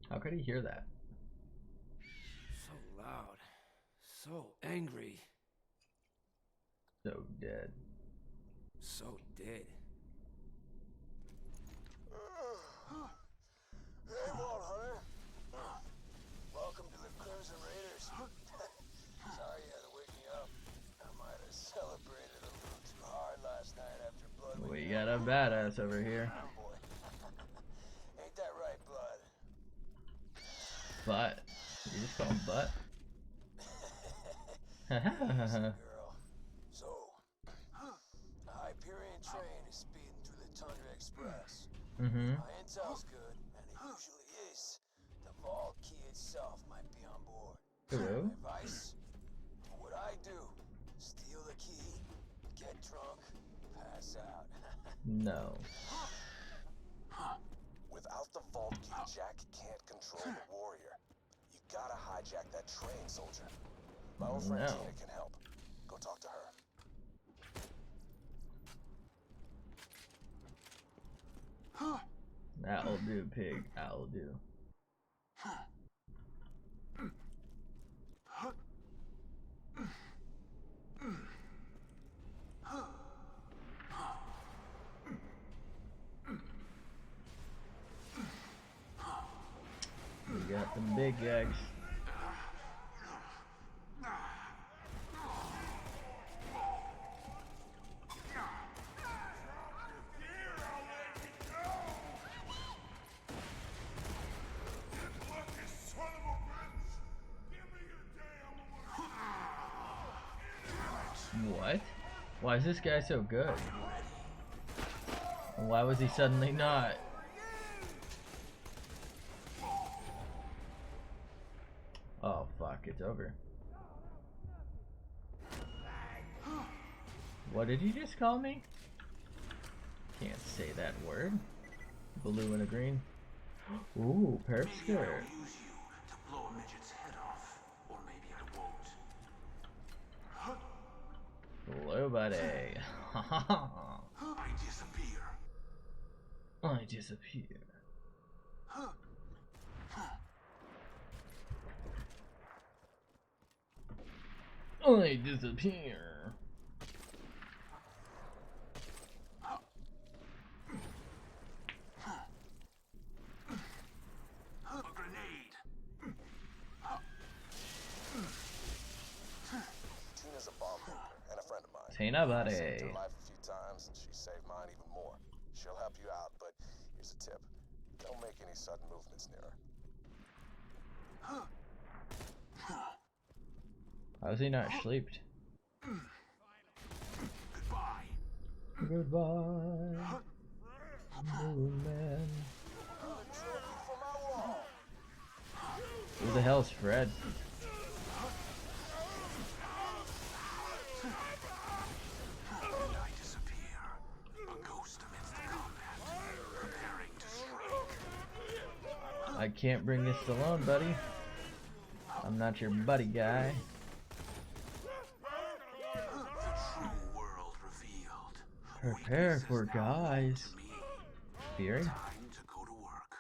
A: How could he hear that?
D: So loud. So angry.
A: So dead.
D: So dead.
H: Hey, Walt Hunter. Welcome to the Crimson Raiders. Sorry you had to wake me up. I might have celebrated a little too hard last night after Blood.
A: We got a badass over here.
H: Boy. Ain't that right, Blood?
A: Butt. You just call him butt?
H: Girl. So, a Hyperion train is speeding through the Tundra Express.
A: Mm-hmm.
H: My intel's good, and it usually is. The vault key itself might be on board.
A: Hello?
H: My advice? Do what I do. Steal the key, get drunk, pass out.
A: No.
P: Without the vault key, Jack can't control the warrior. You gotta hijack that train, soldier. My old friend
A: No.
P: Tina can help. Go talk to her.
A: That'll do, pig. That'll do. We got the big eggs. What? Why is this guy so good? And why was he suddenly not? Oh fuck, it's over. What did you just call me? Can't say that word. Blue and a green. Ooh, perp skirt.
E: Use you to blow a midget's head off, or maybe I won't.
A: Hello, buddy.
E: I disappear.
A: I disappear. I disappear.
E: A grenade.
P: Tina's a bomb maker and a friend of mine.
A: Tina,
P: I've
A: buddy.
P: saved her life a few times, and she saved mine even more. She'll help you out, but here's a tip: don't make any sudden movements near her.
A: How's he not sleeped?
E: Goodbye.
A: Goodbye, Moon Man. Who the hell's Fred?
E: I disappear. A ghost amidst the combat, preparing to strike.
A: I can't bring this alone, buddy. I'm not your buddy guy.
E: The true world revealed.
A: Prepare for guys. Fury?
E: Time to go to work.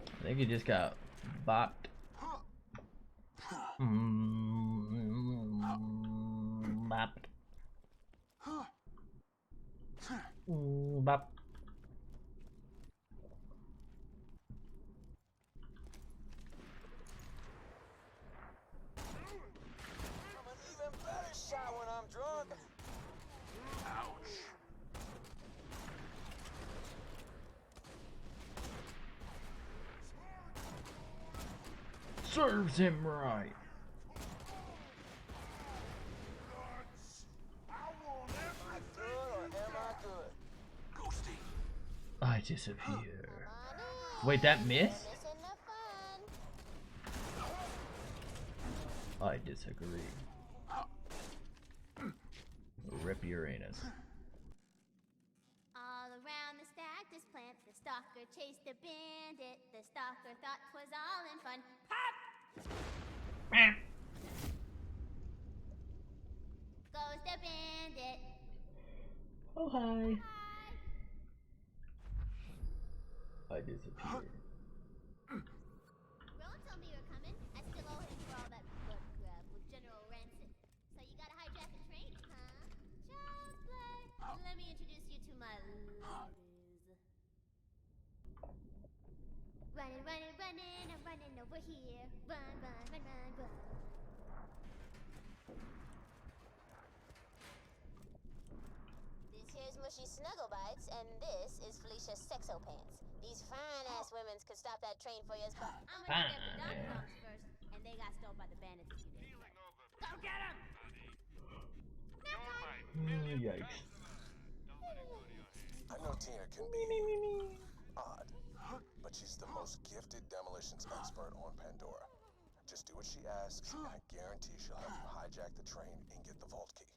A: I think he just got bopped. Bopped. Bop.
H: I'm an even better shot when I'm drunk.
E: Ouch.
A: Serves him right. I disappear. Wait, that missed? I disagree. Rip Uranus.
O: All around the stack there's plants. The stalker chased the bandit. The stalker thought 'twas all in fun. Pop! Goes the bandit.
A: Oh, hi. I disappear.
O: Rowan told me you were coming. I still owe him for all that book grab with General Rancid. So you gotta hijack the train, huh? Child's play. Let me introduce you to my ladies. Running, running, running, I'm running over here. Run, run, run, run, run. This here's Mushy Snuggle Bites, and this is Felicia Sexo Pants. These fine-ass women's could stop that train for you, but I'm gonna get the dog dogs first, and they got stolen by the bandits a few days ago. Go get them!
A: Yikes.
P: I know Tina can be odd, but she's the most gifted demolitions expert on Pandora. Just do what she asks, and I guarantee she'll help you hijack the train and get the vault key.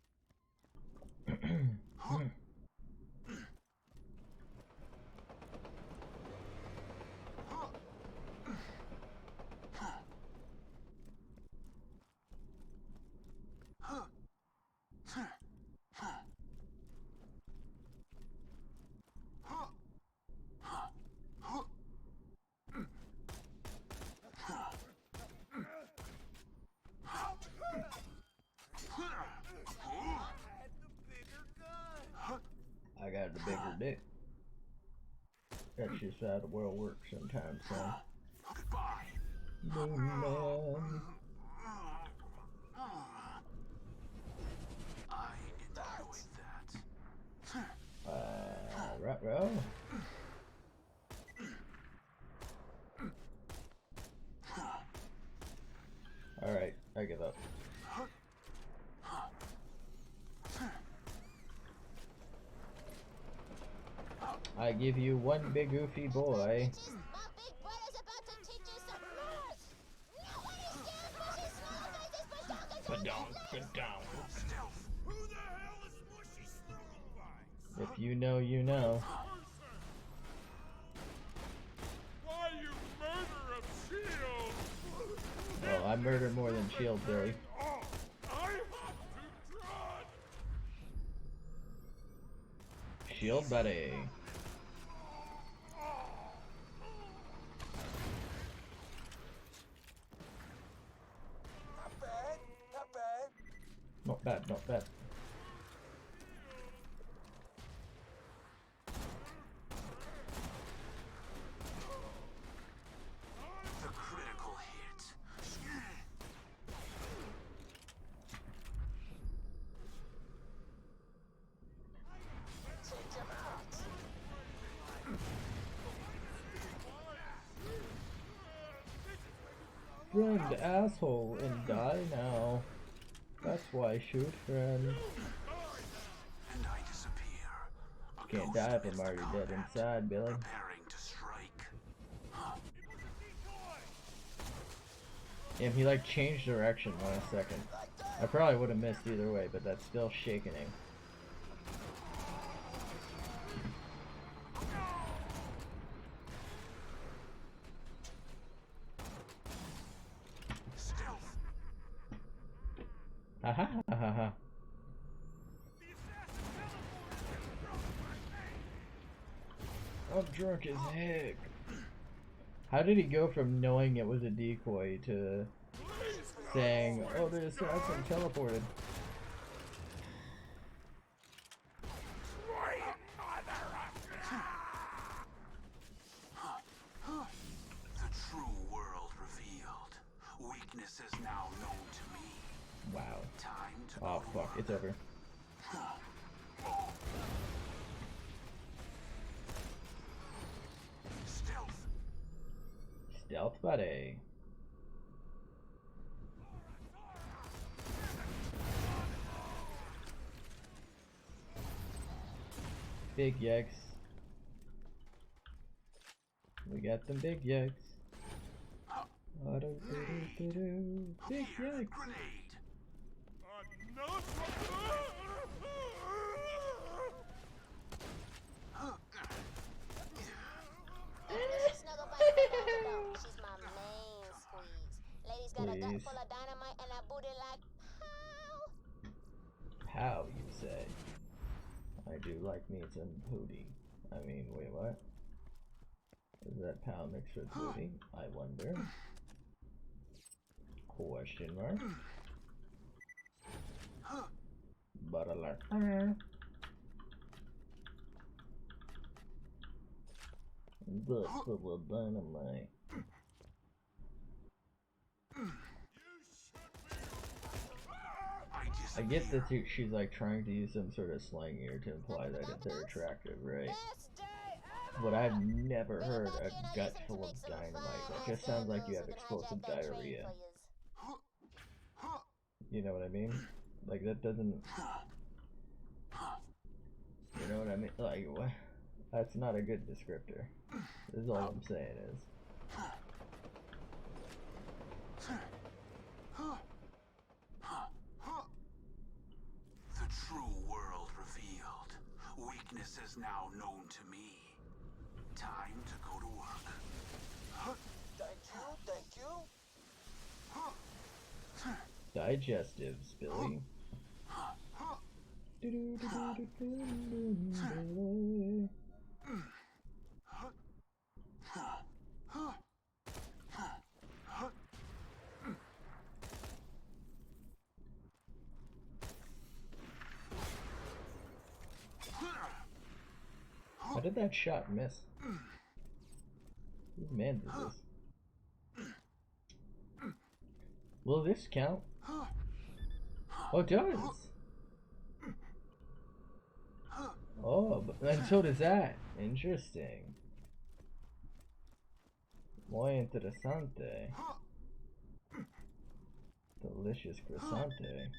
A: just how the world works sometimes, son.
E: Goodbye.
A: Moon man.
E: I enjoyed that.
A: Right, bro. Alright, I give up. I give you one big goofy boy. If you know, you know.
B: Why you murder of S.H.I.E.L.D.?
A: Well, I murder more than S.H.I.E.L.D., Billy.
B: I have to trot.
A: S.H.I.E.L.D. buddy.
H: Not bad, not bad.
A: Not bad, not bad.
E: The critical hit.
H: Take him out.
A: Friend, asshole, and die now. That's why shoot friend.
E: And I disappear.
A: Can't die if I'm already dead inside, Billy.
E: Preparing to strike.
A: Damn, he like changed direction last second. I probably would have missed either way, but that's still shaking him. Ha ha ha ha ha. I'm drunk as heck. How did he go from knowing it was a decoy to saying, oh, the assassin teleported?
E: The true world revealed. Weakness is now known to me.
A: Wow.
E: Time to
A: Oh fuck, it's over.
E: Stealth.
A: Stealth buddy. Big yikes. We got them big yikes. Big yikes.
O: She's my main squeeze. Lady's got a gut full of dynamite and a booty like
A: How, you say? I do like me some booty. I mean, wait, what? Is that pow mixed with booty? I wonder. Question mark. But alert. That's full of dynamite. I get that she's like trying to use some sort of slang here to imply that they're attractive, right? But I've never heard a gut full of dynamite. That just sounds like you have explosive diarrhea. You know what I mean? Like that doesn't... You know what I mean? Like what? That's not a good descriptor. This is all I'm saying is.
E: The true world revealed. Weakness is now known to me. Time to go to work.
H: Thank you.
A: Digestives, Billy. How did that shot miss? commands is this? Will this count? Oh, it does! Oh, and so does that. Interesting. Muy interesante. Delicious croissante.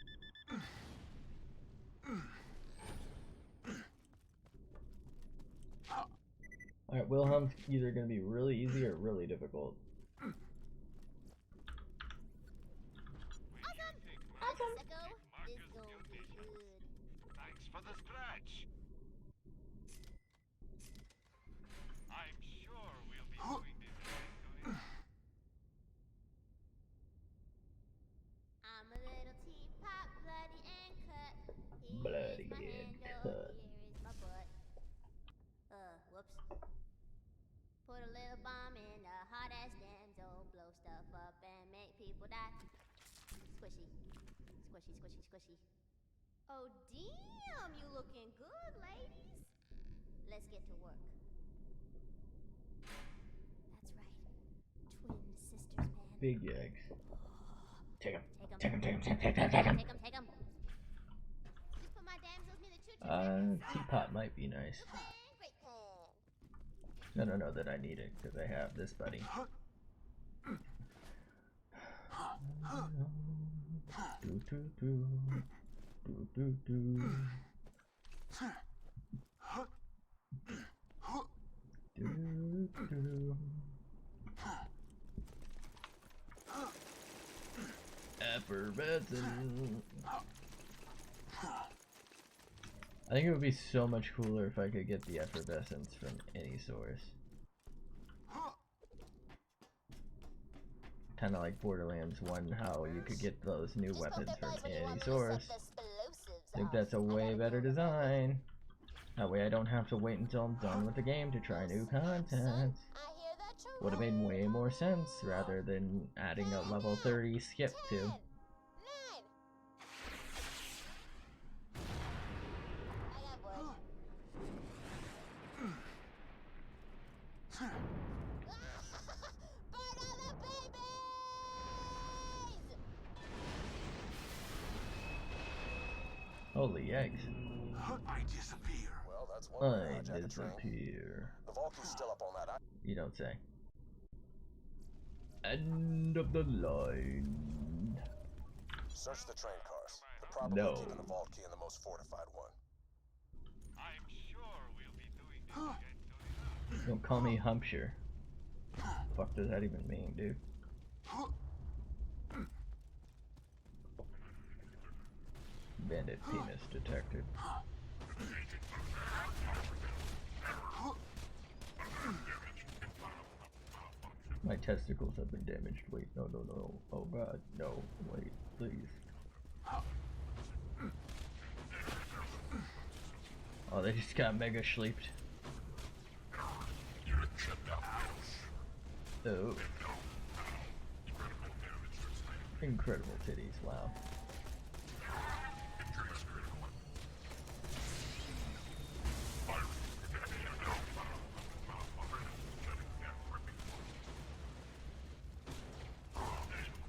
A: Alright, Wilhelm's either gonna be really easy or really difficult.
O: Awesome! This gonna be good.
C: Thanks for the stretch. I'm sure we'll be doing this again soon.
O: I'm a little teapot, bloody and cut.
A: Bloody
O: Here's my
A: and
O: handle,
A: cut.
O: here is my butt. Whoops. Put a little bomb in a hot ass damsel, blow stuff up and make people die. Squishy. Squishy, squishy, squishy. Oh damn, you looking good, ladies. Let's get to work. That's right. Twin sisters, man.
A: Big eggs. Take him.
O: Take him.
A: Take him. Take him. Take him.
O: Take him. Just put my damsels near the choo-choo.
A: Teapot might be nice.
O: Great plan.
A: I don't know that I need it because I have this buddy. Do do do. Do do do. Do do. Effervescent. I think it would be so much cooler if I could get the effervescence from any source. Kind of like Borderlands 1, how you could get those new weapons from any source. I think that's a way better design. That way I don't have to wait until I'm done with the game to try new content. Would have made way more sense rather than adding a level 30 skip to. Holy eggs.
P: I disappear. Well, that's one way to hijack a train.
A: Disappear.
P: The Valkyrie's still up on that.
A: You don't say. End of the line.
P: Search the train cars. They're probably keeping the vault key in the most fortified one.
C: I'm sure we'll be doing this again soon.
A: Don't call me Hampshire. Fuck does that even mean, dude? Bandit penis detected. My testicles have been damaged. Wait, no, no, no. Oh god, no. Wait, please. Oh, they just got mega sleeped. Oh. Incredible titties, wow.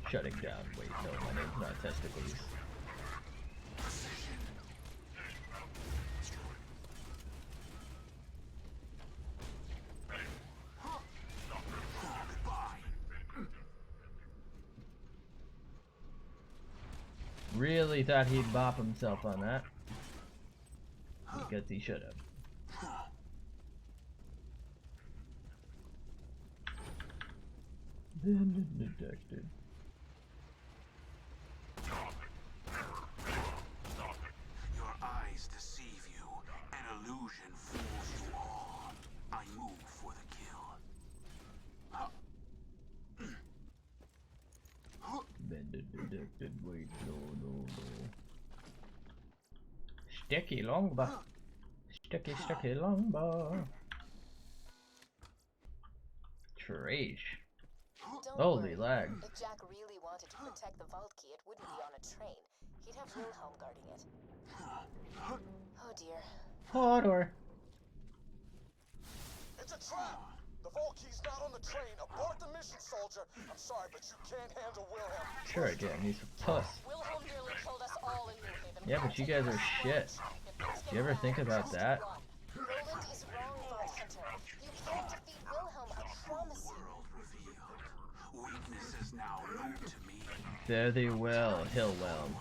A: Shutting down. Wait, no, my name's not Testicles. Really thought he'd bop himself on that. Because he should have. Then detected.
E: Your eyes deceive you. An illusion fools you all. I move for the kill.
A: Bandit detected. Wait, no, no, no. Sticky longbow. Sticky longbow. Trash. Holy lag.
G: If Jack really wanted to protect the vault key, it wouldn't be on a train. He'd have Wilhelm guarding it. Oh dear.
A: Hodor.
P: It's a trap! The The Volkey's not on the train. Abort the mission, soldier. I'm sorry, but you can't handle Wilhelm.
A: Sure I can. He's a puss.
G: Wilhelm nearly killed us all in New Haven.
A: Yeah, but you guys are shit. Do you ever think about that?
G: Roland is wrong, Vault Hunter. You can't defeat Wilhelm, I promise you.
E: Weakness is now known to me.
A: Fare thee well, Hillwhelm.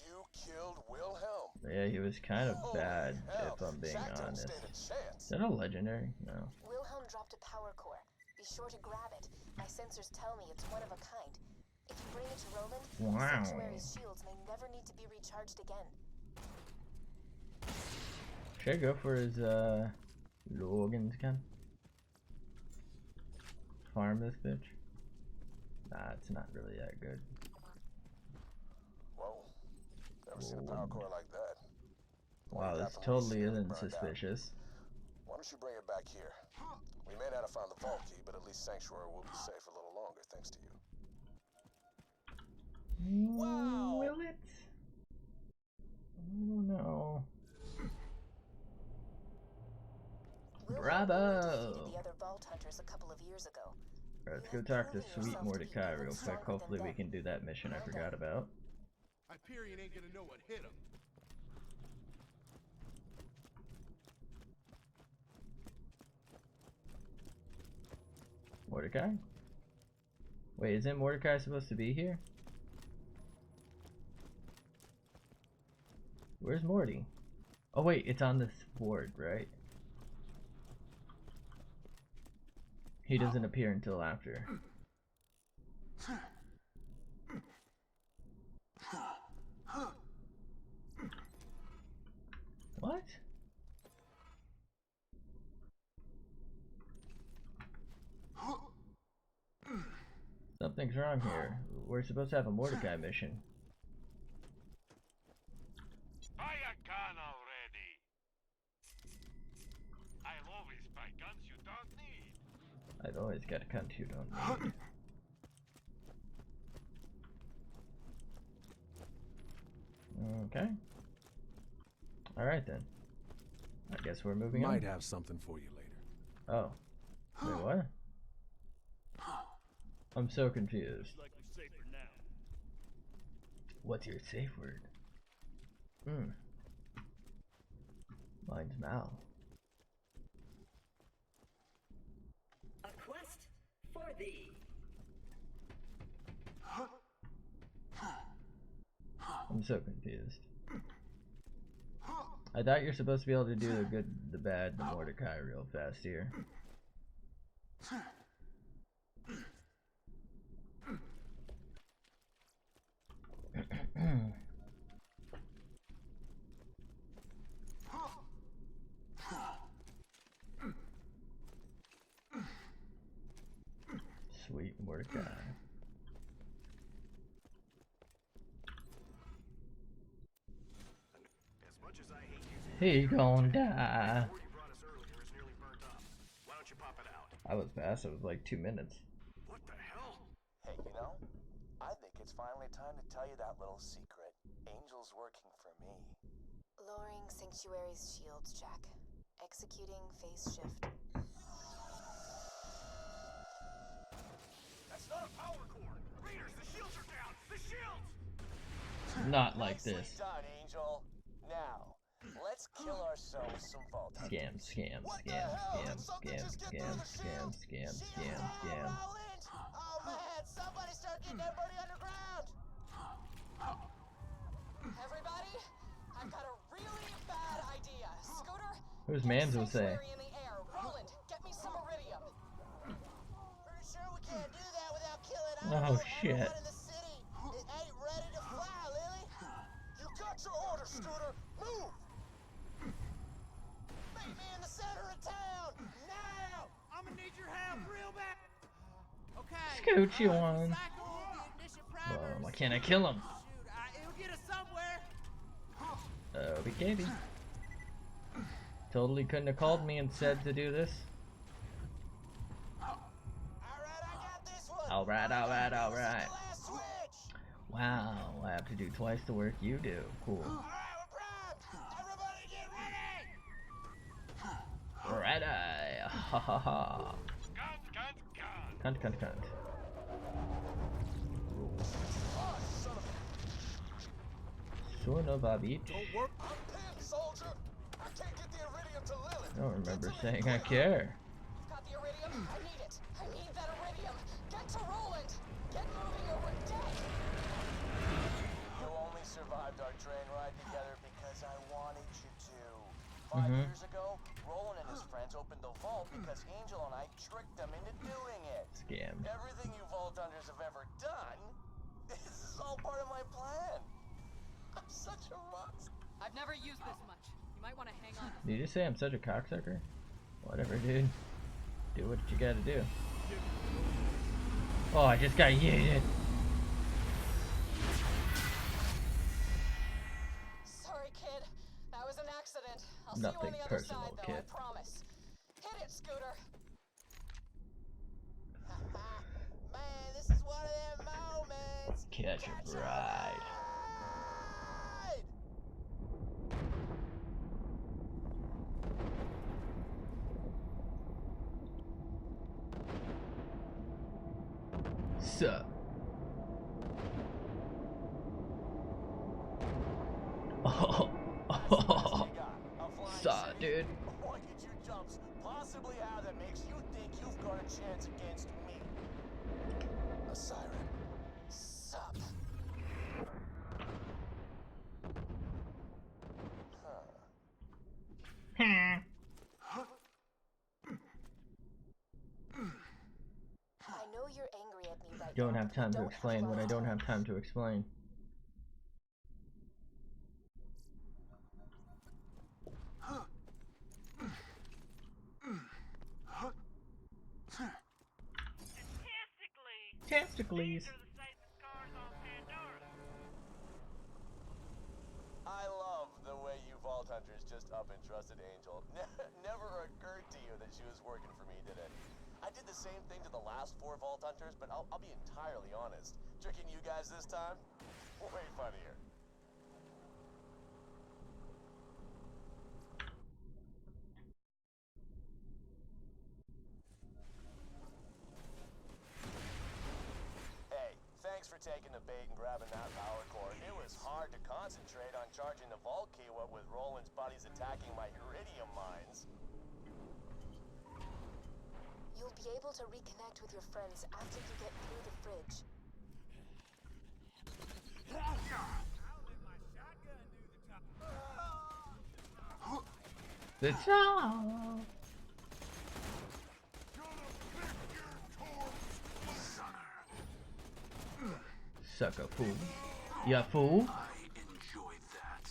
P: You killed Wilhelm.
A: Yeah, he was kind of bad, if I'm being honest. Is that a legendary? No.
G: Wilhelm dropped a power core. Be sure to grab it. My sensors tell me it's one of a kind. If you bring it to Roland, Sanctuary's shields may never need to be recharged again.
A: Should I go for his Logan's gun? Farm this bitch? Nah, it's not really that good.
P: Whoa. Never seen a power core like that.
A: Wow, this totally isn't suspicious.
P: Why don't you bring it back here? We may not have found the vault key, but at least Sanctuary will be safe a little longer thanks to you.
A: Wow. Will it? I don't know. Bravo!
G: The other vault hunters a couple of years ago.
A: Alright, let's go talk to Sweet Mordecai real quick. Hopefully we can do that mission I forgot about.
Q: Hyperion ain't gonna know what hit him.
A: Mordecai? Wait, isn't Mordecai supposed to be here? Where's Morty? Oh wait, it's on this board, right? He doesn't appear until after. What? Something's wrong here. We're supposed to have a Mordecai mission.
R: Buy a gun already. I'll always buy guns you don't need.
A: I've always got a cunt you don't need. Okay. Alright then. I guess we're moving on.
S: Might have something for you later.
A: Oh. Wait, what? I'm so confused. What's your safe word? Mine's Mal.
F: A quest for thee.
A: I'm so confused. I thought you're supposed to be able to do the good, the bad, the Mordecai real fast here. Sweet Mordecai. He gon' die. I was fast, it was like 2 minutes.
L: What the hell?
T: Hey, you know, I think it's finally time to tell you that little secret. Angel's working for me.
G: Lowering Sanctuary's shields, Jack. Executing phase shift.
L: That's not a power core. Raiders, the shields are down. The shields!
A: Not like this.
T: Done, Angel. Now, let's kill ourselves some vault.
A: Scam, scam, scam, scam, scam, scam, scam, scam, scam, scam.
M: Oh man, somebody start getting everybody underground!
G: Everybody, I've got a really bad idea. Scooter,
A: Who's Mans will say?
G: in the air. Roland, get me some iridium.
M: Pretty sure we can't do that without killing
A: Oh shit.
M: everyone in the city. It ain't ready to fly, Lily.
P: You got your order, Scooter. Move!
M: Meet me in the center of town, now! I'm gonna need your help real bad. Okay.
A: Scooch you on. Well, why can't I kill him?
M: It'll get us somewhere.
A: BKB. Totally couldn't have called me and said to do this. Alright, alright, alright. Wow, I have to do twice the work you do. Cool. Ready! Ha ha ha. Cunt. Son of a bitch.
C: I'm pinned, soldier. I can't get the iridium to Lilith.
A: I don't remember saying I care.
G: Got the iridium? I need it. I need that iridium. Get to Roland. Get moving or we're dead.
T: You only survived our train ride together because I wanted you to. 5 years ago, Roland and his friends opened the vault because Angel and I tricked them into doing it.
A: Scammed.
T: Everything you Vault Hunters have ever done, this is all part of my plan. I'm such a rockstar.
N: I've never used this much. You might want to hang on.
A: Did you just say I'm such a cocksucker? Whatever, dude. Do what you gotta do. Oh, I just got yeeted.
G: Sorry, kid. That was an accident. I'll see
A: Nothing
G: you on the other
A: personal,
G: side, though,
A: kid.
G: I promise. Hit it, Scooter.
M: Man, this is one of them moments.
A: Catch a bride. Sup? Saw, dude.
T: What did you jumps possibly have that makes you think you've got a chance against me?
C: A siren.
T: Sup?
G: I know you're angry at me right
A: Don't
G: now.
A: have time to explain what I don't have time to explain. Testicles.
T: I love the way you Vault Hunters just up and trusted Angel. Never occurred to you that she was working for me, did it? I did the same thing to the last 4 Vault Hunters, but I'll be entirely honest. Tricking you guys this time? Way funnier. Hey, thanks for taking the bait and grabbing that power core. It was hard to concentrate on charging the vault key, what with Roland's buddies attacking my iridium mines.
G: You'll be able to reconnect with your friends after you get through the fridge.
A: The top. Sucker fool. Ya fool.
E: I enjoyed that.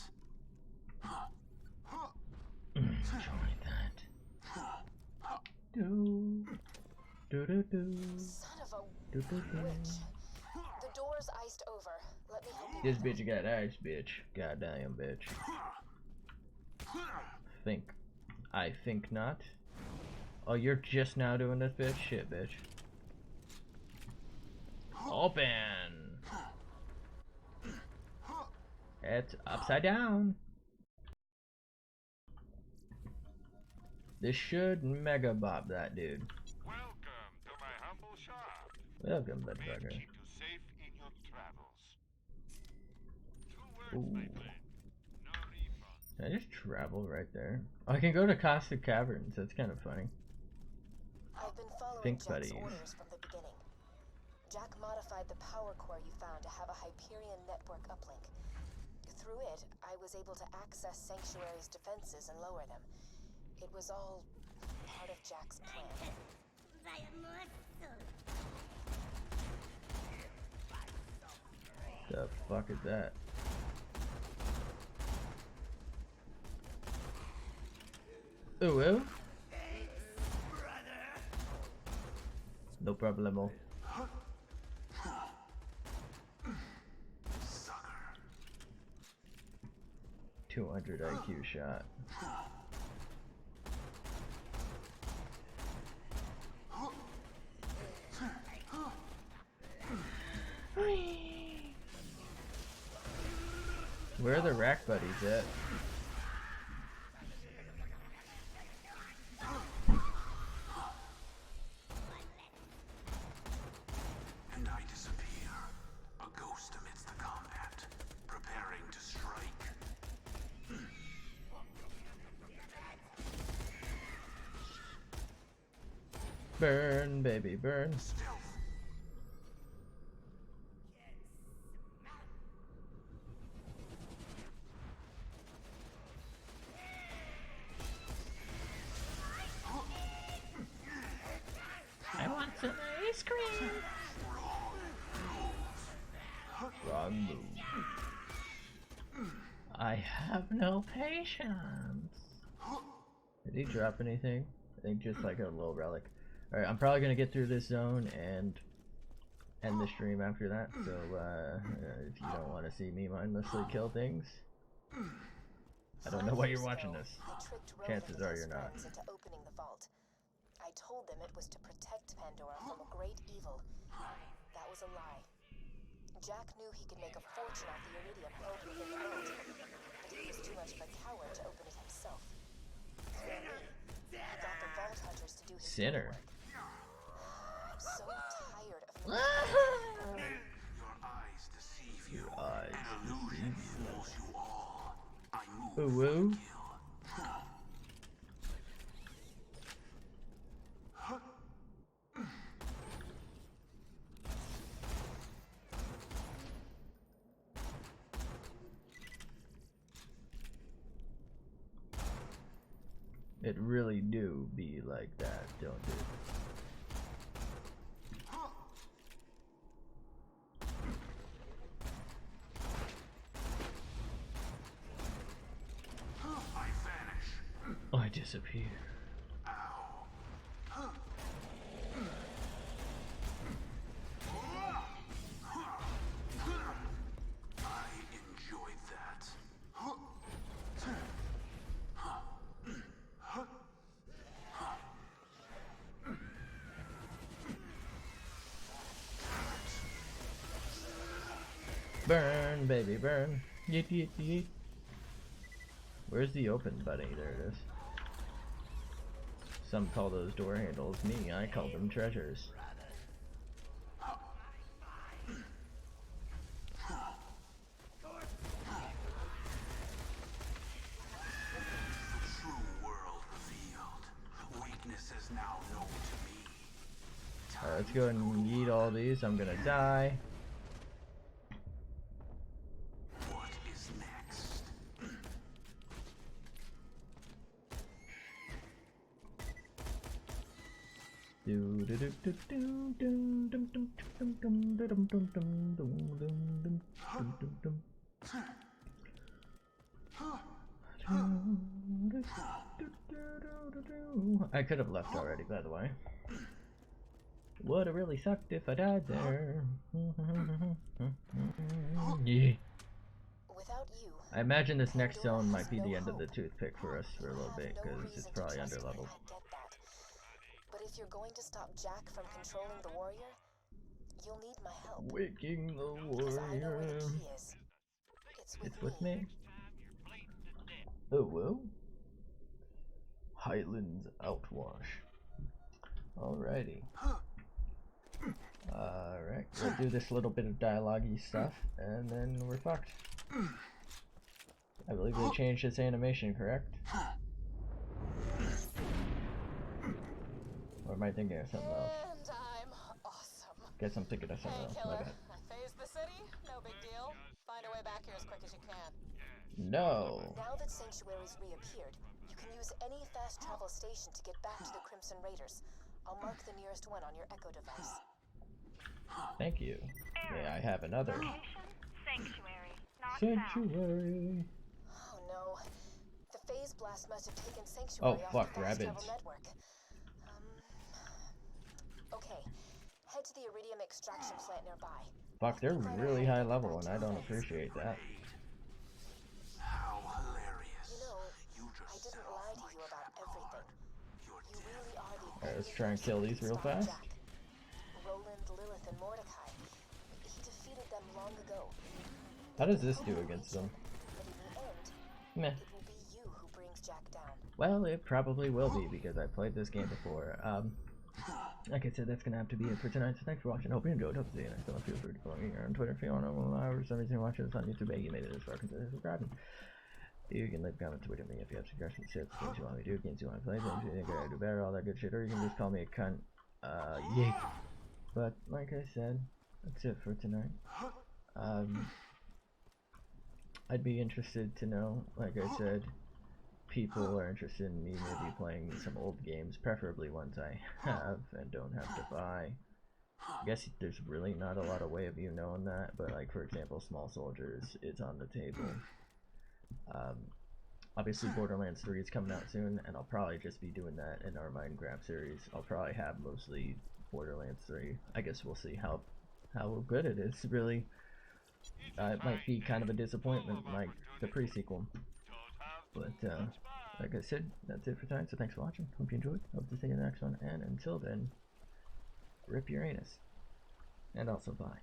A: Enjoy that. Do.
G: Son of a
A: Do.
G: witch. The door's iced over. Let me help you.
A: This bitch got ice, bitch. Goddamn, bitch. I think not. Oh, you're just now doing this, bitch? Shit, bitch. Open! It's upside down. This should mega bop that dude.
R: Welcome to my humble shop.
A: Welcome,
R: May
A: motherfucker.
R: keep you safe in your travels. 2 words, my
A: Ooh.
R: friend. No refund.
A: Can I just travel right there? Oh, I can go to Caustic Caverns. That's kind of funny.
G: I've been following
A: Think
G: Jack's
A: buddies.
G: orders from the beginning. Jack modified the power core you found to have a Hyperion network uplink. Through it, I was able to access Sanctuary's defenses and lower them. It was all part of Jack's plan.
A: The fuck is that? Ooh, well. No problemo. 200 IQ shot. Where are the rack buddies at? Burn, baby, burn. I want some ice cream. Wrong move. I have no patience. Did he drop anything? I think just like a little relic. Alright, I'm probably gonna get through this zone and end the stream after that. So if you don't want to see me mindlessly kill things, I don't know why you're watching this. Chances are you're not.
G: Into opening the vault. I told them it was to protect Pandora from a great evil. That was a lie. Jack knew he could make a fortune off the iridium held within the vault, but he was too much of a coward to open it himself. Through me, he got the vault hunters to do his
A: Sinner.
G: work. I'm so tired of
E: Your eyes deceive you.
A: Your eyes
E: Illusion fools you all. I move
A: Ooh, woo. It really do be like that, don't it?
E: I vanish.
A: I disappear.
E: I enjoyed that.
A: Burn, baby, burn. Yeet, yeet, yeet. Where's the open buddy? There it is. Some call those door handles. Me, I call them treasures.
E: The true world revealed. Weakness is now known to me.
A: Alright, let's go ahead and yeet all these. I'm gonna die.
E: What is next?
A: Do do do do do dum dum dum dum dum dum dum dum dum dum dum dum. I could have left already, by the way. Would have really sucked if I died there. Yeah.
G: Without you,
A: I imagine this next zone might be the end of the toothpick for us for a little bit, because it's probably underleveled.
G: but if you're going to stop Jack from controlling the warrior, you'll need my help.
A: Waking the
G: Because I know where
A: warrior.
G: the key is.
A: It's with me. Oh, well. Highlands Outwash. Alrighty. Alright, we'll do this little bit of dialogue-y stuff, and then we're fucked. I believe they changed its animation, correct? Or am I thinking of something else?
G: And I'm awesome.
A: Guess I'm thinking of something else, my bad.
G: I phased the city, no big deal. Find a way back here as quick as you can.
A: No.
G: Now that Sanctuary's reappeared, you can use any fast travel station to get back to the Crimson Raiders. I'll mark the nearest one on your Echo device.
A: Thank you. May I have another?
I: Sanctuary, not
A: Sanctuary.
G: Oh no. The phase blast must have taken Sanctuary off
A: fuck,
G: the fast travel
A: rabbits.
G: network. Okay. Head to the iridium extraction plant nearby.
A: Fuck, they're really high level, and I don't appreciate that.
E: How hilarious.
G: You know, I didn't lie to you about everything. You really are the
A: Alright, let's try and kill these real fast.
G: Roland, Lilith, and Mordecai. He defeated them long ago.
A: How does this do against them?
G: But in the end,
A: Meh.
G: it will be you who brings Jack down.
A: Well, it probably will be, because I played this game before. Like I said, that's gonna have to be it for tonight, so thanks for watching. Hope you enjoyed. Hope to see you next time. Feel free to follow me here on Twitter if you want to know live or something watching this on YouTube. Hey, you made it this far, consider subscribing. You can leave a comment, tweet at me if you have suggestions, tips, things you want me to do, games you want to play, things you think I do better, all that good shit, or you can just call me a cunt Yay. But like I said, that's it for tonight. I'd be interested to know, like I said, people are interested in me maybe playing some old games, preferably ones I have and don't have to buy. I guess there's really not a lot of way of you knowing that, but like for example, Small Soldiers is on the table. Obviously Borderlands 3 is coming out soon, and I'll probably just be doing that in our Minecraft series. I'll probably have mostly Borderlands 3. I guess we'll see how good it is, really. It might be kind of a disappointment like the pre-sequel. But like I said, that's it for tonight, so thanks for watching. Hope you enjoyed. Hope to see you in the next one, and until then, rip Uranus. And also bye.